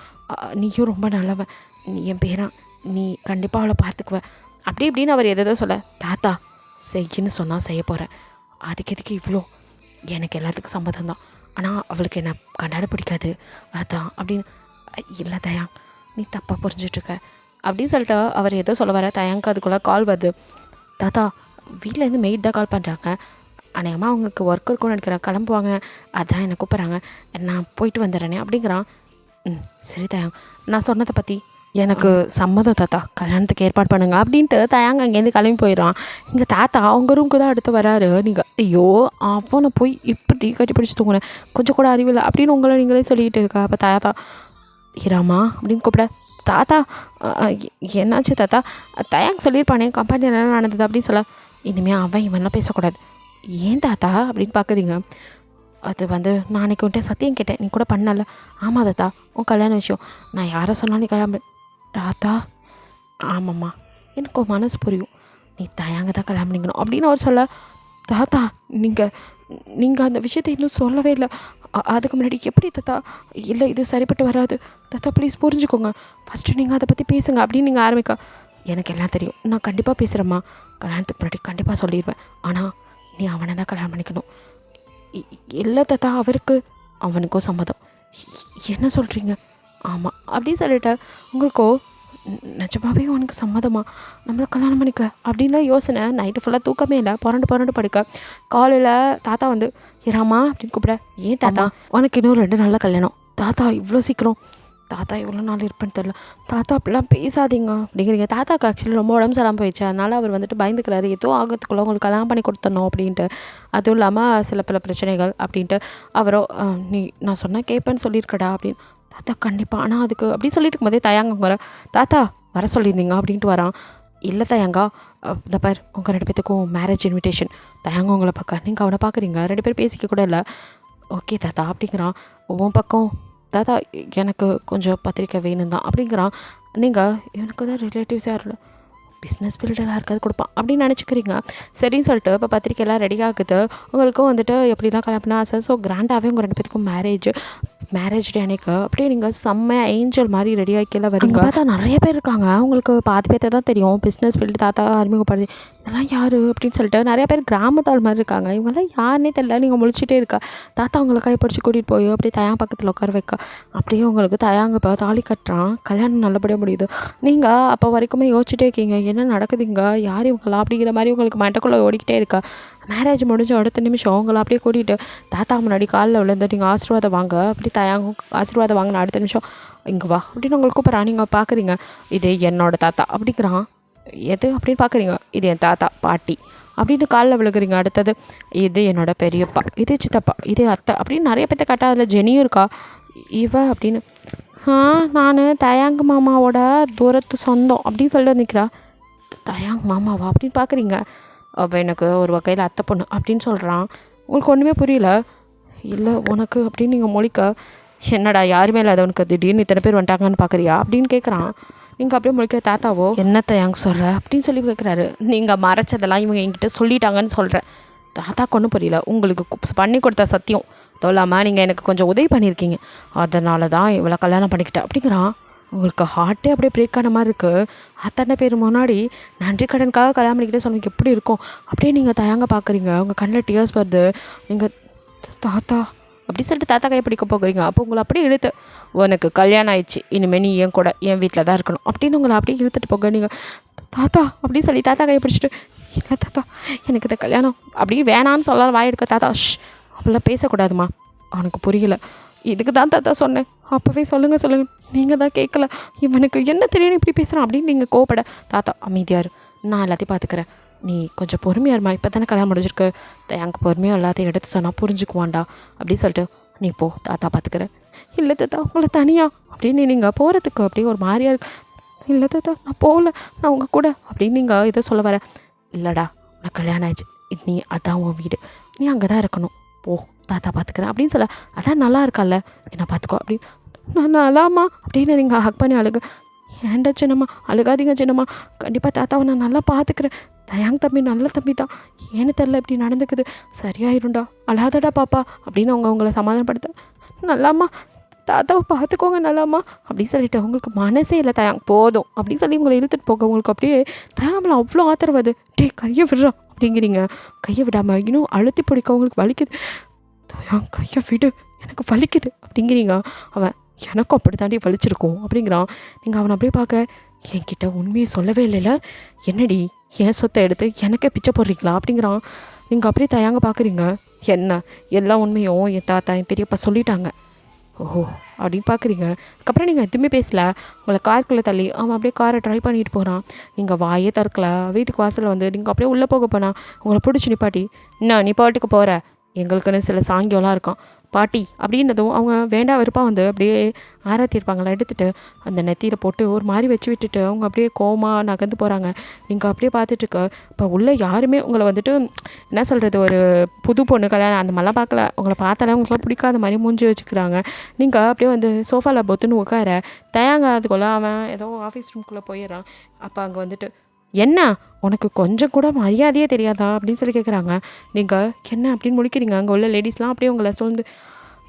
நீயும் ரொம்ப நல்லவன், நீ என் பேரன், நீ கண்டிப்பாக அவளை பார்த்துக்குவ அப்படி இப்படின்னு அவர் எதோ சொல்ல தாத்தா செய்யின்னு சொன்னால் செய்ய போகிறேன், அதுக்கு எதுக்கு இவ்வளோ, எனக்கு எல்லாத்துக்கும் சம்மதம் தான், ஆனால் அவளுக்கு என்ன கண்டாட பிடிக்காது அதான் அப்படின்னு. இல்லை தயாங் நீ தப்பாக புரிஞ்சிட்ருக்க அப்படின்னு சொல்லிட்டு அவர் ஏதோ சொல்ல வர தயாங்க்கு அதுக்குள்ளே கால் வருது. தாத்தா வீட்டிலேருந்து மெய்ட் தான் கால் பண்ணுறாங்க, அநேகமாக அவங்களுக்கு ஒர்க் இருக்கும்னு நினைக்கிறேன், கிளம்புவாங்க, அதான் என்னை கூப்பிட்றாங்க, நான் போயிட்டு வந்துடுறேனே அப்படிங்கிறான். சரி தயாங் நான் சொன்னதை பற்றி எனக்கு சம்மதம் தாத்தா, கல்யாணத்துக்கு ஏற்பாடு பண்ணுங்க அப்படின்ட்டு தயாங்க அங்கேருந்து கிளம்பி போயிடறான். இங்கே தாத்தா அவங்க ரூமுக்கு தான் அடுத்து வராரு. நீங்கள் ஐயோ அவனை போய் இப்படி கட்டி பிடிச்சி தூங்குனேன், கொஞ்சம் கூட அறிவில்லை அப்படின்னு உங்களை நீங்களே சொல்லிகிட்டு இருக்கா. அப்போ தாத்தா ஹீராமா அப்படின்னு கூப்பிட தாத்தா என்னாச்சு தாத்தா, தயாங்க சொல்லியிருப்பானே கம்பெனியில் என்ன நடந்தது அப்படின்னு சொல்ல, இனிமேல் அவன் இவன்லாம் பேசக்கூடாது. ஏன் தாத்தா அப்படின்னு பார்க்குறீங்க? அது வந்து நான் அன்றைக்கி உன்ட்டு சத்தியம் கேட்டேன், நீ கூட பண்ணல. ஆமாம் தாத்தா உன் கல்யாண விஷயம், நான் யாரை சொன்னாலும் நீ கல்யாணம் தாத்தா. ஆமாம்மா எனக்கு மனசு புரியும், நீ தயாங்க தான் கல்யாணம் பண்ணிக்கணும் அப்படின்னு அவர் சொல்ல, தாத்தா நீங்கள் அந்த விஷயத்தை இன்னும் சொல்லவே இல்லை, அதுக்கு முன்னாடி எப்படி தாத்தா? இல்லை இது சரிப்பட்டு வராது தாத்தா, ப்ளீஸ் புரிஞ்சுக்கோங்க, ஃபஸ்ட்டு நீங்கள் அதை பற்றி பேசுங்க அப்படின்னு நீங்கள் ஆரம்பிக்க. எனக்கு எல்லாம் தெரியும், நான் கண்டிப்பாக பேசுகிறேம்மா, கல்யாணத்துக்கு முன்னாடி கண்டிப்பாக சொல்லிடுவேன், ஆனால் நீ அவனை தான் கல்யாணம் பண்ணிக்கணும். இல்லை தாத்தா அவனுக்கும் சம்மதம். என்ன சொல்கிறீங்க? ஆமாம் அப்படின்னு சொல்லிட்ட. உங்களுக்கோ நிஜமாவே அவனுக்கு சம்மதமா நம்மளை கல்யாணம் பண்ணிக்க அப்படின்லாம் யோசனை. நைட்டு ஃபுல்லாக தூக்கமே இல்லை, புரண்டு படுக்க. காலையில் தாத்தா வந்து ஹீராமா அப்படின்னு கூப்பிட, ஏன் தாத்தா உனக்கு இன்னும் 2 நாளில் கல்யாணம்? தாத்தா இவ்வளோ சீக்கிரம்? தாத்தா இவ்வளோ நாள் இருப்பேன்னு தெரில தாத்தா, அப்படிலாம் பேசாதீங்க அப்படிங்கிறீங்க. தாத்தாக்கு ஆக்சுவலி ரொம்ப உடம்பு சரியாமல் போயிடுச்சு, அதனால் அவர் வந்துட்டு பயந்துக்கிறாரு, ஏதோ ஆகிறதுக்குள்ளே உங்களுக்கு கல்யாணம் பண்ணி கொடுத்துடணும் அப்படின்ட்டு. அதுவும் இல்லாமல் சில பல பிரச்சனைகள் அப்படின்ட்டு. அவரோ நீ நான் சொன்னால் கேட்பேன்னு சொல்லியிருக்கடா அப்படின்னு. தாத்தா கண்டிப்பாக, ஆனால் அதுக்கு அப்படி சொல்லிட்டு இருக்கும்போதே தயாங்க வர, தாத்தா வர சொல்லியிருந்தீங்க அப்படின்ட்டு வரான். இல்லை தயாங்கா, இந்த பார் உங்கள் 2 பேத்துக்கும் மேரேஜ் இன்விடேஷன், தயாங்க உங்களை பார்க்க, நீங்கள் அவனை பார்க்குறீங்க, 2 பேர் பேசிக்க கூட இல்லை. ஓகே தாத்தா அப்படிங்கிறான். உன் பக்கம் தாத்தா எனக்கு கொஞ்சம் பத்திரிக்கை வேணும் தான் அப்படிங்கிறான். நீங்கள் எனக்கு தான் ரிலேட்டிவ்ஸ் யாரும் இல்லை, பிஸ்னஸ் ஃபீல்டெல்லாம் இருக்காது கொடுப்பான் அப்படின்னு நினச்சிக்கிறீங்க. சரின்னு சொல்லிட்டு இப்போ பத்திரிக்கையெல்லாம் ரெடி ஆகுது. உங்களுக்கும் வந்துட்டு எப்படிலாம் கல்யாணம் ஆசை. ஸோ கிராண்டாகவே உங்கள் 2 பேத்துக்கும் மேரேஜ் மேரேஜ் டே அன்னைக்கு அப்படியே நீங்கள் செம்ம ஏஞ்சல் மாதிரி ரெடி ஆகிக்கல வரீங்க. பார்த்தா நிறைய பேர் இருக்காங்க. அவங்களுக்கு பாதி பேர்த்தை தான் தெரியும். பிஸ்னஸ் ஃபீல்டு தாத்தா அறிமுகப்படுது. இதெல்லாம் யார் அப்படின்னு சொல்லிட்டு நிறைய பேர் கிராமத்தால் மாதிரி இருக்காங்க. இவங்கெல்லாம் யாருன்னே தெரியல. நீங்கள் முழிச்சிட்டே இருக்கா. தாத்தா உங்களை கைப்பிடிச்சி கூட்டிகிட்டு போய் அப்படியே தயாங்க பக்கத்தில் உட்கார வைக்க. அப்படியே உங்களுக்கு தயாங்க இப்போ தாலி கட்டுறான். கல்யாணம் நல்லபடியாக முடியுது. நீங்கள் அப்போ வரைக்குமே யோசிச்சுட்டே இருக்கீங்க, என்ன நடக்குதுங்க, யார் இவங்களாம் அப்படிங்கிற மாதிரி உங்களுக்கு மண்டக்குள்ளே ஓடிக்கிட்டே இருக்கா. மேரேஜ் முடிஞ்ச அடுத்த நிமிஷம் அவங்கள அப்படியே கூட்டிகிட்டு தாத்தா முன்னாடி காலில் விழுந்து நீங்கள் ஆசீர்வாதம் வாங்க, அப்படி தயாங்க ஆசீர்வாதம் வாங்கின அடுத்த நிமிஷம் இங்கே வா அப்படின்னு உங்களுக்கு கூப்பிட்றான். நீங்கள் பார்க்குறீங்க, இது என்னோடய தாத்தா அப்படிங்கிறான். எது அப்படின்னு பார்க்குறீங்க, இது என் தாத்தா பாட்டி அப்படின்னு காலில் விழுகிறீங்க. அடுத்தது இது என்னோடய பெரியப்பா, இது சித்தப்பா, இது அத்தை அப்படின்னு நிறைய பேர்த்த கேட்டால் அதில் ஜெனியும் இருக்கா. இவ அப்படின்னு நான் தயாங்க மாமாவோட தூரத்து சொந்தம் அப்படின்னு சொல்லிட்டு நிற்கிறா. தயாங்க மாமாவா அப்படின்னு பார்க்குறீங்க. அவள் எனக்கு ஒரு வகையில் அத்தை பொண்ணு அப்படின்னு சொல்கிறான். உங்களுக்கு ஒன்றுமே புரியல. இல்லை உனக்கு அப்படின்னு நீங்கள் மொழிக்க, என்னடா யாருமே இல்லாதவனுக்கு திடீர்னு இத்தனை பேர் வந்துட்டாங்கன்னு பார்க்குறியா அப்படின்னு கேட்குறான். நீங்கள் அப்படியே முழிக்க, தாத்தாவோ என்னத்தை யாங்க சொல்கிற அப்படின்னு சொல்லி கேட்குறாரு. நீங்கள் மறைச்சதெல்லாம் இவங்க என்கிட்ட சொல்லிட்டாங்கன்னு சொல்கிறேன். தாத்தாக்கு ஒன்றும் புரியல. உங்களுக்கு பண்ணி கொடுத்த சத்தியம் தொல்லாமல் நீங்கள் எனக்கு கொஞ்சம் உதவி பண்ணியிருக்கீங்க, அதனால தான் இவ்வளோ கல்யாணம் பண்ணிக்கிட்டேன் அப்படிங்கிறான். உங்களுக்கு ஹார்ட்டே அப்படியே பிரேக் ஆன மாதிரி இருக்குது. அத்தனை பேர் முன்னாடி நன்றி கடனுக்காக கல்யாணம் பண்ணிக்கிட்டே சொன்னீங்க, எப்படி இருக்கும் அப்படியே நீங்கள் தயாங்க பார்க்குறீங்க. உங்கள் கண்ணில் டியர்ஸ் வருது. நீங்கள் தாத்தா அப்படி சொல்லிட்டு தாத்தா கையை பிடிக்க போகிறீங்க. அப்போ உங்களை அப்படியே இழுத்து, உனக்கு கல்யாணம் ஆயிடுச்சு, இனிமேல் நீ என் கூட என் வீட்டில் தான் இருக்கணும் அப்படின்னு உங்களை அப்படியே இழுத்துட்டு போக. நீங்கள் தாத்தா அப்படி சொல்லி தாத்தா கையை பிடிச்சிட்டு, இல்லை தாத்தா எனக்கு இந்த கல்யாணம் அப்படி வேணான்னு சொல்லலாம் வாய் எடுக்க. தாத்தா அப்படிலாம் பேசக்கூடாதுமா, அவனுக்கு புரியல. இதுக்கு தான் தாத்தா சொன்னேன், அப்போவே சொல்லுங்கள் நீங்கள் தான் கேட்கல, இவனுக்கு என்ன தெரியும் இப்படி பேசுகிறான் அப்படின்னு நீங்கள் கோவப்பட. தாத்தா அமைதியார், நான் எல்லாத்தையும் பார்த்துக்கிறேன், நீ கொஞ்சம் பொறுமையாக இருமா, இப்போ தானே கல்யாணம் முடிஞ்சிருக்கு, எனக்கு பொறுமையாக எல்லாத்தையும் எடுத்து சொன்னால் புரிஞ்சுக்குவான்டா அப்படின்னு சொல்லிட்டு நீ போ, தாத்தா பார்த்துக்கிறேன். இல்லை தாத்தா உங்களை தனியாக அப்படின்னு நீங்கள் போகிறதுக்கு அப்படியே ஒரு மாதிரியா இருக்கு. இல்லை தாத்தா நான் போகல, நான் உங்கள் கூட அப்படின்னு நீங்கள் இதை சொல்ல வர. இல்லைடா உனக்கு கல்யாணம் ஆயிடுச்சு, நீ அதான் உன் வீடு, நீ அங்கே தான் இருக்கணும், போ தாத்தா பார்த்துக்கிறேன் அப்படின்னு சொல்ல. அதான் நல்லா இருக்கல்ல, என்ன பார்த்துக்கோ அப்படின்னு. நான் நல்லாமா அப்படின்னு நீங்கள் ஹக் பண்ணி அழுக. ஏன்டா சின்னம்மா அழுகாதீங்க சின்னம்மா, கண்டிப்பாக தாத்தாவை நான் நல்லா பார்த்துக்கிறேன், தயாங்க தம்பி நல்ல தம்பி தான், ஏன்னு தெரில இப்படி நடந்துக்குது, சரியாயிரும்டா, அழாதடா பாப்பா அப்படின்னு அவங்க அவங்கள சமாதானப்படுத்த. நல்லாம்மா தாத்தாவை பார்த்துக்கோங்க நல்லாம்மா அப்படின்னு சொல்லிட்டு அவங்களுக்கு மனசே இல்லை. தயாங்க போதும் அப்படின்னு சொல்லி உங்களை இழுத்துட்டு போக உங்களுக்கு அப்படியே தயாங்கல அவ்வளோ ஆத்திரவாது. டே கையை விடுறா அப்படிங்கிறீங்க. கையை விடாமல் இன்னும் அழுத்தி பிடிக்க உங்களுக்கு வலிக்குது. தயாங்க கையை விடு எனக்கு வலிக்குது அப்படிங்கிறீங்க. அவன் எனக்கும் அப்படி தாண்டி வலிச்சிருக்கும் அப்படிங்கிறான். நீங்கள் அவனை அப்படியே பார்க்க, என்கிட்ட உண்மையை சொல்லவே இல்லைல்ல, என்னடி என் சொத்தை எடுத்து எனக்கே பிச்சை போடுறீங்களா அப்படிங்கிறான். நீங்கள் அப்படியே தயாங்க பார்க்குறீங்க. என்ன எல்லா உண்மையும் என் தாத்தா என் பெரியப்பா சொல்லிட்டாங்க. ஓஹோ அப்படின்னு பார்க்குறீங்க. அதுக்கப்புறம் நீங்கள் எதுவுமே பேசல. உங்களை காருக்குள்ளே தள்ளி அவன் அப்படியே காரை ட்ரை பண்ணிட்டு போகிறான். நீங்கள் வாயே திறக்கல. வீட்டுக்கு வாசலில் வந்து நீங்கள் அப்படியே உள்ளே போக போனால் உங்களை பிடிச்சி நிப்பாட்டி, என்ன நீ பாட்டுக்கு போகிற, எங்களுக்குன்னு சில சாங்கியம்லாம் இருக்கும் பாட்டி அப்படின்னதும் அவங்க வேண்டா வெறுப்பாக வந்து அப்படியே ஆராத்தி இருப்பாங்களா எடுத்துகிட்டு அந்த நெத்தியில் போட்டு ஒரு மாதிரி வச்சு விட்டுட்டு அவங்க அப்படியே கோமாக நகர்ந்து போகிறாங்க. நீங்கள் அப்படியே பார்த்துட்ருக்க. இப்போ உள்ளே யாருமே உங்களை வந்துட்டு என்ன சொல்கிறது, ஒரு புது பொண்ணு கல்யாணம் அந்த மாதிரிலாம் பார்க்கல. உங்களை பார்த்தாலே உங்களுக்குலாம் பிடிக்காத மாதிரி மூஞ்சி வச்சுக்கிறாங்க. நீங்கள் அப்படியே வந்து சோஃபாவில் பொத்துன்னு உட்கார. தயாங்க அதுக்குள்ளே அவன் ஏதோ ஆஃபீஸ் ரூம்குள்ளே போயிடுறான். அப்போ அங்கே வந்துட்டு, என்ன உனக்கு கொஞ்சம் கூட மரியாதையே தெரியாதா அப்படின்னு சொல்லி கேட்குறாங்க. நீங்கள் என்ன அப்படின்னு முடிக்கிறீங்க. அங்கே உள்ள லேடிஸ்லாம் அப்படியே உங்களை சொல்ந்து,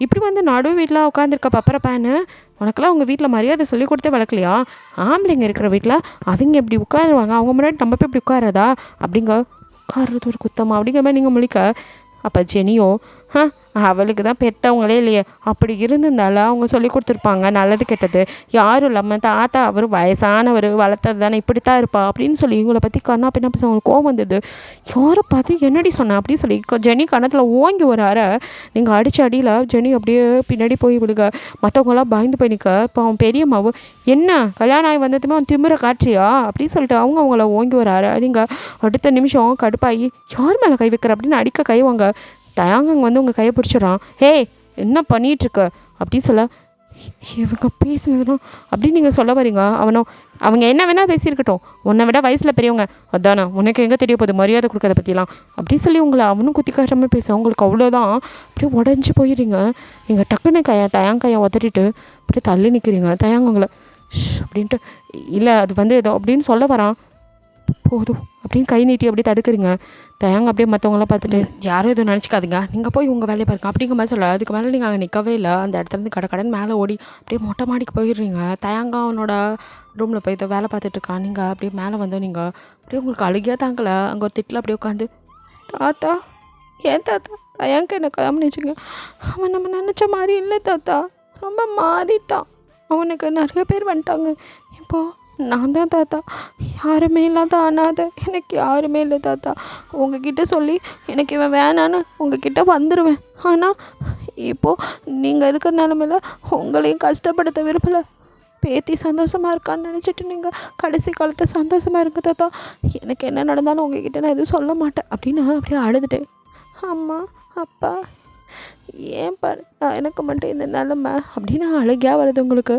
இப்படி வந்து நடு வீட்டில் உட்காந்துருக்க பப்பரப்பான்னு, உனக்கெல்லாம் உங்கள் வீட்டில் மரியாதை சொல்லி கொடுத்தே வளர்க்கலையா, ஆம்பளைங்க இருக்கிற வீட்டில் அவங்க இப்படி உட்காருவாங்க, அவங்க முன்னாடி நம்ம போய் இப்படி உட்காரதா அப்படிங்க, உட்கார்றது ஒரு குத்தமா அப்படிங்கிற மாதிரி நீங்கள் முழிக்க. அப்போ ஜெனியோ, அவளுக்கு தான் பெற்றவங்களே இல்லையே, அப்படி இருந்திருந்தாலும் அவங்க சொல்லி கொடுத்துருப்பாங்க நல்லது கெட்டது, யாரும் இல்லாமல் தாத்தா அவர் வயசானவர் வளர்த்தது தானே இப்படித்தான் இருப்பா அப்படின்னு சொல்லி இவங்களை பற்றி கண்ணா பின்னா பேச அவங்களுக்கு கோவம் வந்துடுது. யாரை பார்த்து என்னடி சொன்னேன் அப்படின்னு சொல்லி ஜெனி கணத்தில் ஓங்கி ஒரு அரை. நீங்கள் அடித்த அடியில் ஜெனி அப்படியே பின்னாடி போய் விடுங்க. மற்றவங்களாம் பயந்து போய் நிற்க. இப்போ அவன் பெரியம்மாவும், என்ன கல்யாணம் ஆகி வந்ததுமே அவன் திமிர காட்சியா அப்படின்னு சொல்லிட்டு அவங்கள ஓங்கி ஒரு அரை. நீங்கள் அடுத்த நிமிஷம் கடுப்பாகி யார் மேலே கை வைக்கிற அப்படின்னு அடிக்க கைவாங்க. தயாங்க வந்து உங்கள் கையை பிடிச்சிடறான். ஹே என்ன பண்ணிகிட்ருக்க அப்படின்னு சொல்ல, இவங்க பேசுனதுலாம் அப்படின்னு நீங்கள் சொல்ல வரீங்க. அவங்க என்ன வேணால் பேசியிருக்கட்டும், உன்னை விட வயசில் பெரியவங்க, அதானே உனக்கு எங்கே தெரிய போகுது மரியாதை கொடுக்காத பற்றிலாம் அப்படின்னு சொல்லி உங்களை அவனும் குத்தி காட்டாமல் பேச. உங்களுக்கு அவ்வளோதான் அப்படியே உடஞ்சி போயிடுறீங்க. நீங்கள் டக்குன்னு தயாங்க கையை உதறிட்டு அப்படியே தள்ளி நிற்கிறீங்க. தயாங்க உங்களை அப்படின்ட்டு, இல்லை அது வந்து ஏதோ அப்படின்னு சொல்ல வரான். போதும் அப்படின்னு கை நீட்டி அப்படியே தடுக்குறீங்க. தயங்க அப்படியே மற்றவங்களாம் பார்த்துட்டு யாரும் எதுவும் நினச்சிக்காதீங்க, நீங்கள் போய் உங்கள் வேலையை பாருங்க அப்படிங்கிற மாதிரி சொல்ல. அதுக்கு மேலே நீங்கள் அங்கே நிற்கவே இல்லை. அந்த இடத்துலேருந்து கடன் மேலே ஓடி அப்படியே மொட்டை மாடிக்கு போயிடுறீங்க. தயங்க அவனோட ரூமில் போய் இதை வேலை பார்த்துட்ருக்கான். நீங்கள் அப்படியே மேலே வந்து நீங்கள் அப்படியே உங்களுக்கு அழுகியாக தாங்கலை. அங்கே ஒரு திட்டில் அப்படியே உட்காந்து, தாத்தா ஏன் தாத்தா தயங்க என்ன கவனிச்சுங்க, அவன் நம்ம நினச்ச மாதிரி இல்லை தாத்தா, ரொம்ப மாறிட்டான், அவனுக்கு நிறைய பேர் வந்துட்டாங்க, இப்போது நான் தான் தாத்தா, யாருமே இல்லாத அனாதை, எனக்கு யாருமே இல்லை தாத்தா, உங்ககிட்ட சொல்லி எனக்கு இவன் வேணான்னு உங்ககிட்ட வந்துடுவேன். ஆனால் இப்போது நீங்கள் இருக்கிற நிலமையில உங்களையும் கஷ்டப்படுத்த விரும்பலை. பேத்தி சந்தோஷமாக இருக்கான்னு நினச்சிட்டு நீங்கள் கடைசி காலத்தை சந்தோஷமாக இருங்க தாத்தா, எனக்கு என்ன நடந்தாலும் உங்ககிட்ட நான் எதுவும் சொல்ல மாட்டேன் அப்படின்னு அப்படியே அழுதுட்டேன். அம்மா அப்பா ஏன் பாரு எனக்கு மட்டும் இந்த நிலமை அப்படின்னு அழுகையாக வருது உங்களுக்கு.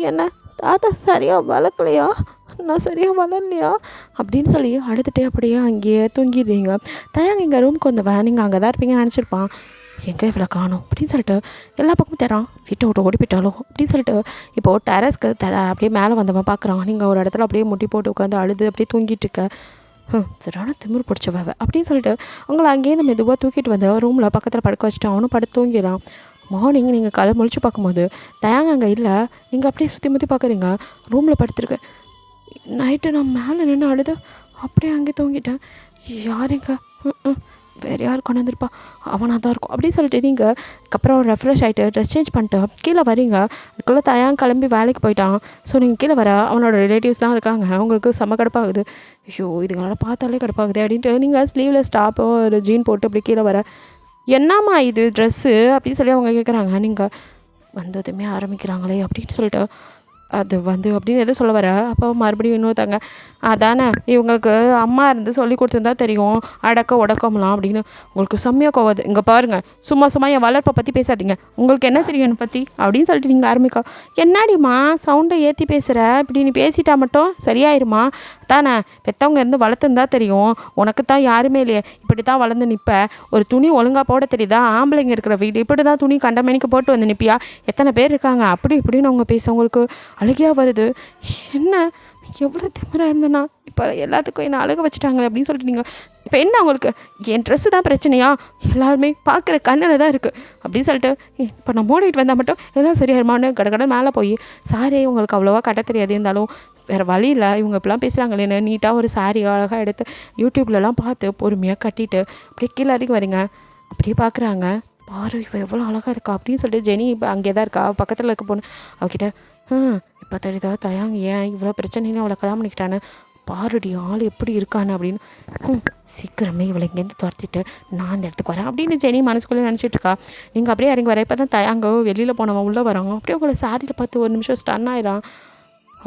என்ன தாத்தா சரியாக வளர்க்கலையா, நான் சரியாக வளரலையா அப்படின்னு சொல்லி அழுதுகிட்டே அப்படியே அங்கேயே தூங்கிடுறீங்க. தயாங்க இங்கே ரூமுக்கு வந்தவன் நீங்கள் அங்கே தான் இருப்பீங்கன்னு நினச்சிருப்பான். எங்கே இவ்வளோ காணும் அப்படின்னு சொல்லிட்டு எல்லா பக்கமும் தரான், வீட்டை விட்டு ஓடி போயிட்டாலும் அப்படின்னு சொல்லிட்டு இப்போது டெரஸ்க்கு அப்படியே மேலே வந்தவன் பார்க்குறான். நீங்கள் ஒரு இடத்துல அப்படியே முட்டி போட்டு உட்காந்து அழுது அப்படியே தூங்கிட்டு இருக்க. சரியான திமிர் பிடிச்சவ அப்படின்னு சொல்லிட்டு அவங்கள அங்கேயே மெதுவாக தூக்கிட்டு வந்து ரூமில் பக்கத்தில் படுக்க வச்சுட்டு அவனும் படுத்து தூங்கிடான். மார்னிங் நீங்கள் காலை முழிச்சு பார்க்கும்போது தயாங்க அங்கே இல்லை. நீங்கள் அப்படியே சுற்றி முற்றி பார்க்குறீங்க, ரூமில் படுத்துருக்கேன். நைட்டு நான் மேலே நின்று அழுது அப்படியே அங்கே தூங்கிட்டேன். யாருங்க வேறு யார் கொண்டு வந்திருப்பா, அவனாக தான் இருக்கும் அப்படின்னு சொல்லிட்டு நீங்கள் அதுக்கப்புறம் ரெஃப்ரெஷ் ஆகிட்டு ட்ரெஸ் சேஞ்ச் பண்ணிட்டு கீழே வரீங்க. அதுக்குள்ளே தயாங்க கிளம்பி வேலைக்கு போயிட்டான். ஸோ நீங்கள் கீழே வர அவனோட ரிலேட்டிவ்ஸ் தான் இருக்காங்க. அவங்களுக்கு செம்ம கடுப்பாகுது. ஐயோ இதுங்களால் பார்த்தாலே கடுப்பாகுது அப்படின்ட்டு நீங்கள் ஸ்லீவ்லெஸ் டாப்போ ஒரு ஜீன் போட்டு அப்படி கீழே வர, என்னம்மா இது ட்ரெஸ்ஸு அப்படின்னு சொல்லி அவங்க கேட்குறாங்க. நீங்கள் வந்ததுமே ஆரம்பிக்கிறாங்களே அப்படின்னு சொல்லிட்டு அது வந்து அப்படின்னு எதுவும் சொல்ல வர, அப்போ மறுபடியும் இன்னொருத்தாங்க, அதானே இவங்களுக்கு அம்மா இருந்து சொல்லி கொடுத்துருந்தா தெரியும் அடக்க உடக்கம்லாம் அப்படின்னு. உங்களுக்கு செம்மையாக கோவது. இங்கே பாருங்கள், சும்மா சும்மா என் வளர்ப்பை பற்றி பேசாதீங்க, உங்களுக்கு என்ன தெரியும் என்னை பற்றி அப்படின்னு சொல்லிட்டு நீங்கள் ஆரம்பிக்கா. என்னாடிம்மா சவுண்டை ஏற்றி பேசுகிற, இப்படி நீ பேசிட்டா மட்டும் சரியாயிருமா, தானே பெற்றவங்க இருந்து வளர்த்துருந்தா தெரியும், உனக்கு தான் யாருமே இல்லையே, இப்படி தான் வளர்ந்து நிற்ப, ஒரு துணி ஒழுங்காக போட தெரியுதா, ஆம்பளைங்க இருக்கிற வீடு இப்படி தான் துணி கண்டமேனிக்கு போட்டு வந்து நிற்பியா, எத்தனை பேர் இருக்காங்க அப்படி இப்படின்னு அவங்க பேசுகிறவங்களுக்கு அழுகையாக வருது. என்ன எவ்வளோ திமிராக இருந்தேன்னா இப்போ எல்லாத்துக்கும் என்ன அழுக வச்சுட்டாங்களே அப்படின்னு சொல்லிட்டு நீங்கள் இப்போ என்ன அவங்களுக்கு என் ட்ரெஸ்ஸு தான் பிரச்சனையா, எல்லாருமே பார்க்குற கண்ணில் தான் இருக்குது அப்படின்னு சொல்லிட்டு இப்போ நான் மூடிட்டு வந்தால் மட்டும் எல்லாம் சரியாயிருமான்னு கடை மேலே போய் சாரி உங்களுக்கு அவ்வளோவா கட்ட தெரியாது, இருந்தாலும் வேறு வழி இல்லை இவங்க இப்படிலாம் பேசுகிறாங்களேன்னு நீட்டாக ஒரு சாரி அழகாக எடுத்து யூடியூப்லலாம் பார்த்து பொறுமையாக கட்டிட்டு அப்படியே கீழே வரைக்கும் வரீங்க. அப்படியே பார்க்குறாங்க, பாரு இவள் எவ்வளோ அழகாக இருக்கா அப்படின்னு சொல்லிட்டு ஜெனி இப்போ அங்கே தான் இருக்கா, பக்கத்தில் இருக்க பொண்ணு அவகிட்ட இப்போ தெரியுதா தயாங்க ஏன் இவ்வளோ பிரச்சனைன்னு அவளை கல்யாணம் பண்ணிக்கிட்டான்னு, பாருடி ஆள் எப்படி இருக்கான்னு அப்படின்னு. சீக்கிரமே இவளை இங்கேருந்து துரத்திட்டு நான் அந்த இடத்துக்கு வரேன் அப்படின்னு ஜெனி மனசுக்குள்ளே நினச்சிட்டு இருக்கா. நீங்கள் அப்படியே இறங்கி வர, இப்போ தான் தயாங்க வெளியில் போனவன் உள்ளே வராங்க. அப்படியே உங்களை சாரியில் பார்த்து ஒரு நிமிஷம் ஸ்டன் ஆயிடான்.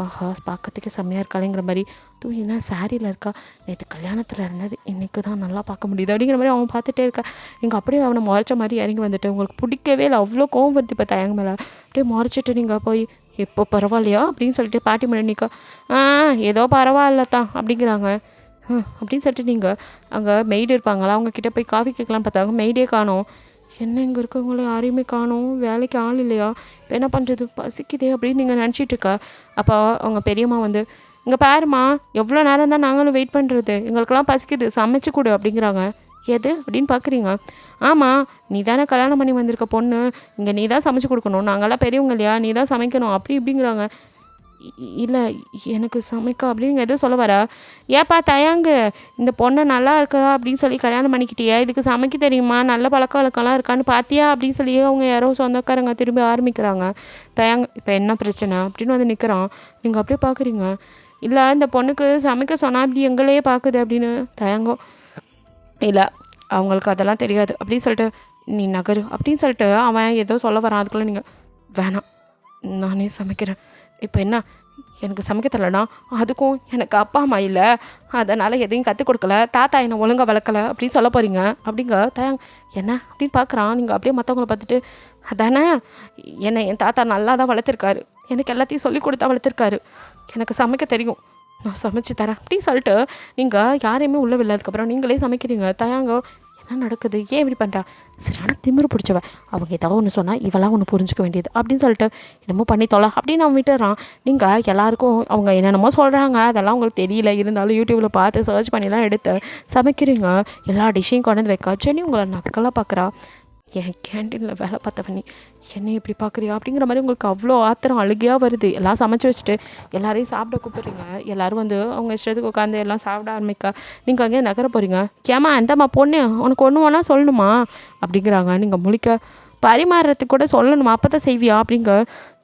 ஆஹா பார்க்கறதுக்கே செம்மையாக இருக்காளேங்கிற மாதிரி, என்ன சாரியில் இருக்கா, நேற்று கல்யாணத்தில் இருந்தது இன்றைக்கு தான் நல்லா பார்க்க முடியுது அப்படிங்கிற மாதிரி அவன் பார்த்துட்டே இருக்கா. நீங்கள் அப்படியே அவனை முறைச்ச மாதிரி இறங்கி வந்துட்டு உங்களுக்கு பிடிக்கவே இல்லை, அவ்வளோ கோவம் வருது இப்போ தயங்க மேலே. அப்படியே முறைச்சிட்டு நீங்கள் போய் எப்போ பரவாயில்லையா அப்படின்னு சொல்லிட்டு பாட்டி மேலே நிற்கா. ஏதோ பரவாயில்லத்தான் அப்படிங்கிறாங்க. அப்படின்னு சொல்லிட்டு நீங்கள் அங்கே மெய்டு இருப்பாங்களா அவங்கக்கிட்ட போய் காஃபி கேட்கலாம் பார்த்தாங்க, மெய்டே காணோம். என்ன இங்கே இருக்கவங்கள யாரையுமே காணோம், வேலைக்கு ஆள் இல்லையா, இப்போ என்ன பண்ணுறது பசிக்குதே அப்படின்னு நீங்கள் நினச்சிட்டு இருக்கா. அப்போ அவங்க பெரியம்மா வந்து, இங்கே பாருமா எவ்வளோ நேரம் தான் நாங்களும் வெயிட் பண்ணுறது, எங்களுக்கெல்லாம் பசிக்குது சமைச்சு கொடு அப்படிங்கிறாங்க. எது அப்படின்னு பார்க்குறீங்க. ஆமாம் நீ தானே கல்யாணம் பண்ணி வந்திருக்க பொண்ணு, இங்கே நீ தான் சமைச்சு கொடுக்கணும், நாங்கள்லாம் பெரியவங்க இல்லையா, நீ தான் சமைக்கணும் அப்படி இப்படிங்கிறாங்க. இல்லை எனக்கு சமைக்க அப்படின்னு எதுவும் சொல்ல வரா. ஏப்பா தயாங்கு இந்த பொண்ணை நல்லா இருக்கா அப்படின்னு சொல்லி கல்யாணம் பண்ணிக்கிட்டியா, இதுக்கு சமைக்க தெரியுமா, நல்ல பழக்க வழக்கம்லாம் இருக்கான்னு பார்த்தியா அப்படின்னு சொல்லி அவங்க யாரோ சொந்தக்காரங்க திரும்பி ஆரம்பிக்கிறாங்க. தயாங்க இப்போ என்ன பிரச்சனை அப்படின்னு வந்து நிற்கிறான். நீங்கள் அப்படியே பார்க்குறீங்க. இல்லை இந்த பொண்ணுக்கு சமைக்க சொன்னால் அப்படி எங்களையே பார்க்குது அப்படின்னு. தயங்கோ இல்லை அவங்களுக்கு அதெல்லாம் தெரியாது அப்படின்னு சொல்லிட்டு நீ நகரு அப்படின்னு சொல்லிட்டு அவன் ஏதோ சொல்ல வரான். அதுக்குள்ளே நீங்கள் வேணாம் நானே சமைக்கிறேன், இப்போ என்ன எனக்கு சமைக்க தரலனா அதுக்கும் எனக்கு அப்பா அம்மா இல்லை, அதனால் எதையும் கற்றுக் கொடுக்கல, தாத்தா என்னை ஒழுங்காக வளர்க்கலை அப்படின்னு சொல்ல போகிறீங்க அப்படிங்க. தயாங்க என்ன அப்படின்னு பார்க்குறான். நீங்கள் அப்படியே மற்றவங்கள பார்த்துட்டு அதானே என்னை என் தாத்தா நல்லா தான் வளர்த்துருக்காரு, எனக்கு எல்லாத்தையும் சொல்லி கொடுத்தா வளர்த்துருக்காரு, எனக்கு சமைக்க தெரியும், நான் சமைச்சு தரேன் அப்படின்னு சொல்லிட்டு நீங்கள் யாரையுமே உள்ள இல்லை. அதுக்கப்புறம் நீங்களே சமைக்கிறீங்க. தயாங்க என்ன நடக்குது, ஏன் இப்படி பண்ணுறா, சரியான திமிரு பிடிச்சவ, அவங்க ஏதாவது ஒன்று சொன்னால் இவெல்லாம் ஒன்று புரிஞ்சுக்க வேண்டியது அப்படின்னு சொல்லிட்டு என்னமோ பண்ணி தொலை அப்படின்னு அவன் விட்டுறான். நீங்கள் எல்லாருக்கும் அவங்க என்னென்னமோ சொல்கிறாங்க, அதெல்லாம் உங்களுக்கு தெரியல, இருந்தாலும் யூடியூப்பில் பார்த்து சர்ச் பண்ணிலாம் எடுத்து சமைக்கிறீங்க, எல்லா டிஷ்ஷையும் கொண்டு வந்து வைக்க. ஜெனி உங்களை நக்கலாக பார்க்குறா. என் கேன்டீனில் வேலை பார்த்தவனி என்னை இப்படி பார்க்குறியா அப்படிங்கிற மாதிரி உங்களுக்கு அவ்வளோ ஆத்திரம் அழுகையாக வருது. எல்லாம் சமைச்சு வச்சுட்டு எல்லாரையும் சாப்பிட கூப்பிட்றீங்க. எல்லோரும் வந்து அவங்க இஷ்டத்துக்கு உட்காந்து எல்லாம் சாப்பிட ஆரம்பிக்க நீங்கள் அங்கேயே நகர போகிறீங்க. ஏமா அந்தம்மா பொண்ணு உனக்கு ஒன்று வேணா சொல்லணுமா அப்படிங்கிறாங்க. நீங்கள் முழிக்க பரிமாறுறதுக்கு கூட சொல்லணுமா, அப்போ தான் செய்வியா அப்படிங்க.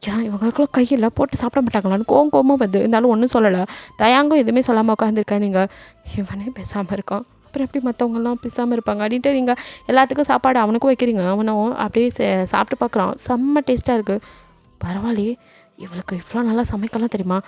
ஏன் இவங்களுக்குள்ள கையில் போட்டு சாப்பிட மாட்டாங்களான்னு கோவமாக வந்து இருந்தாலும் ஒன்றும் சொல்லலை. தயாங்கும் எதுவுமே சொல்லாமல் உட்காந்துருக்கேன். நீங்கள் இவனே பேசாமல் இருக்கான், அப்புறம் எப்படி மற்றவங்களாம் பேசாமல் இருப்பாங்க அப்படின்ட்டு நீங்கள் எல்லாத்துக்கும் சாப்பாடு அவனுக்கும் வைக்கிறீங்க. அவனும் அப்படியே சாப்பிட்டு பார்க்குறான். செம்ம டேஸ்ட்டாக இருக்குது. பரவாயில்லையே, இவளுக்கு இவ்வளோ நல்லா சமைக்கலாம் தெரியுமா.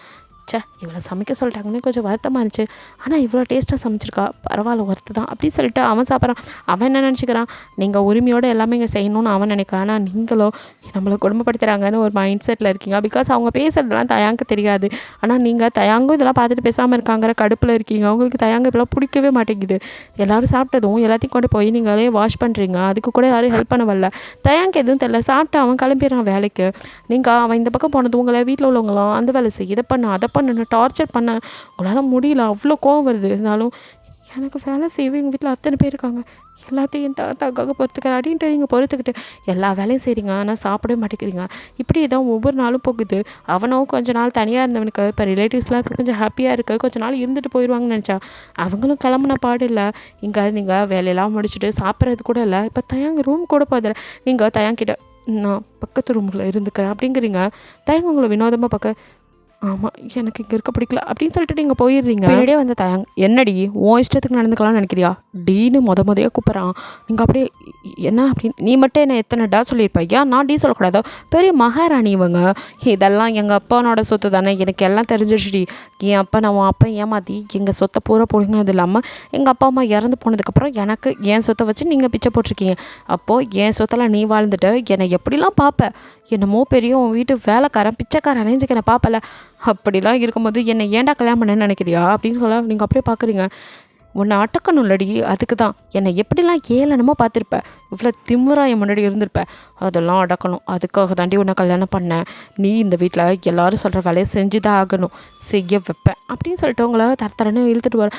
இவளை சமைக்க சொல்லிட்டாங்கன்னு கொஞ்சம் வருத்தமாக இருந்துச்சு. ஆனால் இவ்வளோ டேஸ்ட்டாக சமைச்சிருக்கா, பரவாயில்ல, ஒர்த்து தான் அப்படின்னு சொல்லிட்டு அவன் சாப்பிட்றான். அவன் என்ன நினச்சிக்கிறான், நீங்கள் உரிமையோடு எல்லாமே இங்கே செய்யணும்னு அவன் நினைக்கிறான். ஆனால் நீங்களோ நம்மளை குடும்பப்படுத்துகிறாங்கன்னு ஒரு மைண்ட் செட்டில் இருக்கீங்க. பிகாஸ் அவங்க பேசுகிறதுலாம் தயாங்க தெரியாது. ஆனால் நீங்கள் தயாங்கும் இதெல்லாம் பார்த்துட்டு பேசாமல் இருக்காங்கிற கடுப்பில் இருக்கீங்க. அவங்களுக்கு தயாங்க இப்பெல்லாம் பிடிக்கவே மாட்டேங்குது. எல்லோரும் சாப்பிட்டதும் எல்லாத்தையும் கொண்டு போய் நீங்களே வாஷ் பண்ணுறீங்க. அதுக்கு கூட யாரும் ஹெல்ப் பண்ண வரல. தயாங்க எதுவும் தெரியல, சாப்பிட்டு அவன் கிளம்பிடுறான் வேலைக்கு. நீங்கள் அவன் இந்த பக்கம் போனது உங்களை வீட்டில் உள்ளவங்களாம் அந்த வேலை செய், இதை பண்ண அதை பண்ணு டார்ச்சர் பண்ண உங்களால் முடியல, அவ்வளோ கோவம் வருது. இருந்தாலும் எனக்கு வேலை செய்வே, எங்கள் வீட்டில் அத்தனை பேர் இருக்காங்க, எல்லாத்தையும் தாத்தாக்காக பொறுத்துக்கிற அப்படின்ட்டு நீங்கள் பொறுத்துக்கிட்டு எல்லா வேலையும் செய்கிறீங்க. ஆனால் சாப்பிடவே மாட்டேங்கிறீங்க. இப்படி தான் ஒவ்வொரு நாளும் போகுது. அவனும் கொஞ்ச நாள் தனியாக இருந்தவனுக்கு இப்போ ரிலேட்டிவ்ஸ்லாம் கொஞ்சம் ஹாப்பியாக இருக்குது, கொஞ்ச நாள் இருந்துட்டு போயிடுவாங்கன்னு நினச்சா அவங்களும் கிளம்புன பாடு இல்லை. இங்கே நீங்கள் வேலையெல்லாம் முடிச்சுட்டு சாப்பிட்றது கூட இல்லை. இப்போ தயாங்க ரூம் கூட போதில்லை. நீங்கள் தயாங்கிட்ட நான் பக்கத்து ரூமில் இருந்துக்கிறேன் அப்படிங்கிறீங்க. தயாங்க உங்களை வினோதமாக பார்க்க, ஆமாம் எனக்கு இங்கே இருக்க பிடிக்கல அப்படின்னு சொல்லிட்டு நீங்கள் போயிடுறீங்க. பின்னாடியே வந்து தயாங்க, என்னடி உன் இஷ்டத்துக்கு நடந்துக்கலாம்னு நினைக்கிறியா டீன்னு முதையாக கூப்பிட்றான். நீங்கள் அப்படியே என்ன அப்படின்னு, நீ மட்டும் என்ன எத்தனை டா சொல்லியிருப்ப, ஏன் நான் டீ சொல்லக்கூடாதோ, பெரிய மகாராணி இவங்க, இதெல்லாம் எங்கள் அப்பானோட சொத்து தானே, எனக்கு எல்லாம் தெரிஞ்சிடுச்சுடி. என் அப்பா நான் உன் அப்பா ஏமாற்றி எங்கள் சொத்தை பூரா போடுங்கிறது இல்லாமல் எங்கள் அப்பா அம்மா இறந்து போனதுக்கப்புறம் எனக்கு என் சொத்தை வச்சு நீங்கள் பிச்சை போட்டிருக்கீங்க. அப்போது என் சொத்தெல்லாம் நீ வாழ்ந்துட்டு என்னை எப்படிலாம் பார்ப்ப, என்னமோ பெரிய உன் வீட்டு வேலைக்காரன் பிச்சைக்காரன் அணைஞ்சுக்க என்னை பார்ப்பல, அப்படிலாம் இருக்கும்போது என்னை ஏன்டா கல்யாணம் பண்ணேன்னு நினைக்கிறியா அப்படின்னு சொல்ல நீங்கள் அப்படியே பார்க்குறீங்க. உன்னை அட்டக்கணும் இல்லடி, அதுக்கு தான் என்னை எப்படிலாம் ஏளனமோ பார்த்துருப்ப, இவ்வளோ திமுறா என் முன்னாடி இருந்திருப்ப, அதெல்லாம் அடக்கணும், அதுக்காக தாண்டி உன்னை கல்யாணம் பண்ணேன். நீ இந்த வீட்டில் எல்லோரும் சொல்கிற வேலையை செஞ்சு தான் ஆகணும், செய்ய வைப்பேன் அப்படின்னு சொல்லிட்டு உங்களை தரன்னு இழுத்துட்டு வர.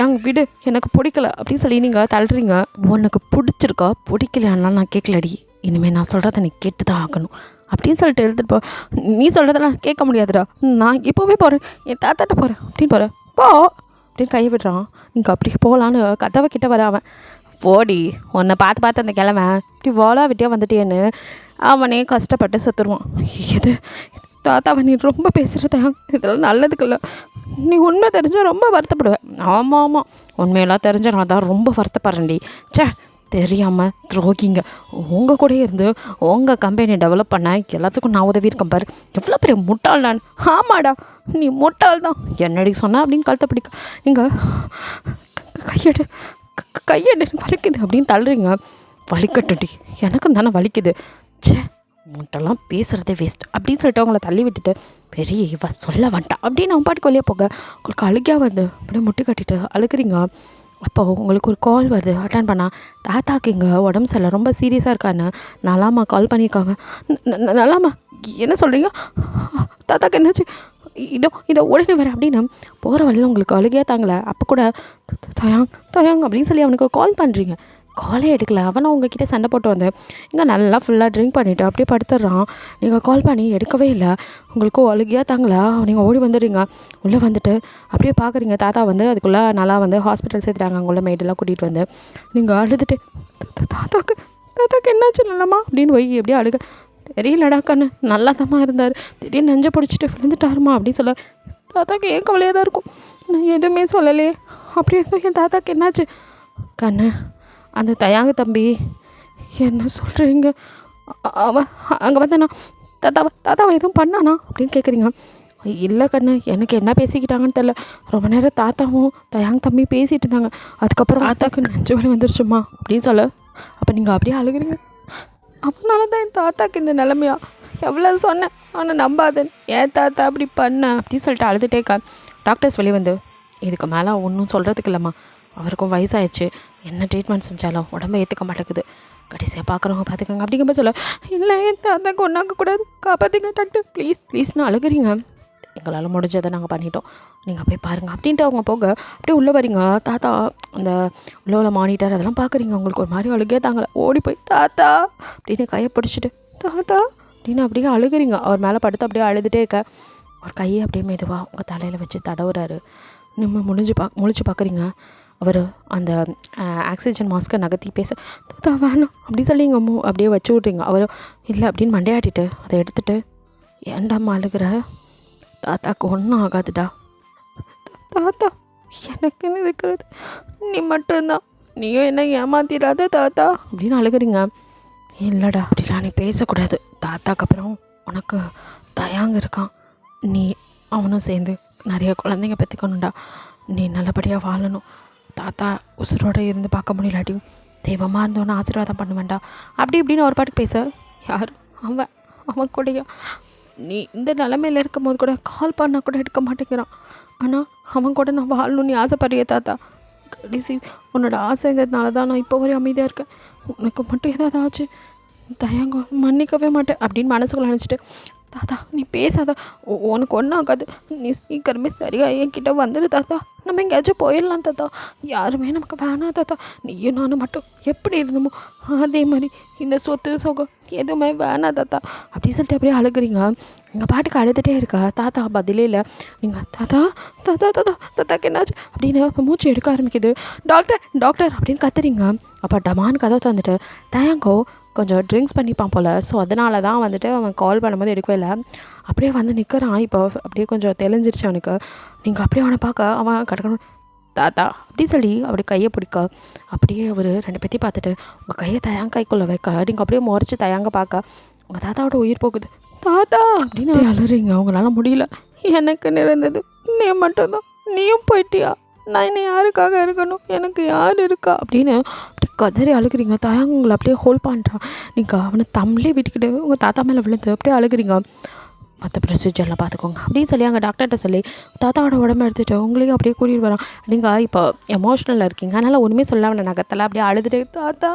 எங்கள் வீடு எனக்கு பிடிக்கல அப்படின்னு சொல்லி நீங்கள் தள்ளுறீங்க. உனக்கு பிடிச்சிருக்கா பிடிக்கலான்னா நான் கேட்கலடி, இனிமேல் நான் சொல்கிறத நீ கேட்டு தான் ஆகணும் அப்படின்னு சொல்லிட்டு எழுதிட்டு போ. நீ சொல்கிறதெல்லாம் கேட்க முடியாதுடா, நான் இப்போவே போகிறேன், என் தாத்தாட்ட போகிறேன் அப்படின்னு போகிறேன், போ அப்படின்னு கையை விடுறான். நீங்கள் அப்படி போகலான்னு கதவை கிட்ட வர அவன், போடி உன்னை பார்த்து பார்த்து அந்த கிழமை இப்படி ஓலா விட்டியா வந்துட்டேன்னு அவனே கஷ்டப்பட்டு செத்துருவான். இது தாத்தாவை நீ ரொம்ப பேசுகிறத, இதெல்லாம் நல்லதுக்குல்ல, நீ உண்மை தெரிஞ்சால் ரொம்ப வருத்தப்படுவேன். ஆமாம் ஆமாம், உண்மையெல்லாம் தெரிஞ்ச நான் தான் ரொம்ப வருத்தப்படுறேன்டி. தெரியாமல் துரோகிங்க உங்கள் கூட இருந்து உங்கள் கம்பெனியை டெவலப் பண்ண எல்லாத்துக்கும் நான் உதவி இருக்கேன் பாரு, எவ்வளோ பெரிய முட்டாள் நான். ஆமாடா நீ முட்டாள் தான், என்னடி சொன்ன அப்படின்னு கழுத்தை பிடிக்க நீங்கள் கையெடு எனக்கு வலிக்குது அப்படின்னு தள்ளுறீங்க. வலிக்கட்டுடி, எனக்கும் தானே வலிக்குது, முட்டெல்லாம் பேசுகிறதே வேஸ்ட் அப்படின்னு சொல்லிட்டு அவங்கள தள்ளி விட்டுட்டு பெரிய இவ சொல்ல வேண்டாம் அப்படின்னு அவன் பாட்டுக்கு வெளியே போக உங்களுக்கு அழுகியாக வந்து அப்படியே முட்டி கட்டிட்டு அழுகிறீங்க. அப்போ உங்களுக்கு ஒரு கால் வருது, அட்டன் பண்ணால் தாத்தாக்கு இங்கே உடம்பு சரியில்லை, ரொம்ப சீரியஸாக இருக்கான்னு நல்லாமா கால் பண்ணியிருக்காங்க. நல்லாமா என்ன சொல்கிறீங்க, தாத்தாக்கு என்னாச்சு, இதோ உடனே வர அப்படின்னு போகிற வழியில் உங்களுக்கு அழுகையாக தாங்கலை. அப்போ கூட தயாங் அப்படின்னு சொல்லி அவனுக்கு கால் பண்ணுறீங்க, காலே எடுக்கல. அவனை உங்ககிட்ட சண்டை போட்டு வந்து இங்கே நல்லா ஃபுல்லாக ட்ரிங்க் பண்ணிவிட்டு அப்படியே படுத்துடுறான். நீங்கள் கால் பண்ணி எடுக்கவே இல்லை, உங்களுக்கு அழுகியாக தாங்களா, நீங்கள் ஓடி வந்துடுறீங்க. உள்ளே வந்துட்டு அப்படியே பார்க்குறீங்க தாத்தா வந்து அதுக்குள்ளே நல்லா வந்து ஹாஸ்பிட்டல் சேர்த்துட்டாங்க. அங்கே உள்ள மெய்டெல்லாம் கூட்டிகிட்டு வந்து நீங்கள் அழுதுட்டு தாத்தாக்கு என்னாச்சு நல்லம்மா அப்படின்னு போய் எப்படியே அழுக, தெரியலடா கண்ணு நல்லா தாம்மா இருந்தார், திடீர்னு நெஞ்சை பிடிச்சிட்டு விழுந்துட்டாருமா அப்படின்னு சொல்ல, தாத்தாக்கு ஏன் கவலையாக தான் இருக்கும், நான் எதுவுமே சொல்லலையே அப்படி இருந்தோம், என் தாத்தாக்கு என்னாச்சு கண்ணு. அந்த தயாங்க தம்பி என்ன சொல்கிறீங்க, அவன் அங்கே வந்து நான் தாத்தாவை எதுவும் பண்ணானா அப்படின்னு கேட்குறீங்க. இல்லை கண்ணு, எனக்கு என்ன பேசிக்கிட்டாங்கன்னு தெரில, ரொம்ப நேரம் தாத்தாவும் தயாங்க தம்பி பேசிகிட்டு இருந்தாங்க, அதுக்கப்புறம் தாத்தாக்கு நெஞ்சு வலி வந்துருச்சுமா அப்படின்னு சொல்ல, அப்போ நீங்கள் அப்படியே அழுகிறீங்க. அவனால தான் என் தாத்தாக்கு இந்த நிலமையா, எவ்வளோ சொன்னேன் ஆனால் நம்பாதேன், ஏன் தாத்தா அப்படி பண்ண அப்படின்னு சொல்லிட்டு அழுதுட்டேக்கா. டாக்டர்ஸ் வெளியே வந்து இதுக்கு மேலே ஒன்றும் சொல்கிறதுக்கு இல்லைம்மா, அவருக்கும் வயசாகிடுச்சு, என்ன ட்ரீட்மெண்ட் செஞ்சாலும் உடம்பை ஏற்றுக்க மாட்டேங்குது. கடைசியாக பார்க்குறவங்க பார்த்துக்கோங்க அப்படிங்கும்போது சொல்ல, இல்லை என் தாத்தா கொண்டாக்கக்கூடாது, காப்பாற்றிங்க டாக்டர் ப்ளீஸ் ப்ளீஸ்னு அழுகுறீங்க. எங்களால் முடிஞ்சதை நாங்கள் பண்ணிட்டோம், நீங்கள் போய் பாருங்கள் அப்படின்ட்டு அவங்க போக அப்படியே உள்ளே வரீங்க. தாத்தா அந்த உள்ள மானிட்டர் அதெல்லாம் பார்க்குறீங்க. உங்களுக்கு ஒரு மாதிரி அழுகே தாங்கலை. ஓடி போய் தாத்தா அப்படின்னு கையை பிடிச்சிட்டு தாத்தா அப்படின்னு அப்படியே அழுகுறீங்க. அவர் மேலே படுத்து அப்படியே அழுதுகிட்டே இருக்க அவர் கையை அப்படியே மெதுவாக உங்கள் தலையில் வச்சு தடவுறாரு. நம்ம முழிச்சு பார்க்குறீங்க. அவர் அந்த ஆக்சிஜன் மாஸ்க்கை நகர்த்தி பேச தாத்தா வேணாம் அப்படி சொல்லி இங்கே அப்படியே வச்சு விட்றீங்க. அவர் இல்லை அப்படின்னு மண்டையாட்டிட்டு அதை எடுத்துகிட்டு ஏண்டாம்மா அழுகிற, தாத்தாக்கு ஒன்றும் ஆகாதுடா, தாத்தா எனக்குன்னு இருக்கிறது நீ மட்டும்தான், நீயும் என்ன ஏமாத்திடாத தாத்தா அப்படின்னு அழுகுறீங்க. இல்லைடா அப்படிலாம் நீ பேசக்கூடாது, தாத்தாக்கு அப்புறம் உனக்கு தயாங்க இருக்கான், நீ அவனும் சேர்ந்து நிறைய குழந்தைங்க பெற்றுக்கணும்டா, நீ நல்லபடியாக வாழணும், தாத்தா உசுரோடு இருந்து பார்க்க முடியலாட்டியும் தெய்வமாக இருந்தவொன்னே ஆசீர்வாதம் பண்ணுவேன்டா அப்படி இப்படின்னு ஒரு பாட்டுக்கு பேச, யார் அவன் கூடயா நீ இந்த நிலமையில் இருக்கும் போது கூட கால் பண்ணால் கூட எடுக்க மாட்டேங்கிறான், ஆனால் அவன் கூட நான் வாழணும்னு நீ ஆசைப்படுறிய தாத்தா, கடைசி உன்னோட ஆசைங்கிறதுனால தான் நான் இப்போ வரையும் அமைதியாக இருக்கேன், உனக்கு மட்டும் ஏதாவது ஆச்சு தயங்க மன்னிக்கவே மாட்டேன் அப்படின்னு மனசுக்குள்ள நினச்சிட்டு, தாத்தா நீ பேசாத, உனக்கு ஒன்றும் ஆகாது, நீ சீக்கிரமே சரியாக என்கிட்ட வந்துடு தாத்தா, நம்ம எங்கேயாச்சும் போயிடலாம் தாத்தா, யாருமே நமக்கு வேணாம் தாத்தா, நீயும் நானும் மட்டும் எப்படி இருந்தோமோ அதே மாதிரி இந்த சொத்து சுகம் எதுவுமே வேணாம் தாத்தா அப்படி சொல்லிட்டு அப்படியே அழுகுறீங்க. எங்கள் பாட்டுக்கு அழுதுகிட்டே இருக்கா. தாத்தா பதிலே இல்லை. நீங்கள் தாத்தா தாத்தா தாத்தா தாத்தாக்கு என்னாச்சு அப்படின்னு இப்போ மூச்சு எடுக்க ஆரம்பிக்குது. டாக்டர் டாக்டர் அப்படின்னு கத்துறீங்க. அப்போ டமான்னு கதை தந்துட்டு தயங்கோ கொஞ்சம் ட்ரிங்க்ஸ் பண்ணிப்பான் போல், ஸோ அதனால தான் வந்துட்டு அவன் கால் பண்ணும்போது எடுக்கவே இல்லை. அப்படியே வந்து நிற்கிறான். இப்போ அப்படியே கொஞ்சம் தெளிஞ்சிருச்சு அவனுக்கு. நீங்கள் அப்படியே அவனை பார்க்க அவன் கிடக்கணும் தாத்தா அப்படி சொல்லி அப்படி கையை பிடிக்க அப்படியே அவர் ரெண்டு பேத்தி பார்த்துட்டு உங்கள் கையை தயாங்க கைக்குள்ளே வைக்க நீங்கள் அப்படியே முறைச்சி தயாங்க பார்க்க உங்கள் தாத்தாவோட உயிர் போகுது. தாத்தா அப்படின்னு அழுறீங்க. அவங்களால முடியல. எனக்கு இருந்தது நீ மட்டும்தான், நீயும் போயிட்டியா, நான் இன்னும் யாருக்காக இருக்கணும், எனக்கு யார் இருக்கா அப்படின்னு அப்படி கதறி அழுகுறீங்க. தயாங்க உங்களை அப்படியே ஹோல்ட் பண்ணுறான். நீங்கள் அவனை தம்மிலே விட்டுக்கிட்டு உங்கள் தாத்தா மேலே விழுந்து அப்படியே அழுகுறீங்க. மற்ற ப்ரொசீஜர்லாம் பார்த்துக்கோங்க அப்படின்னு சொல்லி அங்கே டாக்டர்கிட்ட சொல்லி தாத்தாவோட உடம்பு எடுத்துகிட்டு உங்களையும் அப்படியே கூட்டிகிட்டு வரோம். நீங்கள் இப்போ எமோஷ்னலில் இருக்கீங்க, அதனால் ஒன்றுமே சொல்ல வேண்டாம், நகத்தில் அப்படியே அழுதுகிட்டே தாத்தா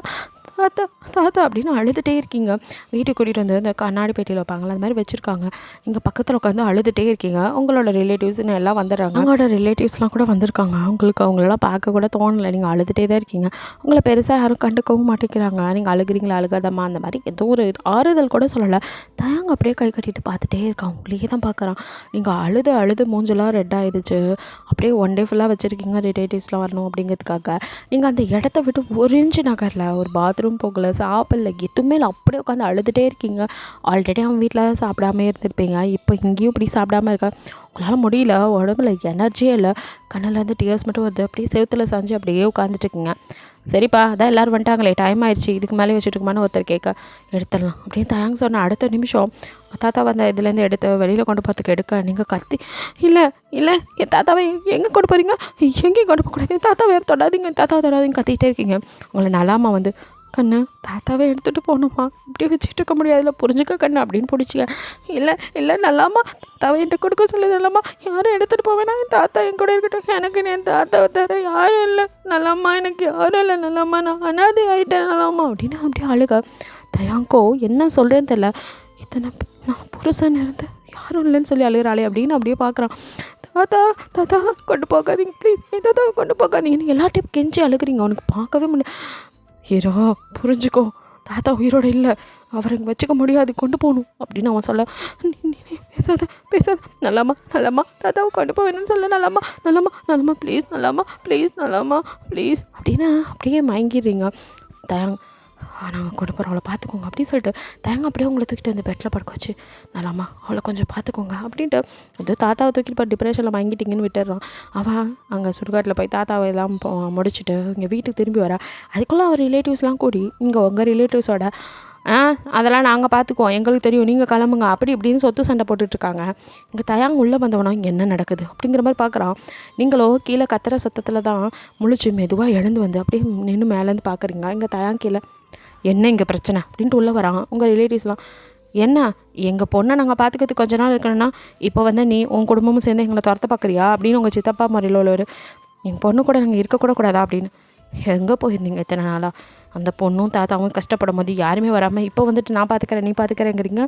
தாத்தா தாத்தா அப்படின்னு அழுதுகிட்டே இருக்கீங்க. வீட்டுக்கு கூட்டிகிட்டு வந்து இந்த கண்ணாடி பெட்டியில் வைப்பாங்களா அது மாதிரி வச்சுருக்காங்க. நீங்கள் பக்கத்தில் உட்காந்து அழுதுகிட்டே இருக்கீங்க. உங்களோட ரிலேட்டிவ்ஸ்னு எல்லாம் வந்துடுறாங்க. உங்களோட ரிலேட்டிவ்ஸ்லாம் கூட வந்திருக்காங்க. உங்களுக்கு அவங்களெல்லாம் பார்க்க கூட தோணலை. நீங்கள் அழுதுகிட்டே தான் இருக்கீங்க. உங்களை பெருசாக யாரும் கண்டுக்கவும் மாட்டேங்கிறாங்க. நீங்கள் அழுகிறீங்களா அழுகாதம்மா அந்த மாதிரி ஏதோ ஒரு ஆறுதல் கூட சொல்லலை. தயாங்க அப்படியே கை கட்டிட்டு பார்த்துட்டே இருக்கான். உங்களையே தான் பார்க்குறான். நீங்கள் அழுது மூஞ்செல்லாம் ரெட் ஆகிடுச்சு. அப்படியே ஒன் டே ஃபுல்லாக வச்சுருக்கீங்க ரிலேட்டிவ்ஸ்லாம் வரணும் அப்படிங்கிறதுக்காக. நீங்கள் அந்த இடத்த விட்டு ஒரு இன்ச்சு நகரில் ஒரு பாத்ரூம் போகல, சாப்பிடல, எதுவுமே இல்லை, அப்படியே உட்காந்து அழுதுகிட்டே இருக்கீங்க. ஆல்ரெடி அவன் வீட்டில் சாப்பிடாமே இருந்திருப்பீங்க, இப்போ இங்கேயும் இப்படி சாப்பிடாம இருக்க. உங்களால் முடியல, உடம்புல எனர்ஜியே இல்லை, கண்ணில் இருந்து டியர்ஸ் மட்டும் வருது. அப்படியே செவுத்தில் சாஞ்சு அப்படியே உட்காந்துட்டு இருக்கீங்க. சரிப்பா அதான் எல்லோரும் வந்துட்டாங்களே, டைம் ஆயிடுச்சு, இதுக்கு மேலே வச்சுட்டுருக்குமான்னு ஒருத்தர் கேட்க எடுத்துடலாம் அப்படின்னு தயாங்க சொன்ன அடுத்த நிமிஷம் தாத்தா வந்த இதுலேருந்து எடுத்து வெளியில் கொண்டு போகிறதுக்கு எடுக்க நீங்கள் கத்தி இல்லை இல்லை என் தாத்தாவை எங்கே கொண்டு போகிறீங்க, எங்கேயும் கொண்டு போகக்கூடாது, தாத்தா வேறு தொடாதீங்க, தாத்தாவை தொடாதீங்க கத்திக்கிட்டே இருக்கீங்க. உங்களை நல்லாமா வந்து கண்ணு தாத்தாவே எடுத்துகிட்டு போகணுமா, இப்படி வச்சுட்டு இருக்க முடியாதுல, புரிஞ்சுக்க கண்ணு அப்படின்னு பிடிச்சிக்க. இல்லை இல்லை நல்லாமா தாத்தாவை என்கிட்ட கொடுக்க சொல்லி நல்லாமா, யாரும் எடுத்துகிட்டு போவேனா, என் தாத்தா என் கூட இருக்கட்டும், எனக்கு என் தாத்தாவை தர யாரும் இல்லை நல்லாமா, எனக்கு யாரும் இல்லை நல்லாமா, நான் அனாதை ஆகிட்டேன் நல்லாமா அப்படின்னு அப்படியே அழுக. தயாங்கோ என்ன சொல்கிறேன்னு தெரியல, இத்தனை நான் புருஷன் இருந்து யாரும் இல்லைன்னு சொல்லி அழுகிறாளே அப்படின்னு அப்படியே பார்க்குறான். தாத்தா தாத்தா கொண்டு போகாதீங்க ப்ளீஸ், என் தாத்தாவை கொண்டு போகாதீங்கன்னு எல்லாட்டையும் கெஞ்சி அழுகிறீங்க. அவனுக்கு பார்க்கவே முடியல. ஹீரோ புரிஞ்சுக்கோ, தாத்தா உயிரோடு இல்லை, அவரை வச்சுக்க முடியாது, கொண்டு போகணும் அப்படின்னு அவன் சொல்ல, பேசாத நல்லாமா தாத்தாவை கொண்டு போவேன்னு சொல்ல, நல்லாமா ப்ளீஸ் அப்படின்னு அப்படியே மயங்கிடுறீங்க. தயாங்க நாங்கள் கொண்டு போகிறோம், அவளை பார்த்துக்கோங்க அப்படின்னு சொல்லிட்டு தயாங்க அப்படியே உங்களை தூக்கிட்டு வந்து பெட்டில் படுக்க வச்சு நல்லாமா அவளை கொஞ்சம் பார்த்துக்கோங்க அப்படின்ட்டு அது தாத்தாவை தூக்கிட்டு இப்போ டிப்ரெஷனில் வாங்கிட்டீங்கன்னு விட்டுடுறான். அவன் அங்கே சுடுகாட்டில் போய் தாத்தாவை எல்லாம் முடிச்சுட்டு இங்கே வீட்டுக்கு திரும்பி வரா. அதுக்குள்ளே அவர் ரிலேட்டிவ்ஸ்லாம் கூடி இங்கே உங்கள் ரிலேட்டிவ்ஸோட அதெல்லாம் நாங்கள் பார்த்துக்குவோம், எங்களுக்கு தெரியும், நீங்கள் கிளம்புங்க அப்படி இப்படின்னு சொத்து சண்டை போட்டுட்ருக்காங்க. இங்கே தயாங்க உள்ளே வந்தவனா இங்கே என்ன நடக்குது அப்படிங்கிற மாதிரி பார்க்குறான். நீங்களோ கீழே கத்துற சத்தத்தில் தான் முழிச்சு மெதுவாக எழுந்து வந்து அப்படியே நின்று மேலேருந்து பார்க்குறீங்க. இங்கே தயாங்க கீழே என்ன இங்கே பிரச்சனை அப்படின்ட்டு உள்ளே வரான். உங்கள் ரிலேட்டிவ்ஸ்லாம் என்ன எங்கள் பொண்ணை நாங்கள் பார்த்துக்கிறதுக்கு கொஞ்ச நாள் இருக்கணும்னா இப்போ வந்து நீ உன் குடும்பமும் சேர்ந்து எங்களை துரத்த பார்க்குறியா அப்படின்னு உங்கள் சித்தப்பா முறையில் உள்ளவர் என் பொண்ணு கூட நாங்கள் இருக்கக்கூட கூடாதா அப்படின்னு. எங்கே போயிருந்தீங்க இத்தனை நாளாக? அந்த பொண்ணும் தாத்தாவும் கஷ்டப்படும் போது யாருமே வராமல் இப்போ வந்துட்டு நான் பார்த்துக்கிறேன் நீ பார்த்துக்கிறேங்கிறீங்க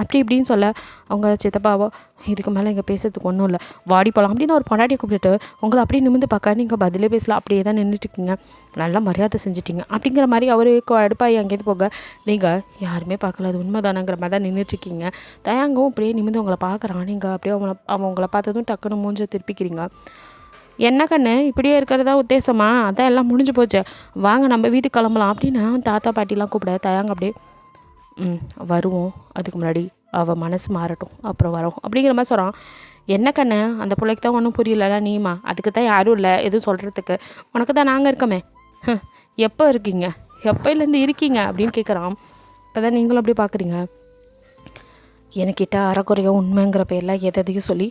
அப்படி இப்படின்னு சொல்ல அவங்க சித்தப்பாவோ இதுக்கு மேலே இங்கே பேசுறதுக்கு ஒன்றும் இல்லை, வாடி போகலாம் அப்படின்னு ஒரு பொண்டாட்டியை கூப்பிட்டுட்டு உங்களை அப்படியே நிமிந்து பார்க்க நீங்கள் பதிலே பேசலாம், அப்படியே தான் நின்றுட்டுருக்கீங்க, நல்லா மரியாதை செஞ்சுட்டீங்க அப்படிங்கிற மாதிரி அவர் அடுப்பாகி அங்கேருந்து போக நீங்கள் யாருமே பார்க்கல, அது உண்மைதானங்கிற மாதிரி தான் நின்றுட்டுருக்கீங்க. தயாங்கவும் அப்படியே நிமிந்து உங்களை பார்க்குறான். நீங்கள் அப்படியே அவன் உங்களை பார்த்ததும் டக்குன்னு மூஞ்ச திருப்பிக்கிறீங்க. என்ன கண்ணு இப்படியே இருக்கிறதா உத்தேசமா? அதான் எல்லாம் முடிஞ்சு போச்சு, வாங்க நம்ம வீட்டுக்கு கிளம்பலாம் அப்படின்னு தாத்தா பாட்டிலாம் கூப்பிட தயாங்க அப்படியே வருவோம், அதுக்கு முன்னாடி அவள் மனசு மாறட்டும் அப்புறம் வரோம் அப்படிங்கிற மாதிரி சொல்கிறான். என்ன கண்ணு அந்த பிள்ளைக்கு தான் ஒன்றும் புரியல, நீமா அதுக்கு தான் யாரும் இல்லை எதுவும் சொல்கிறதுக்கு, உனக்கு தான் நாங்கள் இருக்கோமே, எப்போ இருக்கீங்க எப்போலேருந்து இருக்கீங்க அப்படின்னு கேட்குறான். இப்போ தான் நீங்களும் அப்படி பார்க்குறீங்க. என்கிட்ட அறக்குறையாக உண்மைங்கிற பேரில் எதையும் சொல்லி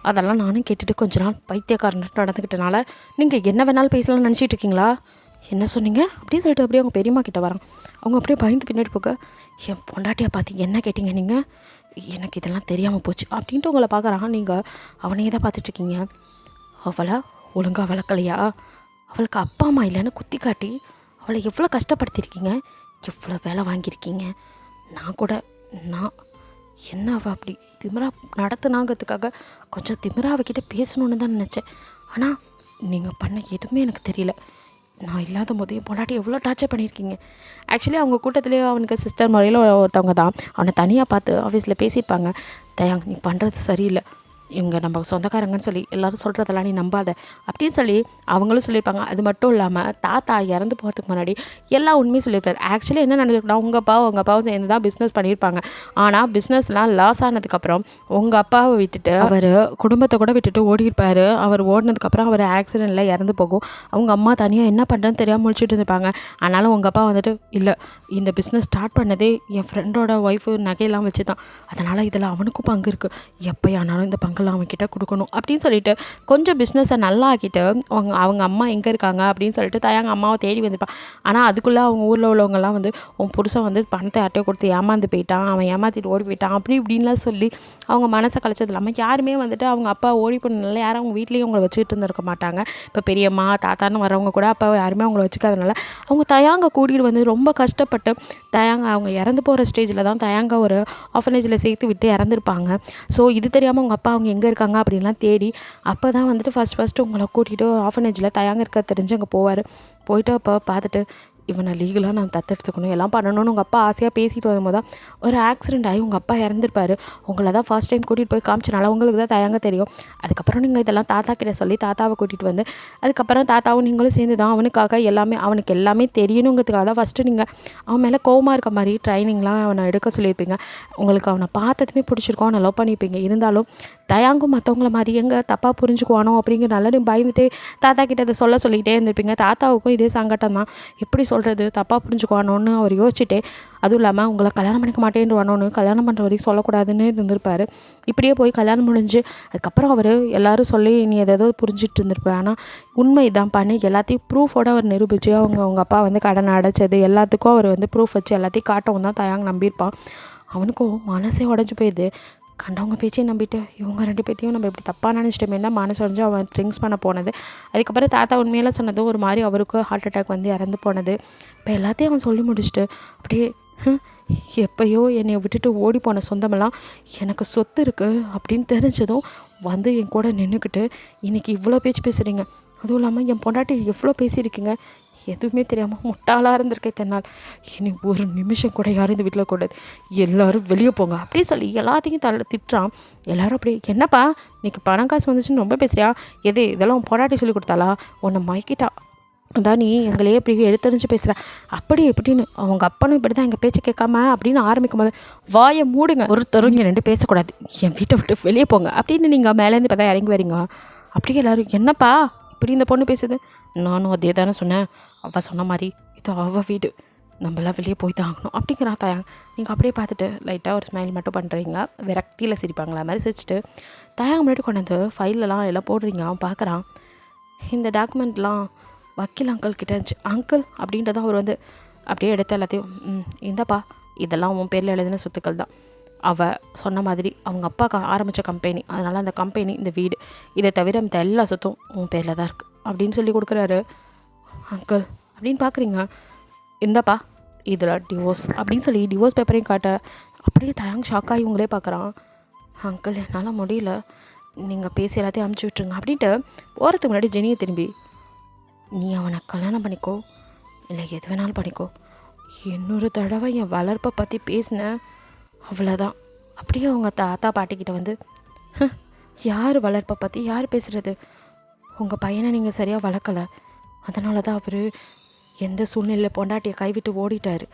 அதெல்லாம் நானும் கேட்டுட்டு கொஞ்ச நாள் பைத்தியக்காரன் நடந்துக்கிட்டனால நீங்கள் என்ன வேணாலும் பேசலாம்னு நினச்சிட்டு இருக்கீங்களா? என்ன சொன்னீங்க அப்படின்னு சொல்லிட்டு அப்படியே அவங்க பெரியம்மா கிட்ட வரான். அவங்க அப்படியே பயந்து பின்னாடி போக என் பொண்டாட்டியை பார்த்து என்ன கேட்டீங்க நீங்கள்? எனக்கு இதெல்லாம் தெரியாமல் போச்சு அப்படின்ட்டு உங்களை பார்க்குறான். நீங்கள் அவனையே தான் பார்த்துட்ருக்கீங்க. அவளை ஒழுங்காக வளர்க்கலையா? அவளுக்கு அப்பா அம்மா இல்லைன்னு குத்தி காட்டி அவளை எவ்வளோ கஷ்டப்படுத்தியிருக்கீங்க, எவ்வளோ வேலை வாங்கியிருக்கீங்க. நான் என்ன அவள் அப்படி திமிரா நடத்துனாங்கிறதுக்காக கொஞ்சம் திமிரா அவகிட்ட பேசணுன்னு தான் நினச்சேன். ஆனால் நீங்கள் பண்ண எதுவுமே எனக்கு தெரியல. நான் இல்லாத போது என் பொண்டாட்டி எவ்வளோ டார்ச்சர் பண்ணியிருக்கீங்க. ஆக்சுவலி அவங்க கூட்டத்துலேயே அவனுக்கு சிஸ்டர் முறையில் ஒருத்தவங்க தான் அவனை தனியாக பார்த்து ஆஃபீஸில் பேசியிருப்பாங்க. தயாங் நீ பண்ணுறது சரியில்லை, இவங்க நம்ம சொந்தக்காரங்கன்னு சொல்லி எல்லோரும் சொல்கிறதெல்லாம் நீ நம்பாத அப்படின்னு சொல்லி அவங்களும் சொல்லியிருப்பாங்க. அது மட்டும் இல்லாமல் தாத்தா இறந்து போகிறதுக்கு முன்னாடி எல்லா உண்மையும் சொல்லியிருப்பார். ஆக்சுவலி என்ன நடந்திருக்குன்னா உங்கள் அப்பாவும் சேர்ந்து தான் பிஸ்னஸ் பண்ணியிருப்பாங்க. ஆனால் பிஸ்னஸ்லாம் லாஸ் ஆனதுக்கப்புறம் உங்கள் அப்பாவை விட்டுட்டு அவர் குடும்பத்தை கூட விட்டுட்டு ஓடிருப்பார். அவர் ஓடினதுக்கப்புறம் அவர் ஆக்சிடெண்ட்டில் இறந்து போகும். அவங்க அம்மா தனியாக என்ன பண்ணுறதுன்னு தெரியாமல் முடிச்சுட்டு இருப்பாங்க. ஆனாலும் உங்கள் அப்பா வந்துட்டு இல்லை, இந்த பிஸ்னஸ் ஸ்டார்ட் பண்ணதே என் ஃப்ரெண்டோட ஒய்ஃபு நகையெல்லாம் வச்சு தான், அதனால் இதில் அவனுக்கும் பங்கு இருக்குது, எப்போயானாலும் இந்த பங்கெல்லாம் அவன்கிட்ட கொடுக்கணும் அப்படின்னு சொல்லிட்டு கொஞ்சம் பிஸ்னஸை நல்லா ஆக்கிட்டு அவங்க அம்மா எங்கே இருக்காங்க அப்படின்னு சொல்லிட்டு தயாங்க அம்மாவை தேடி வந்துருப்பான். ஆனால் அதுக்குள்ளே அவங்க ஊரில் உள்ளவங்கலாம் வந்து உன் புருஷன் வந்து பணத்தை யார்ட்டையோ கொடுத்து ஏமாந்து போயிட்டான், அவன் ஏமாற்றிட்டு ஓடி போயிட்டான் அப்படி இப்படின்லாம் சொல்லி அவங்க மனசை கலைச்சது இல்லாமல் யாருமே வந்துட்டு அவங்க அப்பா ஓடி போனதுனால யாரும் அவங்க வீட்லேயும் அவங்கள வச்சுக்கிட்டு இருந்திருக்க மாட்டாங்க. இப்போ பெரியம்மா தாத்தான்னு வரவங்க கூட அப்போ யாருமே அவங்கள வச்சுக்காதனால அவங்க தயாங்க கூட்டிகிட்டு வந்து ரொம்ப கஷ்டப்பட்டு தயாங்க அவங்க இறந்து போகிற ஸ்டேஜில் தான் தயாங்க ஒரு ஆஃபனேஜில் சேர்த்து விட்டு இறந்துருப்பாங்க. ஸோ இது தெரியாமல் அவங்க அப்பா அவங்க எங்கே இருக்காங்க அப்படின்லாம் தேடி அப்போ தான் வந்துட்டு ஃபஸ்ட்டு உங்களை கூட்டிகிட்டு ஆஃபனேஜில் தயாங்க இருக்க தெரிஞ்சு அங்கே போயிட்டு அப்போ பார்த்துட்டு இவனை லீகலாக நான் தத்தெடுத்துக்கணும் எல்லாம் பண்ணணும்னு உங்கள் அப்பா ஆசையாக பேசிட்டு வரும்போது தான் ஒரு ஆக்சிடெண்ட் ஆகி உங்கள் அப்பா இறந்துருப்பார். உங்களை தான் ஃபர்ஸ்ட் டைம் கூட்டிகிட்டு போய் காமிச்சனால உங்களுக்கு தான் தயாங்க தெரியும். அதுக்கப்புறம் நீங்கள் இதெல்லாம் தாத்தா கிட்ட சொல்லி தாத்தாவை கூட்டிகிட்டு வந்து அதுக்கப்புறம் தாத்தாவும் நீங்களும் சேர்ந்து தான் அவனுக்கு எல்லாமே தெரியணுங்கிறதுக்காக தான் ஃபஸ்ட்டு நீங்கள் அவன் மேலே கோவமாக இருக்க மாதிரி ட்ரைனிங்லாம் அவனை எடுக்க சொல்லியிருப்பீங்க. உங்களுக்கு அவனை பார்த்ததுமே பிடிச்சிருக்கோம், அவனை லவ் பண்ணியிருப்பீங்க. இருந்தாலும் தயாங்கும் மற்றவங்கள மாதிரி எங்கே தப்பாக புரிஞ்சுக்குவானோ அப்படிங்கிறனால நீ பயந்துட்டு தாத்தா கிட்ட அதை சொல்லிக்கிட்டே இருந்திருப்பீங்க. தாத்தாவுக்கும் இதே சங்கட்டம் தான், எப்படி சொல்கிறது தப்பாக புரிஞ்சுக்குவானோன்னு அவர் யோசிச்சுட்டே, அதுவும் இல்லாமல் உங்களை கல்யாணம் பண்ணிக்க மாட்டேன்னு வானோன்னு கல்யாணம் பண்ணுற வரைக்கும் சொல்லக்கூடாதுன்னு இருந்திருப்பார். இப்படியே போய் கல்யாணம் முடிஞ்சு அதுக்கப்புறம் அவர் எல்லோரும் சொல்லி நீ எதோ புரிஞ்சிட்டு இருந்திருப்பேன். ஆனால் உண்மை இதான் பண்ணி எல்லாத்தையும் ப்ரூஃபோடு அவர் நிரூபித்து அவங்க அப்பா வந்து கடனை அடைச்சது எல்லாத்துக்கும் அவர் வந்து ப்ரூஃப் வச்சு எல்லாத்தையும் காட்டவும் தான் தயாங்க நம்பியிருப்பான். அவனுக்கும் மனசே உடஞ்சி போயிடுது. கண்டவங்க பேச்சையும் நம்பிட்டு இவங்க 2 பேர்த்தையும் நம்ம இப்படி தப்பாக நினச்சிட்டோமே தான் மனசு உடஞ்சு அவன் ட்ரிங்க்ஸ் பண்ண போனது. அதுக்கப்புறம் தாத்தா உண்மையெல்லாம் சொன்னது ஒரு மாதிரி அவருக்கு ஹார்ட் அட்டாக் வந்து இறந்து போனது. இப்போ எல்லாத்தையும் அவன் சொல்லி முடிச்சுட்டு அப்படியே எப்போயோ என்னை விட்டுட்டு ஓடி போன சொந்தமெல்லாம் எனக்கு சொத்து இருக்குது அப்படின்னு தெரிஞ்சதும் வந்து என் கூட நின்றுக்கிட்டு இன்றைக்கி இவ்வளோ பேச்சு பேசுகிறீங்க. அதுவும் இல்லாமல் என் பொண்டாட்டி எவ்வளோ பேசியிருக்கீங்க, எதுவுமே தெரியாமல் முட்டாளாக இருந்திருக்கேன் தன்னால். இனி ஒரு நிமிஷம் கூட யாரும் இந்த வீட்டில் கூடாது, எல்லோரும் வெளியே போங்க அப்படி சொல்லி எல்லாத்தையும் திட்டுறான். எல்லோரும் அப்படியே என்னப்பா இன்றைக்கி பணம் காசு வந்துச்சுன்னு ரொம்ப பேசுகிறியா, இதெல்லாம் உன் பொண்டாட்டி சொல்லி கொடுத்தாளா, உன்னை மயக்கிட்டா, அதான் நீ எங்களையே இப்படி எடுத்தறிஞ்சு பேசுகிற அப்படி எப்படின்னு அவங்க அப்பனும் இப்படி தான் எங்கள் பேச்சு கேட்காம அப்படின்னு ஆரம்பிக்கும் போது வாயை மூடுங்க, ஒருத்தரும் இங்கே 2 பேசக்கூடாது, என் வீட்டை விட்டு வெளியே போங்க அப்படின்னு நீங்கள் மேலேருந்து இப்போ தான் இறங்கி வரீங்க. அப்படியே எல்லோரும் என்னப்பா இப்படி இந்த பொண்ணு பேசுது, நானும் அதே தானே சொன்னேன், அவள் சொன்ன மாதிரி இது அவள் வீடு, நம்மளாம் வெளியே போய் தான் ஆகணும் அப்படிங்கிறா தயாங்க. நீங்கள் அப்படியே பார்த்துட்டு லைட்டாக ஒரு ஸ்மைல் மட்டும் பண்ணுறீங்க, விரக்தியில் சிரிப்பாங்களா மாதிரி சிரிச்சிட்டு தயாங்க முன்னாடி கொண்டாந்து ஃபைலெலாம் எல்லாம் போடுறீங்க. அவன் பார்க்குறான், இந்த டாக்குமெண்ட்லாம் வக்கீல் அங்கிள் கிட்ட இருந்துச்சு, அங்கிள் அப்படின்றத அவர் வந்து அப்படியே எடுத்து எல்லாத்தையும் இந்தப்பா இதெல்லாம் உன் பேரில் எழுதின சொத்துக்கள் தான், அவள் சொன்ன மாதிரி அவங்க அப்பா ஆரம்பித்த கம்பெனி, அதனால் அந்த கம்பெனி இந்த வீடு இதை தவிர இந்த எல்லா சொத்தும் உன் பேரில் தான் இருக்குது, அப்படின்னு சொல்லி கொடுக்குறாரு. அங்கிள் அப்படின்னு பார்க்குறீங்க, இந்தப்பா இதில் டிவோர்ஸ் அப்படின்னு சொல்லி டிவோர்ஸ் பேப்பரையும் காட்ட அப்படியே தயாங் ஷாக்காகி இவங்களே பார்க்குறான். அங்கிள் என்னால் முடியல, நீங்கள் பேசி எல்லாத்தையும் அமுச்சு விட்ருங்க அப்படின்ட்டு போகிறதுக்கு முன்னாடி ஜெனியை திரும்பி, நீ அவனை கல்யாணம் பண்ணிக்கோ இல்லை எது வேணாலும் பண்ணிக்கோ, இன்னொரு தடவை என் வளர்ப்பை பற்றி பேசினேன் அவ்வளோதான். அப்படியே அவங்க தாத்தா பாட்டிக்கிட்ட வந்து, யார் வளர்ப்பை பற்றி யார் பேசுகிறது, உங்கள் பையனை நீங்கள் சரியாக வளர்க்கலை, அதனால தான் அவர் எந்த சூழ்நிலையில் பொண்டாட்டியை கைவிட்டு ஓடிட்டார்.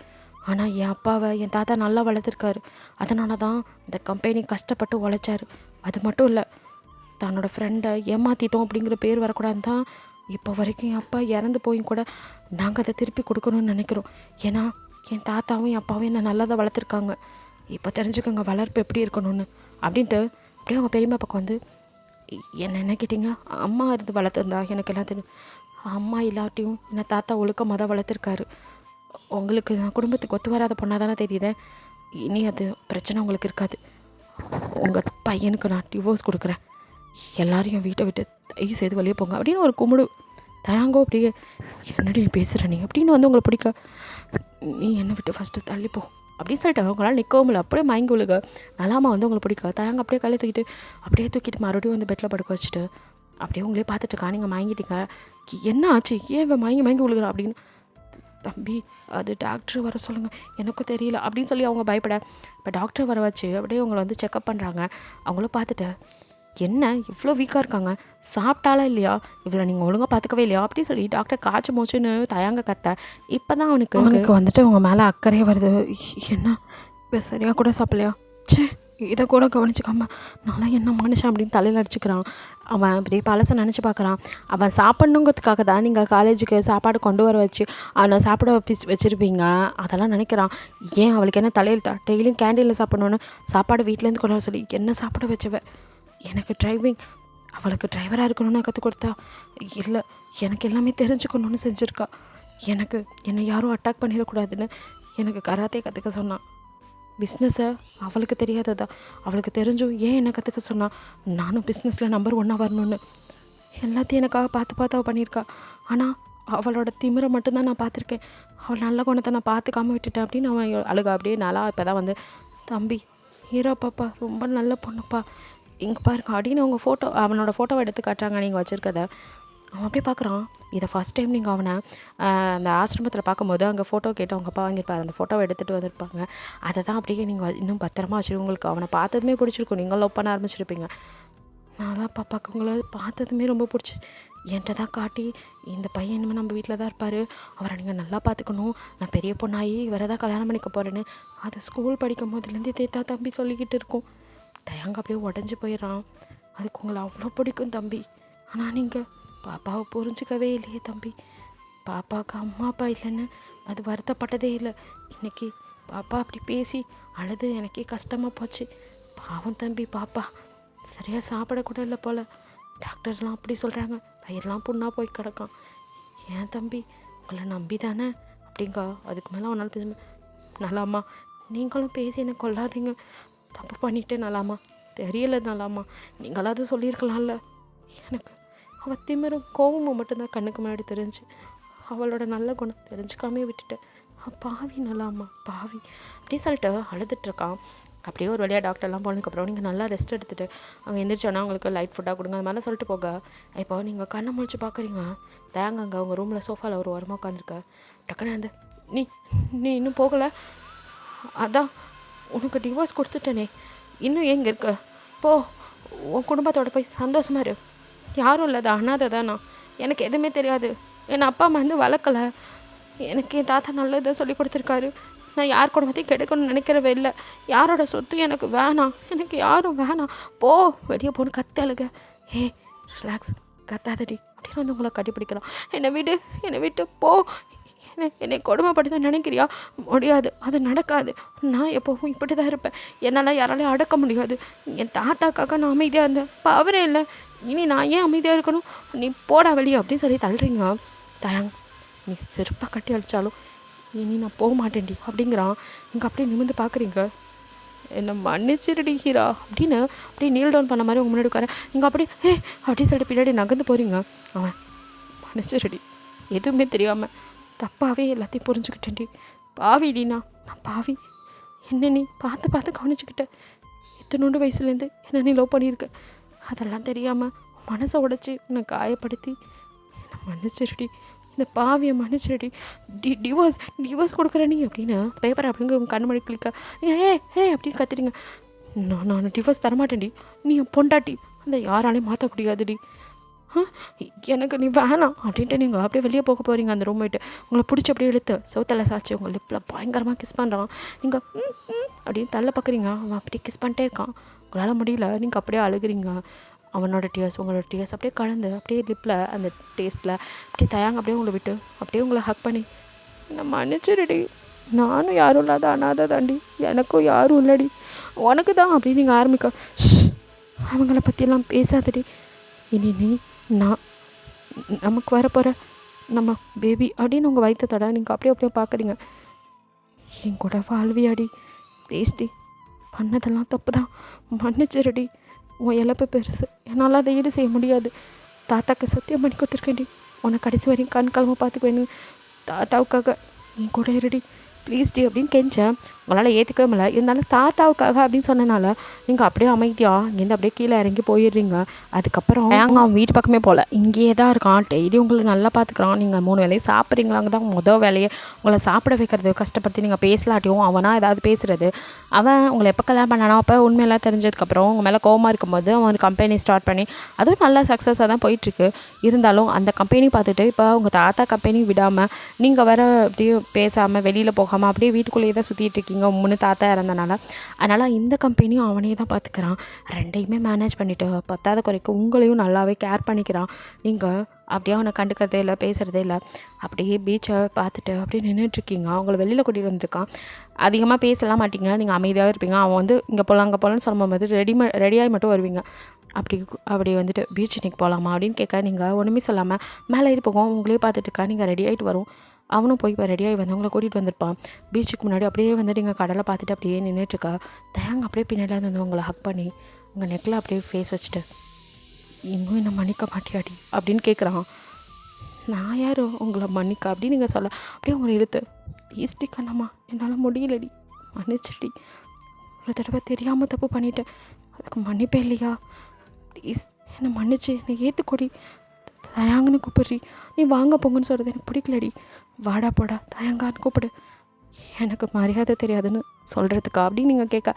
ஆனால் என் அப்பாவை என் தாத்தா நல்லா வளர்த்துருக்காரு, அதனால தான் இந்த கம்பெனி கஷ்டப்பட்டு உழைச்சார். அது மட்டும் இல்லை, தன்னோட ஃப்ரெண்டை ஏமாற்றிட்டோம் அப்படிங்கிற பேர் வரக்கூடாது தான் இப்போ வரைக்கும் என் அப்பா இறந்து போயும் கூட நாங்கள் அதை திருப்பி கொடுக்கணும்னு நினைக்கிறோம். ஏன்னா என் தாத்தாவும் என் அப்பாவும் என்னை நல்லா தான் வளர்த்துருக்காங்க. இப்போ தெரிஞ்சுக்கோங்க வளர்ப்பு எப்படி இருக்கணும்னு அப்படின்ட்டு அப்படியே அவங்க பெரியம்மா பக்கம் வந்து, என்ன கேட்டிங்க, அம்மா இருந்து வளர்த்துருந்தா எனக்கு எல்லாம் தெரியும், அம்மா இல்லாட்டியும் என்னை தாத்தா ஒழுக்கமாக தான் வளர்த்துருக்காரு. உங்களுக்கு நான் குடும்பத்துக்கு ஒத்து வராத பொண்ணாக தானே தெரியுறேன், இனி அது பிரச்சனை உங்களுக்கு இருக்காது. உங்கள் பையனுக்கு நான் டிவோர்ஸ் கொடுக்குறேன், எல்லாரையும் வீட்டை விட்டு தயவு செய்து வெளியே போங்க அப்படின்னு ஒரு கும்பிடு. தயாங்கோ அப்படியே, என்னடி பேசுகிற நீ அப்படின்னு வந்து உங்களை பிடிக்க, நீ என்னை விட்டு ஃபஸ்ட்டு தள்ளிப்போ அப்படின்னு சொல்லிட்டு அவங்களால நிற்கவும் இல்லை, அப்படியே மயங்கி விழுக. நல்லாமா வந்து உங்களை பிடிக்க, தயாங்க அப்படியே கையில் தூக்கிட்டு மறுபடியும் வந்து பெட்டில் படுக்க வச்சுட்டு அப்படியே உங்களே பார்த்துட்டுக்கா, நீங்கள் மயங்கிட்டீங்க, என்ன ஆச்சு, ஏன் இவன் மயங்கி விழுகிறா அப்படின்னு. தம்பி அது டாக்டர் வர சொல்லுங்கள், எனக்கும் தெரியல அப்படின்னு சொல்லி அவங்க பயப்பட, இப்போ டாக்டர் வர வச்சு அப்படியே அவங்கள வந்து செக்கப் பண்ணுறாங்க. அவங்களும் பார்த்துட்டு, என்ன இவ்வளோ வீக்காக இருக்காங்க, சாப்பிட்டாலா இல்லையா, இவ்வளோ நீங்கள் ஒழுங்காக பார்த்துக்கவே இல்லையா அப்படின்னு சொல்லி டாக்டர் காய்ச்சி மூச்சுன்னு தயாங்க கத்த. இப்போ தான் அவனுக்கு வந்துட்டு அவங்க மேலே அக்கறையே வருது. என்ன இப்போ சரியாக கூட சாப்பிட்லையா, சே இதை கூட கவனிச்சிக்காம நான்லாம் என்ன மனுஷன் அப்படின்னு தலையில் அடிச்சுக்கிறான். அவன் அப்படியே பழசை நினச்சி பார்க்குறான். அவன் சாப்பிட்ணுங்கிறதுக்காக தான் நீங்கள் காலேஜுக்கு சாப்பாடு கொண்டு வர வச்சு அவனை சாப்பிட வச்சுருப்பீங்க, அதெல்லாம் நினைக்கிறான். ஏன் அவளுக்கு என்ன தலையில் டெய்லியும் கேண்டீனில் சாப்பிட்ணுன்னு சாப்பாடு வீட்டிலேருந்து கொண்டு வர சொல்லி என்ன சாப்பிட வச்சவ, எனக்கு டிரைவிங் அவளுக்கு டிரைவராக இருக்கணும்னு கற்றுக் கொடுத்தா, இல்லை எனக்கு எல்லாமே தெரிஞ்சுக்கணுன்னு செஞ்சுருக்கா, என்னை யாரும் அட்டாக் பண்ணிடக்கூடாதுன்னு எனக்கு கராத்தே கற்றுக்க சொன்னான். பிஸ்னஸை அவளுக்கு தெரியாததா, அவளுக்கு தெரிஞ்சும் ஏன் என்னை கற்றுக்க சொன்னான், நானும் பிஸ்னஸில் நம்பர் 1 வரணும்னு எல்லாத்தையும் எனக்காக பார்த்து அவள் பண்ணியிருக்கா. ஆனால் அவளோட திமிரை மட்டும்தான் நான் பார்த்துருக்கேன், அவள் நல்ல குணத்தை நான் பார்த்துக்காம விட்டுட்டேன் அப்படின்னு அவன் அழுகா. அப்படியே நல்லா இப்போ தான் வந்து, தம்பி ஹீரோ பாப்பா ரொம்ப நல்ல பொண்ணுப்பா, இங்கே பாருங்க அப்படின்னு அவங்க அவனோட ஃபோட்டோவை எடுத்து காட்டுறாங்க நீங்கள் வச்சுருக்கதை. அவன் அப்படியே பார்க்குறான். இதை ஃபஸ்ட் டைம் நீங்கள் அவனை அந்த ஆசிரமத்தில் பார்க்கும்போது அங்கே ஃபோட்டோ கேட்டு அவங்க அப்பா வாங்கியிருப்பார், அந்த ஃபோட்டோவை எடுத்துகிட்டு வந்திருப்பாங்க. அதை தான் அப்படியே நீங்கள் இன்னும் பத்திரமா வச்சுருக்கோம். உங்களுக்கு அவனை பார்த்ததுமே பிடிச்சிருக்கும், நீங்கள் லவ் பண்ண ஆரம்பிச்சிருப்பீங்க. நல்லா பாப்பாவுக்கு உங்களை பார்த்ததுமே ரொம்ப பிடிச்சி என்கிட்ட தான் காட்டி, இந்த பையன் இனிமேல் நம்ம வீட்டில் தான் இருப்பார், அவரை நீங்கள் நல்லா பார்த்துக்கணும், நான் பெரிய பொண்ணாகி இவரை தான் கல்யாணம் பண்ணிக்க போகிறேன்னு அது ஸ்கூல் படிக்கும் போதுலேருந்து தேத்தா தம்பி சொல்லிக்கிட்டு இருக்கும். தயாங்க அப்படியே உடஞ்சி போயிடறான். அதுக்கு உங்களை அவ்வளோ பிடிக்கும் தம்பி, ஆனால் நீங்கள் பாப்பாவை புரிஞ்சிக்கவே இல்லையே தம்பி, பாப்பாவுக்கு அம்மா அப்பா இல்லைன்னு அது வருத்தப்பட்டதே இல்லை. இன்றைக்கி பாப்பா அப்படி பேசி அழுது எனக்கே கஷ்டமாக போச்சு. பாவம் தம்பி, பாப்பா சரியாக சாப்பிடக்கூட இல்லை போல், டாக்டர்ஸ்லாம் அப்படி சொல்கிறாங்க, பயிரெலாம் புண்ணாக போய் கிடக்கான். ஏன் தம்பி உங்களை நம்பி தானே அப்படிங்கா. அதுக்கு மேலே அவனால் பேச, நல்லாம்மா நீங்களும் பேசி என்னை கொல்லாதீங்க, தப்பு பண்ணிவிட்டு நல்லாம்மா, தெரியலை நல்லாம்மா, நீங்களாவது சொல்லியிருக்கலாம்ல. எனக்கு அவள் திமிரும் கோவமும் மட்டும்தான் கண்ணுக்கு முன்னாடி தெரிஞ்சு, அவளோட நல்ல குணம் தெரிஞ்சுக்காமே விட்டுட்டேன். பாவி நல்லாம்மா பாவி அப்படி சொல்லிட்டு அழுதுட்ருக்கான். அப்படியே ஒரு வழியாக டாக்டர்லாம் போனதுக்கப்புறம் நீங்கள் நல்லா ரெஸ்ட் எடுத்துகிட்டு அங்கே எந்திரிச்சோன்னா உங்களுக்கு லைட் ஃபுட்டாக கொடுங்க அது மாதிரிலாம் சொல்லிட்டு போக. இப்போ நீங்கள் கண்ணை முழிச்சு பார்க்குறீங்க, தேங்க அங்கே அவங்க ரூமில் சோஃபாவில் ஒரு ஓரமாக உட்காந்துருக்க. டக்குன்னு அந்த நீ இன்னும் போகலை, அதான் உனக்கு டிவோர்ஸ் கொடுத்துட்டேனே, இன்னும் எங்கே இருக்க, போ உன் குடும்பத்தோட போய் சந்தோஷமாக இரு. யாரும் இல்லாத அனாதை தான் நான், எனக்கு எதுவுமே தெரியாது, என் அப்பா அம்மா வந்து வளர்க்கலை, எனக்கு என் தாத்தா நல்லதை சொல்லி கொடுத்துருக்காரு, நான் யார் குடும்பத்தையும் கெடுக்கணும்னு நினைக்கிறவே இல்லை, யாரோட சொத்து எனக்கு வேணாம், எனக்கு யாரும் வேணாம், போ வெளியே போன்னு கத்தழுக. ஹே ரிலாக்ஸ், கத்தாதடி அப்படின்னு வந்து உங்களை கட்டிப்பிடிக்கலாம். என்னை விட்டு போ, என்னை கொடுமைப்படுத்த நினைக்கிறியா, முடியாது, அது நடக்காது, நான் எப்போவும் இப்படி தான் இருப்பேன், என்னால் யாராலையும் அடக்க முடியாது, என் தாத்தாக்காக நான் அமைதியாக இருந்தேன், இப்போ அவரே இல்லை, இனி நான் ஏன் அமைதியாக இருக்கணும், நீ போடா வெளியே அப்படின்னு சொல்லி தள்ளுறீங்க. தயாங் நீ செருப்பாக கட்டி அடித்தாலும் இனி நான் போக மாட்டேன்டி அப்படிங்கிறான். நீங்கள் அப்படியே நிமிர்ந்து பார்க்குறீங்க, என்னை மன்னிச்சிருடி ஹீரா அப்படின்னு அப்படியே நீல் டவுன் பண்ண மாதிரி உங்கள் முன்னாடி உட்கார. நீங்கள் அப்படியே அப்படின்னு சொல்லிட்டு பின்னாடி நகர்ந்து போகிறீங்க. அவன் மன்னிச்சிருடி, எதுவுமே தெரியாமல் தப்பாகவே எல்லாத்தையும் புரிஞ்சுக்கிட்டேன்டி. பாவிடினா நான் பாவி. என்ன நீ பார்த்து பார்த்து கவனிச்சுக்கிட்ட. இத்தனோண்டு வயசுலேருந்து என்ன நீ லவ் பண்ணியிருக்க. அதெல்லாம் தெரியாமல் மனசை உடைச்சி உன்னை காயப்படுத்தி என்னை மன்னிச்சிருடி. இந்த பாவியை மன்னிச்சிருடி. டிவோர்ஸ் கொடுக்குற நீ அப்படின்னு பேப்பர் அப்படிங்க உங்கள் கண்ணு மணி கிளிக்கா ஏ அப்படின்னு கத்துறீங்க. நான் டிவோர்ஸ் தரமாட்டேன்டி. நீ பொண்டாட்டி, அந்த யாராலையும் மாற்ற முடியாதுடி. எனக்கு நீ வேணாம் அப்படின்ட்டு நீங்கள் அப்படியே வெளியே போக போகிறீங்க. அந்த ரூம் போய்ட்டு உங்களை பிடிச்சி அப்படியே இழுத்து சவுத்தில் சாச்சு உங்கள் லிப்பில் பயங்கரமாக கிஸ் பண்ணுறான். நீங்கள் அப்படின்னு தள்ள பார்க்குறீங்க. அவன் அப்படியே கிஸ் பண்ணிட்டே இருக்கான். உங்களால் முடியல. நீங்கள் அப்படியே அழுகுறீங்க. அவனோட டியர்ஸ் உங்களோட டியர்ஸ் அப்படியே கலந்து அப்படியே லிப்பில் அந்த டேஸ்ட்டில் அப்படியே தயாங்க அப்படியே உங்களை விட்டு அப்படியே உங்களை ஹக் பண்ணி என்னை மன்னிச்சிருடி, நானும் யாரும் இல்லாத அனாதை தாண்டி, எனக்கும் யாரும் இல்லடி, உனக்கு தான் அப்படின்னு நீங்கள் ஆரம்பிக்க. அவங்கள பற்றியெல்லாம் பேசாதடி. இனி நீ நான் நமக்கு வரப்போகிற நம்ம பேபி அப்படின்னு உங்கள் வயிற்றத்தோட நீங்கள் அப்படியே பார்க்குறீங்க. என் கூட வாழ்வியாடி, ப்ளீஸ்டி, பண்ணதெல்லாம் தப்பு தான், மன்னிச்சிருடி. உன் இழப்பு பெருசு, என்னால் அதை ஈடு செய்ய முடியாது. தாத்தாக்கு சத்தியம் பண்ணி கொடுத்துருக்கேன்டி, உன்னை கடைசி வரையும் கண் கலமை பார்த்துக்குவேன்னு. தாத்தாவுக்காக என் கூட இருடி ப்ளீஸ்டி அப்படின்னு கெஞ்சேன். உங்களால் ஏற்றுக்கவே முடியல. இருந்தாலும் தாத்தாவுக்காக அப்படின்னு சொன்னனால நீங்கள் அப்படியே அமைதியாக இங்கேருந்து அப்படியே கீழே இறங்கி போயிடுறீங்க. அதுக்கப்புறம் அவன் வீட்டு பக்கமே போகல, இங்கேயே தான் இருக்கான். டெய்லி உங்களை நல்லா பார்த்துக்கிறான். நீங்கள் 3 வேலையை சாப்பிட்றீங்களாங்க தான் மொதல் வேலையை. உங்களை சாப்பிட வைக்கிறது, கஷ்டப்படுத்தி நீங்கள் பேசலாட்டியும் அவனா ஏதாவது பேசுகிறது. அவன் உங்களை எப்போ கல்யாணம் பண்ணானோ அப்போ உண்மையெல்லாம் தெரிஞ்சதுக்கப்புறம் உங்கள் மேலே கோவமாக இருக்கும்போது அவன் கம்பெனி ஸ்டார்ட் பண்ணி அதுவும் நல்லா சக்ஸஸாக தான் போயிட்டுருக்கு. இருந்தாலும் அந்த கம்பெனி பார்த்துட்டு இப்போ உங்கள் தாத்தா கம்பெனி விடாமல் நீங்கள் வர அப்படியே பேசாமல் வெளியில் போகாமல் அப்படியே வீட்டுக்குள்ளேயே தான் சுற்றிட்டு இருக்கீங்க. முன்னு தாத்தா இறந்தனால. அதனால் இந்த கம்பெனியும் அவனே தான் பார்த்துக்கிறான். 2யுமே மேனேஜ் பண்ணிவிட்டு பத்தாத குறைக்கு உங்களையும் நல்லாவே கேர் பண்ணிக்கிறான். நீங்கள் அப்படியே அவனை கண்டுக்கிறதே இல்லை, பேசுகிறதே இல்லை. அப்படியே பீச்சை பார்த்துட்டு அப்படியே நின்றுட்டுருக்கீங்க. அவங்கள வெளியில் கூட்டிகிட்டு வந்துருக்கான். அதிகமாக பேசலாம் மாட்டீங்க, நீங்கள் அமைதியாகவே இருப்பீங்க. அவன் வந்து இங்கே போகலாம் அங்கே போகலான்னு சொல்லும்போது ரெடியாகி மட்டும் வருவீங்க. அப்படி வந்துட்டு பீச் இன்னைக்கு போகலாமா அப்படின்னு கேட்க நீங்கள் ஒன்றுமே சொல்லாமல் மேலே ஏறி போகும். உங்களே பார்த்துட்டு இருக்கா. நீங்கள் ரெடி ஆகிட்டு வரும். அவனும் போய் இப்போ ரெடியாகி வந்து உங்களை கூட்டிகிட்டு வந்திருப்பான். பீச்சுக்கு முன்னாடி அப்படியே வந்துட்டு நீங்கள் கடலை பார்த்துட்டு அப்படியே நின்றுட்டுருக்கா. தயங்க அப்படியே பின்னாடி வந்து உங்களை ஹக் பண்ணி உங்கள் நெக்கில் அப்படியே ஃபேஸ் வச்சுட்டு இன்னும் என்னை மன்னிக்க மாட்டியாடி அப்படின்னு கேட்குறான். நான் யாரோ உங்களை மன்னிக்க அப்படின்னு நீங்கள் சொல்ல அப்படியே உங்களை இழுத்து ஈஸ்டி கண்ணம்மா என்னால் முடியலடி, மன்னிச்சிடி. ஒரு தடவை தெரியாமல் தப்பு பண்ணிட்டேன், அதுக்கு மன்னிப்பே இல்லையா? ப்ளீஸ் என்னை மன்னிச்சு என்னை ஏற்றுக்கொடி. தயாங்கன்னு கூப்பிடுறி, நீ வாங்க போங்கன்னு சொல்கிறது எனக்கு பிடிக்கலடி. வாடா போடா தயங்கான்னு கூப்பிடு, எனக்கு மரியாதை தெரியாதுன்னு சொல்கிறதுக்கா அப்படின்னு நீங்கள் கேட்க.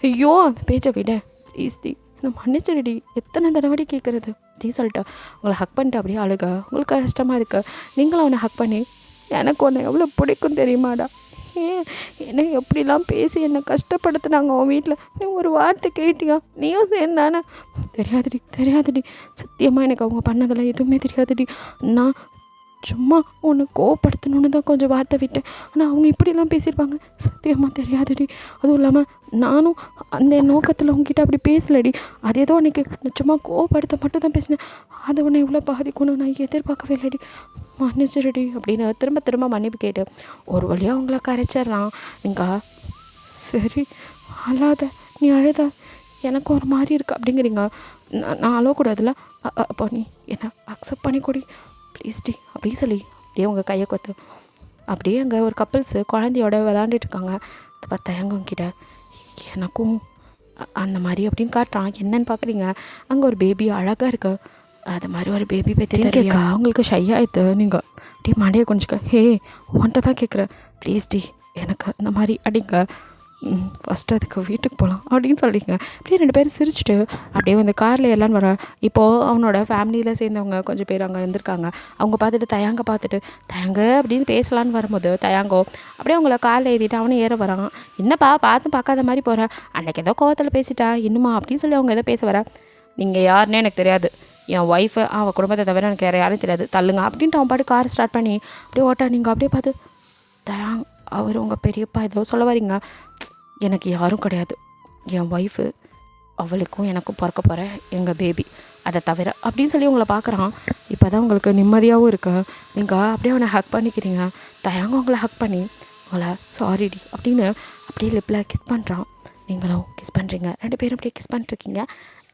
ஐயோ அந்த பேச்சை விட ப்ளீஸ்டி என்னை மன்னிச்சிடுடி, எத்தனை தடவை கேட்குறது அப்படின்னு சொல்லிட்டு உங்களை ஹக் பண்ணிட்டு அப்படியே அழுக. உங்களுக்கு கஷ்டமாக இருக்குது. நீங்களும் அவனை ஹக் பண்ணி எனக்கு உன்னை எவ்வளோ பிடிக்கும் தெரியுமாடா, என்னை எப்படிலாம் பேசி என்னை கஷ்டப்படுத்துனாங்க உன் வீட்டில், நீ ஒரு வார்த்தை கேட்டியா, நீயும் சேர்ந்தானே? தெரியாதுடி சத்தியமாக எனக்கு அவங்க பண்ணதெல்லாம் எதுவுமே தெரியாதுடி. நான் சும்மா உன்னை கோவப்படுத்தணுன்னு தான் கொஞ்சம் வார்த்தை விட்டேன். ஆனால் அவங்க இப்படிலாம் பேசியிருப்பாங்க சத்தியமாக தெரியாதுடி. அதுவும் இல்லாமல் நானும் அந்த நோக்கத்தில் உங்ககிட்ட அப்படி பேசலடி. அது ஏதோ அன்றைக்கி நான் சும்மா கோவப்படுத்த மட்டும் தான் பேசினேன். அதை உன்னை இவ்வளோ பாதிக்கணும் நான் எதிர்பார்க்கவே இல்லடி, மன்னிச்சிருடி அப்படின்னு திரும்ப மன்னிப்பு கேட்டு ஒரு வழியாக அவங்கள கரைச்சிட்றான். நீங்கள் சரி அழாத, நீ அழுத எனக்கு ஒரு மாதிரி இருக்குது அப்படிங்கிறீங்க. நான் அழக்கூடாதுல்ல, அப்போ நீ என்னை அக்செப்ட் பண்ணிக்கூடி ப்ளீஸ்டி அப்படின்னு சொல்லி அப்படியே உங்கள் கையை கொத்து. அப்படியே அங்கே ஒரு கப்பிள்ஸு குழந்தையோட விளாண்டுட்டுருக்காங்க. அதை பார்த்தா எங்ககிட்ட எனக்கும் அந்த மாதிரி அப்படின்னு காட்டுறான். என்னன்னு பார்க்குறீங்க, அங்கே ஒரு பேபி அழகாக இருக்கு. அது மாதிரி ஒரு பேபி பற்றி கேட்க அவங்களுக்கு ஷையாயிடுது. நீங்கள் அப்படியே மண்டையை கொஞ்சிக்க, ஹே உன்ட்ட தான் கேட்குறேன் ப்ளீஸ்டி எனக்கு அந்த மாதிரி அடிங்க, ஃபஸ்ட்டு அதுக்கு வீட்டுக்கு போகலாம் அப்படின்னு சொல்லிங்க. அப்படியே 2 பேரும் சிரிச்சுட்டு அப்படியே வந்து காரில் எல்லாம் வர. இப்போது அவனோட ஃபேமிலியில் சேர்ந்தவங்க கொஞ்சம் பேர் அங்கே இருந்திருக்காங்க. அவங்க பார்த்துட்டு தயங்க அப்படின்னு பேசலான்னு வரும்போது தயாங்கோ அப்படியே அவங்கள காரில் ஏறிட்டு அவனும் ஏற வரான். என்னப்பா பார்க்காத மாதிரி போகிற, அன்றைக்கி ஏதோ கோவத்தில் பேசிட்டா இன்னுமா அப்படின்னு சொல்லி அவங்க ஏதோ பேச வர. நீங்கள் யாருன்னே எனக்கு தெரியாது, என் ஒய்ஃபு அவள் குடும்பத்தை தவிர எனக்கு வேறு யாரும் தெரியாது, தள்ளுங்க அப்படின்ட்டு அவன் பாட்டு கார் ஸ்டார்ட் பண்ணி அப்படியே ஓட்டா. நீங்கள் அப்படியே பார்த்து தயாங் அவர் உங்கள் பெரியப்பா ஏதோ சொல்ல வரீங்க. எனக்கு யாரும் கிடையாது, என் ஒய்ஃபு, அவளுக்கும் எனக்கும் பிறக்க போகிற எங்கள் பேபி, அதை தவிர அப்படின்னு சொல்லி உங்களை பார்க்குறான். இப்போ தான் உங்களுக்கு நிம்மதியாகவும் இருக்கு. நீங்கள் அப்படியே அவனை ஹக் பண்ணிக்கிறீங்க. தயாங்க உங்களை ஹக் பண்ணி உங்களை சாரிடி அப்படின்னு அப்படியே லிப்பில் கிஸ் பண்ணுறான். நீங்களும் கிஸ் பண்ணுறீங்க. 2 பேரும் அப்படியே கிஸ் பண்ணிட்டுருக்கீங்க.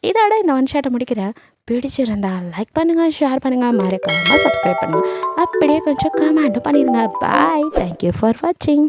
இதோட இந்த 1 ஷாட்டை முடிக்கிறேன். பிடிச்சிருந்தா லைக் பண்ணுங்கள், ஷேர் பண்ணுங்கள், மறக்காமல் சப்ஸ்கிரைப் பண்ணுங்கள். அப்படியே கொஞ்சம் கமெண்ட்டும் பண்ணிடுங்க. பாய். தேங்க்யூ ஃபார் வாட்சிங்.